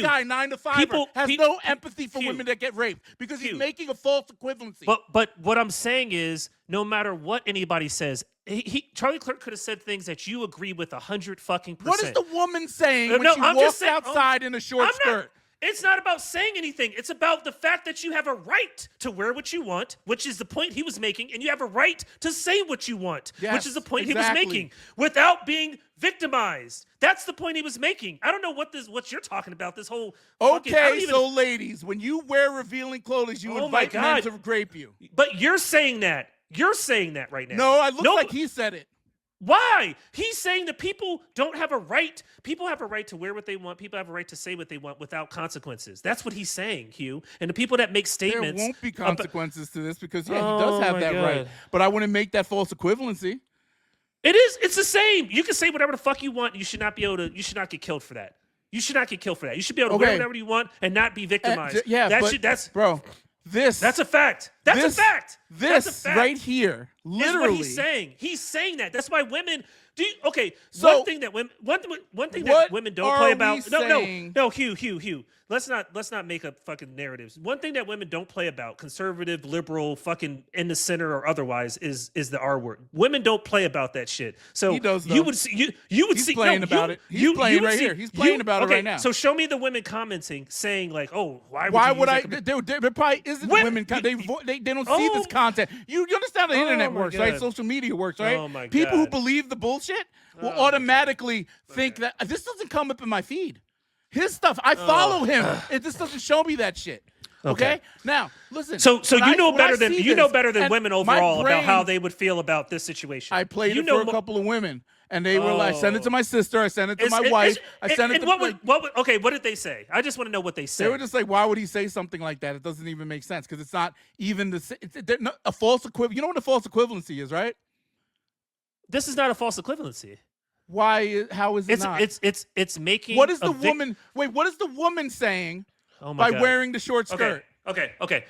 guy 9 to 5 has no empathy for women that get raped because he's making a false equivalency. But what I'm saying is, no matter what anybody says, Charlie Kirk could have said things that you agree with 100 fucking %. What is the woman saying when she walks outside in a short skirt? It's not about saying anything. It's about the fact that you have a right to wear what you want, which is the point he was making, and you have a right to say what you want, which is the point he was making, without being victimized. That's the point he was making. I don't know what you're talking about. This whole so ladies, when you wear revealing clothing, you invite men to rape you. But you're saying that. You're saying that right now. No, it looks like he said it. Why? He's saying that people don't have a right. People have a right to wear what they want. People have a right to say what they want without consequences. That's what he's saying, Hugh. And the people that make statements... There won't be consequences to this because, he does have that right. But I wouldn't make that false equivalency. It is. It's the same. You can say whatever the fuck you want. You should not get killed for that. You should not get killed for that. You should be able to wear whatever you want and not be victimized. That's a fact. That's a fact. This right here, literally, is what he's saying. He's saying that. That's why women. One thing that women don't play about. No, Hugh. Let's not make up fucking narratives. One thing that women don't play about, conservative, liberal, fucking in the center or otherwise, is the R word. Women don't play about that shit. So he does, though. you would see. He's playing about it. He's playing right here. He's playing about it right now. So show me the women commenting, saying like, "Oh, why would I?" There probably isn't women. They don't see this content. You understand how the internet works, right? Social media works, right? Oh my God. People who believe the bullshit will automatically think that this doesn't come up in my feed. His stuff, I follow him. This doesn't show me that shit. Okay? Now, listen. So you know better than women overall about how they would feel about this situation. I played it for a couple of women, and they were like, I sent it to my sister, I sent it to my wife, I sent it to what did they say? I just want to know what they said. They were just like, why would he say something like that? It doesn't even make sense because it's not even a false equivalent. You know what a false equivalency is, right? This is not a false equivalency. Why? How is it not? It's making. What is the woman? Wait, what is the woman saying by wearing the short skirt? Okay.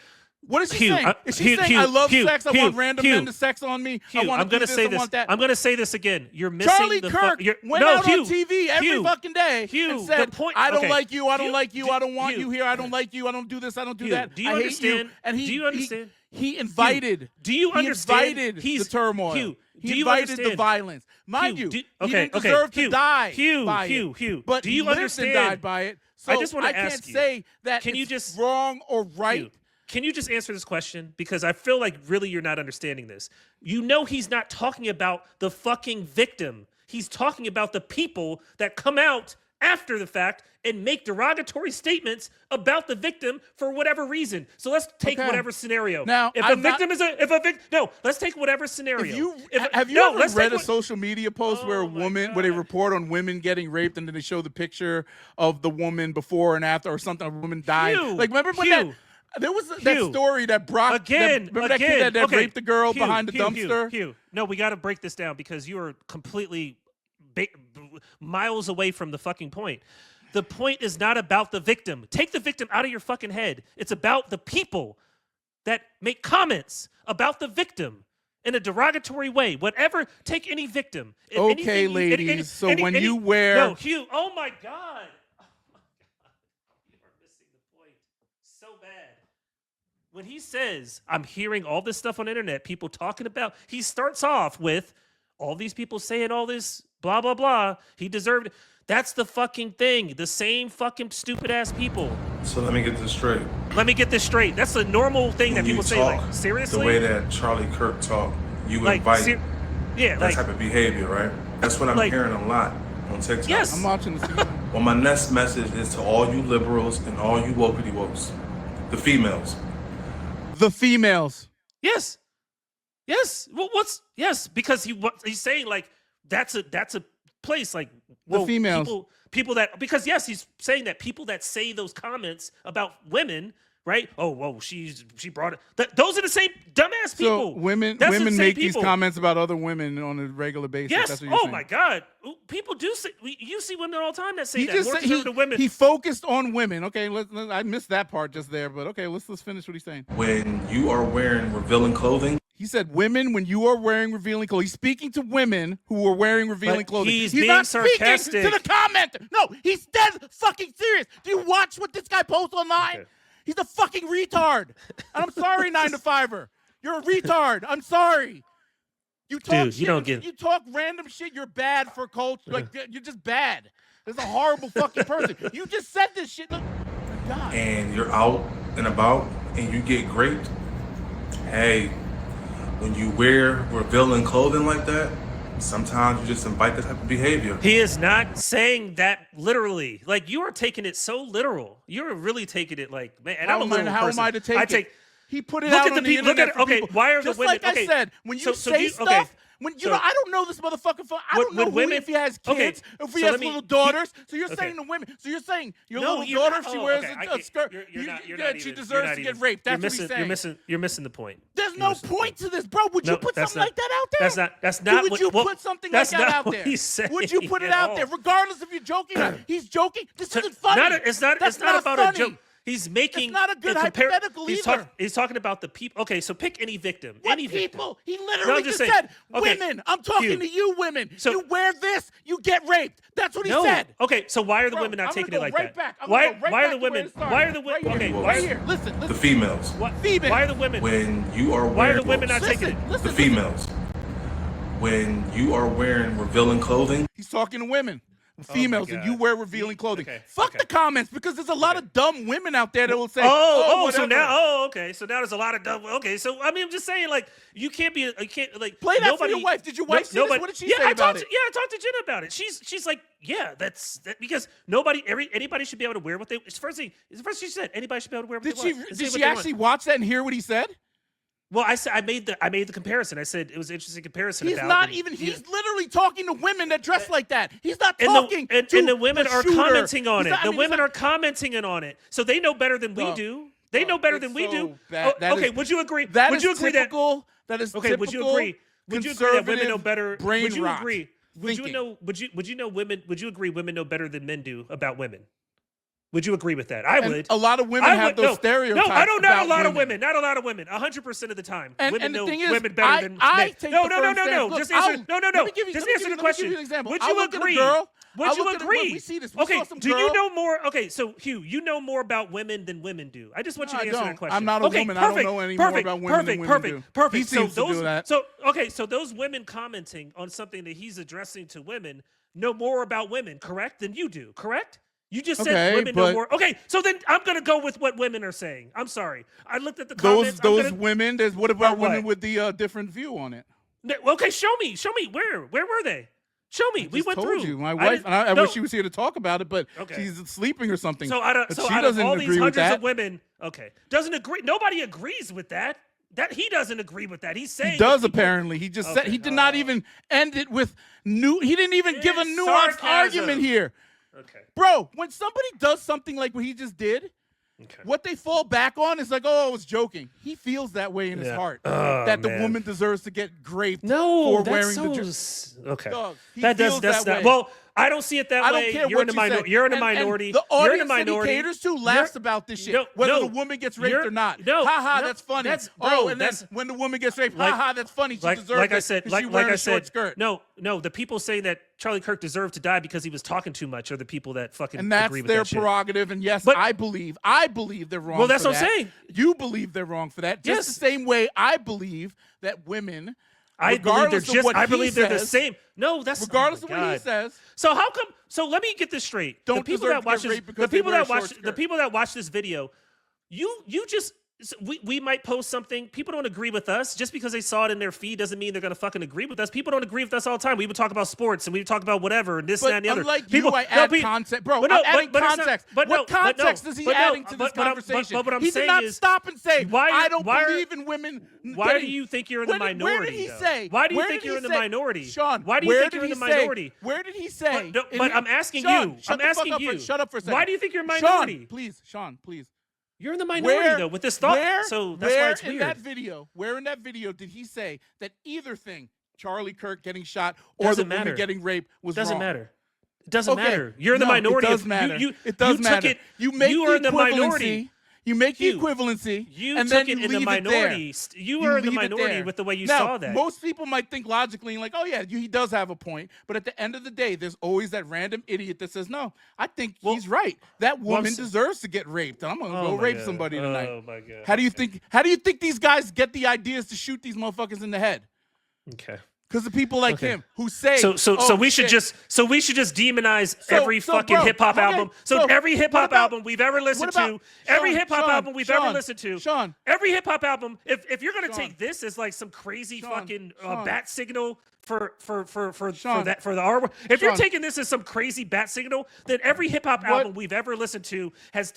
What is she Hugh, saying? Is she saying I love sex? I want random men to sex on me. Hugh, I'm gonna say this. I'm gonna say this again. You're missing Charlie the Kirk went out on TV every fucking day and said, "I don't like you. I don't like you. I don't want you here. I don't like you. I don't do this. I don't do that. Do you I hate understand? you." And do you understand? He invited. Do you understand? He invited the turmoil. Hugh, he invited the violence. Mind you, he didn't deserve to die by it. But do you he lived understand? and died by it. So I just want to can't ask you, say that can you it's just wrong or right. Hugh, can you just answer this question? Because I feel like really you're not understanding this. You know he's not talking about the fucking victim. He's talking about the people that come out after the fact and make derogatory statements about the victim for whatever reason. So let's take whatever scenario. Now, if a victim is let's take whatever scenario. Have you ever read a social media post where where they report on women getting raped and then they show the picture of the woman before and after or something, a woman died? Like, remember when there was that story that Brock, remember that kid that raped the girl behind the dumpster? No, we got to break this down because you are completely miles away from the fucking point. The point is not about the victim. Take the victim out of your fucking head. It's about the people that make comments about the victim in a derogatory way. Whatever, take any victim. Okay, ladies. So when you wear... No, Hugh, oh my God. Oh my God. You are missing the point so bad. When he says, I'm hearing all this stuff on the internet, people talking about, he starts off with all these people saying all this blah, blah, blah. He deserved it. That's the fucking thing. The same fucking stupid ass people. So let me get this straight. Let me get this straight. That's a normal thing that people say. Like, seriously? The way that Charlie Kirk talked, you invite that type of behavior, right? That's what I'm hearing a lot on TikTok. Yes. I'm watching this. Well, my next message is to all you liberals and all you wokety wokes. The females. The females. Yes. Yes. Well, yes, because he's saying like that's a place like the females. People that because yes, he's saying that people that say those comments about women, right? Oh, whoa, she brought it. Those are the same dumbass people. So women make these comments about other women on a regular basis. Yes. That's what you're saying. My God, people do say. You see women all the time that say that. More conservative women. He focused on women. Okay, I missed that part just there, but okay, let's finish what he's saying. When you are wearing revealing clothing. He said, "Women, when you are wearing revealing clothing." He's speaking to women who are wearing revealing clothing. He's being not sarcastic. Speaking to the commenter. No, he's dead fucking serious. Do you watch what this guy posts online? Okay. He's a fucking retard. And I'm sorry, 9-to-5er. You're a retard. I'm sorry. You talk Dude, shit. You talk random shit. You're bad for culture. Like you're just bad. There's a horrible fucking person. You just said this shit. Look, God. And you're out and about and you get raped. Hey. When you wear revealing clothing like that, sometimes you just invite that type of behavior. He is not saying that literally. Like, you are taking it so literal. You're really taking it like, man. And how am I to take it? He put it out on the internet for people. Why are the women? Just like I said, when you say stuff, when you know, I don't know this motherfucker. I don't know if he has kids, if he has little daughters. So you're saying to women. So you're saying your little daughter, if she wears a skirt, she deserves to get raped. That's what he's saying. You're missing the point. There's no point to this, bro. Would you put something like that out there? That's not. Would you put something like that out there? Would you put it out there, regardless if you're joking? He's joking. This isn't funny. It's not about a joke. He's making. It's not a good hypothetical either. He's talking about the people. Okay, so pick any victim. What any people? Victim. He literally just said, women. I'm talking to you, women. So, you wear this, you get raped. That's what he said. Okay, so why are the women not taking it like that? Why are the women? Why are the women? Okay, right here. Listen. The females. What? Why are the women? When you are wearing. Why are the women not taking it? The females. When you are wearing revealing clothing. He's talking to women. Females, and you wear revealing clothing. Fuck the comments, because there's a lot of dumb women out there that will say, so now, so now there's a lot of dumb. Okay, so I mean, I'm just saying, like, you can't play that for your wife. Did your wife see this? What did she say about it? Yeah, I talked to Jenna about it. She's like, yeah, that's because anybody should be able to wear what they. First thing she said, anybody should be able to wear what they want. Did she actually watch that and hear what he said? Well, I made the comparison. I said it was an interesting comparison. He's literally talking to women that dress like that. He's not talking and the women are commenting on it. The women are commenting on it. So they know better than we do. They know better than we do. Okay, would you agree? Would you agree that okay, would you agree? Would you agree that women know better? Would you agree? Would you agree women know better than men do about women? Would you agree with that? I would. A lot of women have those stereotypes. No, I don't. Not a lot of women. women. Not a lot of women. 100% of the time, And women the know thing is, women better than I men. take No. the first stance. Look, Just answer. No. Let me give you- Just let me answer give the you- let me question. give you an example. Would I'll you look at a agree? girl. Would I'll you look at a- agree? we see this. We Okay. saw some Do you girl. know more? Okay. So Hugh, you know more about women than women do. I just want you to No, I answer don't. that question. I'm not a okay, woman. Perfect, I don't know any more about women than women do. Perfect. He seems to so those, do that. So those women commenting on something that he's addressing to women know more about women, correct? Than you do, correct? You just said Okay, women know but- more. Okay, so then I'm gonna go with what women are saying. I'm sorry. I looked at the comments. Those women. What about What? women with the different view on it? Okay, show me. Where were they? Show me. We Just went told through. you. My wife. didn't- I no. wish she was here to talk about it, but Okay. she's sleeping or something. So I don't. But So she out of doesn't all agree these with hundreds that. of women, okay, doesn't agree. Nobody agrees with that. That he doesn't agree with that. He's saying He does that people- apparently. He just said Okay. he did not even end it with new. He didn't even give a It's nuanced sarcasm. argument here, Okay. bro. When somebody does something like what he just did, Okay. what they fall back on is like, oh, I was joking. He feels that way in his Yeah. heart Oh, that the man. woman deserves to get raped No, for that's wearing the so. Okay. Dog, he That does. feels That's that not. way. Well, I don't see it that I way. don't care You're what in a you say. minority. You're in a And minority. the You're in a audience that he minority. caters to You're- laughs about this shit, No, whether no. the woman gets raped You're- or not. no, Ha, no, that's funny. that's- oh, bro, and then that's- when the woman gets raped, Like- ha, that's funny. She deserves like it. I said, 'cause like, she like wearing I a short said, skirt. no. The people saying that Charlie Kirk deserved to die because he was talking too much are the people that fucking And that's agree with their that shit. prerogative. And yes, But- I believe they're wrong. Well, that's for what I'm that. saying. You believe they're wrong for that. Just Yes. the same way I believe that women, I believe they're regardless of just. what I he believe they're the says, same. No, that's regardless oh of my what he God. says. So how come? So let me get this straight. Don't the people deserve that to watch get this, raped because the people they wear that a short watch, the skirt. people that watch this video, you just. We might post something. People don't agree with us. Just because they saw it in their feed doesn't mean they're going to fucking agree with us. People don't agree with us all the time. We would talk about sports and we would talk about whatever and this But and that and the other. unlike People, you, I add context. Bro, I'm adding it's not- context. but What no, but no, context is he but no, adding to this but conversation? what I'm he did saying not is, stop and say, why- I don't why are- believe in women. Why do you think you're in the minority? Where did he though? say? Why do you where think did you're he in the say- minority? Sean, Why do you where think did you're in the he say- minority? Where did he say? But I'm asking Sean, you. shut I'm the fuck asking up you. shut up for a second. Why do you think you're a minority? Sean, please, Sean, please. You're in the minority though with this thought. So that's why it's weird. Where in that video did he say that either thing, Charlie Kirk getting shot or Doesn't the woman matter. getting raped, was Doesn't wrong? matter. It doesn't Okay, matter. You're in the no, minority. It does matter. You does took matter. it. You make you the are in the minority. equivalency. You make the Hugh, equivalency. You and took then it you in the leave it minority. there. You were in the leave it minority there. with the way you now, saw that. Most people might think logically, like, oh yeah, he does have a point. But at the end of the day, there's always that random idiot that says, no, I think he's right. That woman deserves to get raped. I'm gonna go rape somebody tonight. Oh my God. How do you think these guys get the ideas to shoot these motherfuckers in the head? Okay. Because of people like him who say, So oh, we should shit. just demonize every fucking bro, hip hop okay, album. So every hip hop what about- album we've ever listened what about- to, every Sean, hip hop Sean, album we've Sean, ever listened to, Sean. every hip hop album. If you're gonna Sean. take this as like some crazy Sean, fucking Sean. bat signal for Sean. the R word, if you're Sean. taking this as some crazy bat signal, then every hip hop What- album we've ever listened to has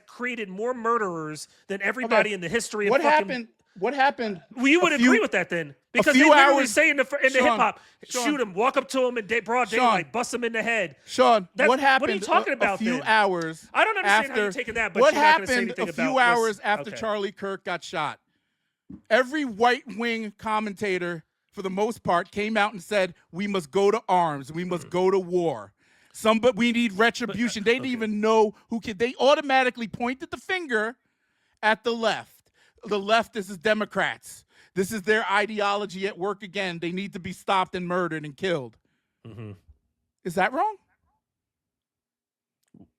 created more murderers than everybody Okay. in the history of What fucking. happened? What happened? Well, you would a few- agree with that then, because they few literally hours- say in the Sean, hip hop, Sean. shoot him, walk up to him in broad Sean. daylight, bust him in the head. Sean, That- what happened? what are you talking a about few then? hours. I don't understand how after, you're taking that, but what you're not gonna say happened anything a few about hours this. after Okay. Charlie Kirk got shot? Every right wing commentator, for the most part, came out and said, "We must go to arms. We must go to war. But we need retribution." They didn't even know who could. They automatically pointed the finger at the left. The left, this is Democrats. This is their ideology at work again. They need to be stopped and murdered and killed. Mm-hmm. Is that wrong?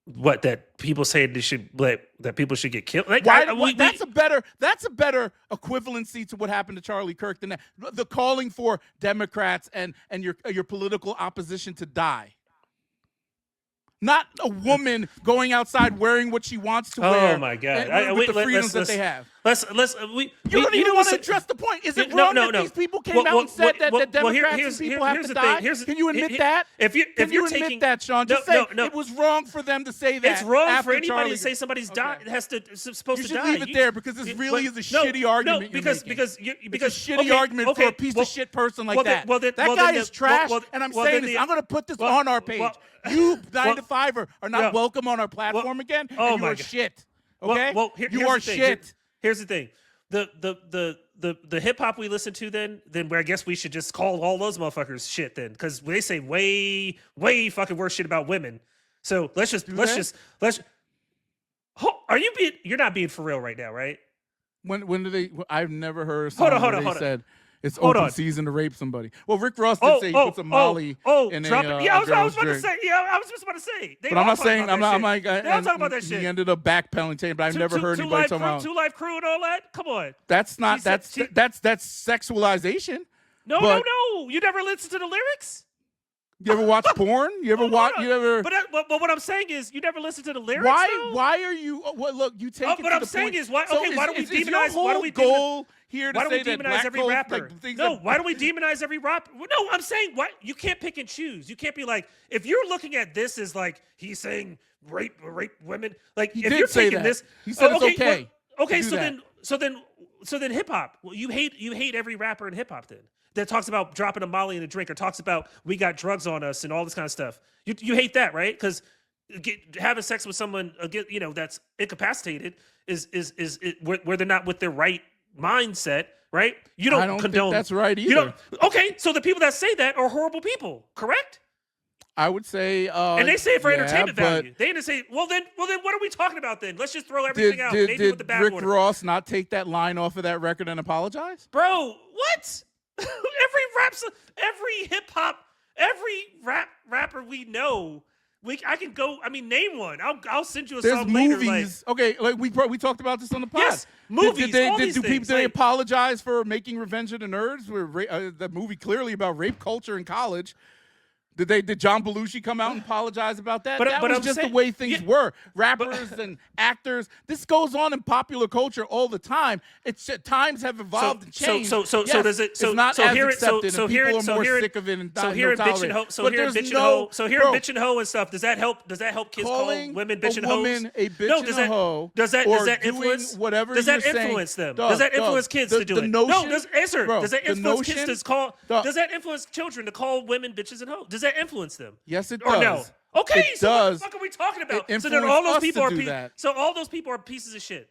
What, that people say that people should get killed? Like, That's a better equivalency to what happened to Charlie Kirk than that. The calling for Democrats and your political opposition to die. Not a woman going outside wearing what she wants to wear. Oh my God! and with the freedoms that they have. You You don't even want to address the point. Is it wrong that these people came out and said that Democrats and people have to die? Can you admit that? If Can you you're taking admit that, Sean? Just say it was wrong for them to say that. It's wrong after for anybody Charlie. to say somebody's died supposed You to should die. leave it there because this really is a shitty argument. You're because making. because It's a shitty argument for a piece of shit person like that. That guy is trash, and I'm saying this. I'm going to put this on our page. You 9 to 5er are not welcome on our platform again. Oh and you my are God. shit. Okay? Here's you are the thing. shit. Here's the thing. The hip hop we listen to then I guess we should just call all those motherfuckers shit then, because they say way fucking worse shit about women. So let's Are you being? You're not being for real right now, right? When do they? I've never heard a Hold song on, where hold they on. said it's Hold open on. season to rape somebody. Well, Rick Ross did say he puts a Molly in drop a, it. Yeah, I was girl's about to drink. say. Yeah, I was just about to say. They But all I'm not talking saying about I'm that not. I'm shit. like, They all talking about that he shit. ended up backpedaling, but I've never heard anybody talking about. Two Live Crew and all that. Come on. That's not. She said- That's sexualization. No, But- no. You never listened to the lyrics? You ever watch porn? You ever watch? You ever? But what I'm saying is, you never listened to the lyrics. Why? Though? Why are you? What? Look, you take it What to I'm the saying point. is, why? So Okay, why do we is your demonize? Why do whole we goal here to Why do we say that demonize black every folks, rapper? like, things No, that- why do we demonize every rapper? No, I'm saying what you can't pick and choose. You can't be like, if you're looking at this as like he's saying rape women. Like He if did you're say taking that. this, He said it's okay. well, okay, to do so that. then hip hop. Well, you hate every rapper in hip hop then that talks about dropping a Molly in a drink or talks about we got drugs on us and all this kind of stuff. You hate that, right? Because having sex with someone that's incapacitated is where they're not with their right mindset, right? You don't I don't condone think that's right either. You don't. Okay, so the people that say that are horrible people, correct? I would say, And they say it for entertainment but value. They didn't say, well then, what are we talking about then? Let's just throw everything out. Maybe with the bad Rick water. Ross not take that line off of that record and apologize? Bro, what? every hip hop, every rapper we know, I can go. I mean, name one. I'll send you a There's song later. movies. Okay, like we talked about this on the pod. Yes, movies. Did all these do things. people they apologize for making Revenge of the Nerds? Where the movie clearly about rape culture in college. Did John Belushi come out and apologize about that? That was I'm just saying, the way things were. Rappers and actors. This goes on in popular culture all the time. It's times have evolved and changed. So Yes, does it? So it's not so as here, accepted, so and here, people are so more here, sick of it and so here, don't tolerate it. so here, But bitch and there's hoe. So here, bro, bitch and hoe and stuff. Does that help? Does that help kids call calling women bitch a and hoes? woman a bitch No, and does a that hoe does that or influence doing whatever Does that you're saying, influence them? dog, Does that dog, influence kids to do the it? notion- No, answer. bro, Does that the influence kids notion- to call? dog. Does that influence children to call women bitches and hoes? Does that influence them? Yes, it Or does. no? Okay, It so what does. the fuck are we talking about? It So then all influenced those us people to are do that. so all those people are pieces of shit.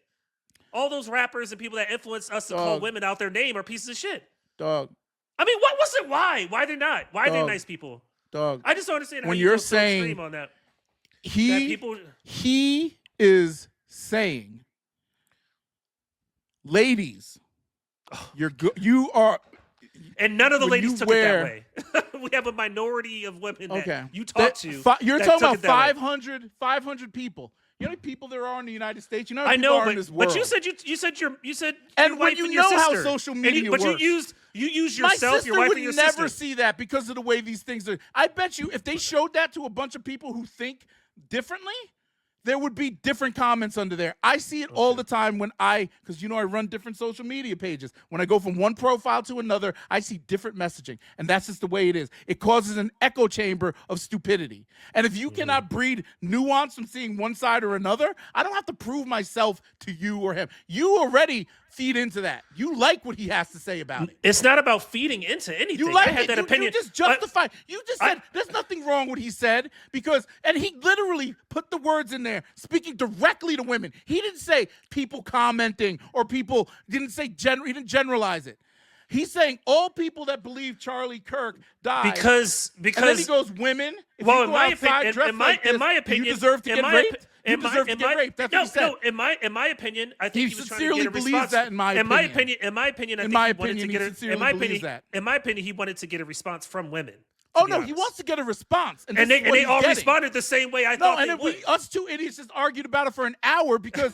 All those rappers and people that influence us to call Dog. women out their name are pieces of shit. Dog, I mean, what was it? Why they're not? Why they're Dog. nice people? dog. I just don't understand how When you you're go so saying extreme on that. That He people, is saying, ladies, you are. and none of the when ladies you took wear- it that way. We have a minority of women that Okay. you talk to. You're that talking took about it that way. 500 people. You know how many people there are in the United States? You know how I many people know, are but, in this world? but you said you said And your when wife you and your know how sister. social And media but works. you use My yourself, sister your wife, would and your never sister. see that because of the way these things are. I bet you if they showed that to a bunch of people who think differently, there would be different comments under there. I see it all the time when because I run different social media pages. When I go from one profile to another, I see different messaging. And that's just the way it is. It causes an echo chamber of stupidity. And if you cannot breed nuance from seeing one side or another, I don't have to prove myself to you or him. You already feed into that. You like what he has to say about it. It's not about feeding into anything. You like I had it. that You opinion. just justify. You just said there's nothing wrong with what he said and he literally put the words in there, speaking directly to women. He didn't say people commenting or people didn't say he didn't generalize it. He's saying all people that believe Charlie Kirk died because and then he goes women. If well, you in go my outside opinion, dressed like this, in my opinion, you deserve to in get my raped. opi- You in my- deserve to in get my- raped. That's no, what he said. no. In my opinion, I think He he was trying to sincerely get a believes response. that, in my In my opinion. opinion, I In think my he wanted to opinion, get he a. sincerely In my believes opinion, that. in my opinion, he wanted to get a response from women. Oh be no, he honest. wants to get a response, and And this is they what he's all getting. responded the same way I No, thought and they then would. us two idiots just argued about it for an hour because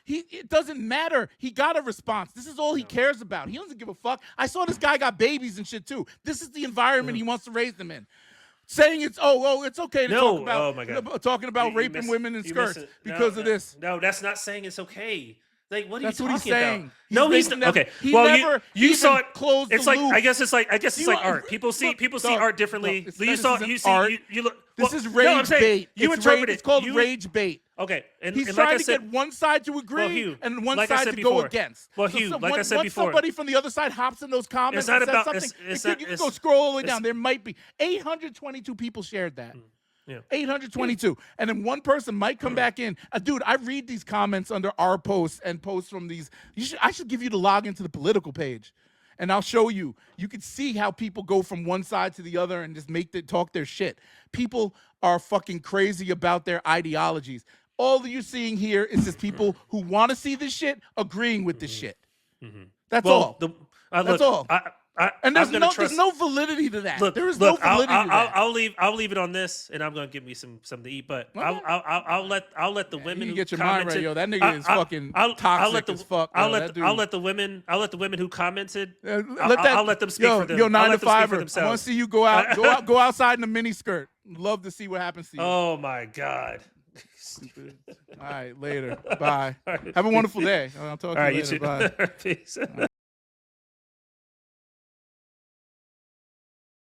it doesn't matter. He got a response. This is all he cares about. He doesn't give a fuck. I saw this guy got babies and shit too. This is the environment he wants to raise them in. Saying it's it's okay to talk about oh my God. talking about You raping miss- women in you skirts miss it. because No, of this. No, that's not saying it's okay. Like, what are That's you what talking he's saying. about? He's No, he's making not. them- Okay. he Well, never you even saw it. closed It's the like loop. I guess it's like You art. are- People see look, art differently. look, You this saw isn't you see art. you look. This well, is rage no, I'm saying, bait. You it's interpret rage, it. It's called you, rage bait. Okay, and He's and trying like I to said, get one side to agree Hugh, and one like I side said to go before. against. Well, Hugh, like I said once before. somebody from the other side hops in those comments It's not and says about- something, it's you not- can it's- go scroll all the way it's- down. There might be 822 people shared that. Yeah. 822. And then one person might come back in. Dude, I read these comments under our posts and posts from these. I should give you the login to the political page. And I'll show you. You can see how people go from one side to the other and just talk their shit. People are fucking crazy about their ideologies. all you're seeing here is just people who want to see this shit agreeing with this shit. That's all. That's all. And there's no validity to that. There is no validity to that. I'll leave it on this, and I'm gonna give me something to eat. But Okay. I'll let the women. You who get your mind right, commented- yo. That nigga is fucking toxic as fuck. I'll yo. let the women who commented. Let I'll let them speak for them. Yo, I'll 9 let to them speak 5. for I want to themselves. see you go outside in a mini skirt. Love to see what happens to you. Oh my god. All right, later. Bye. Have a wonderful day. I'll talk to you later. Bye. Peace.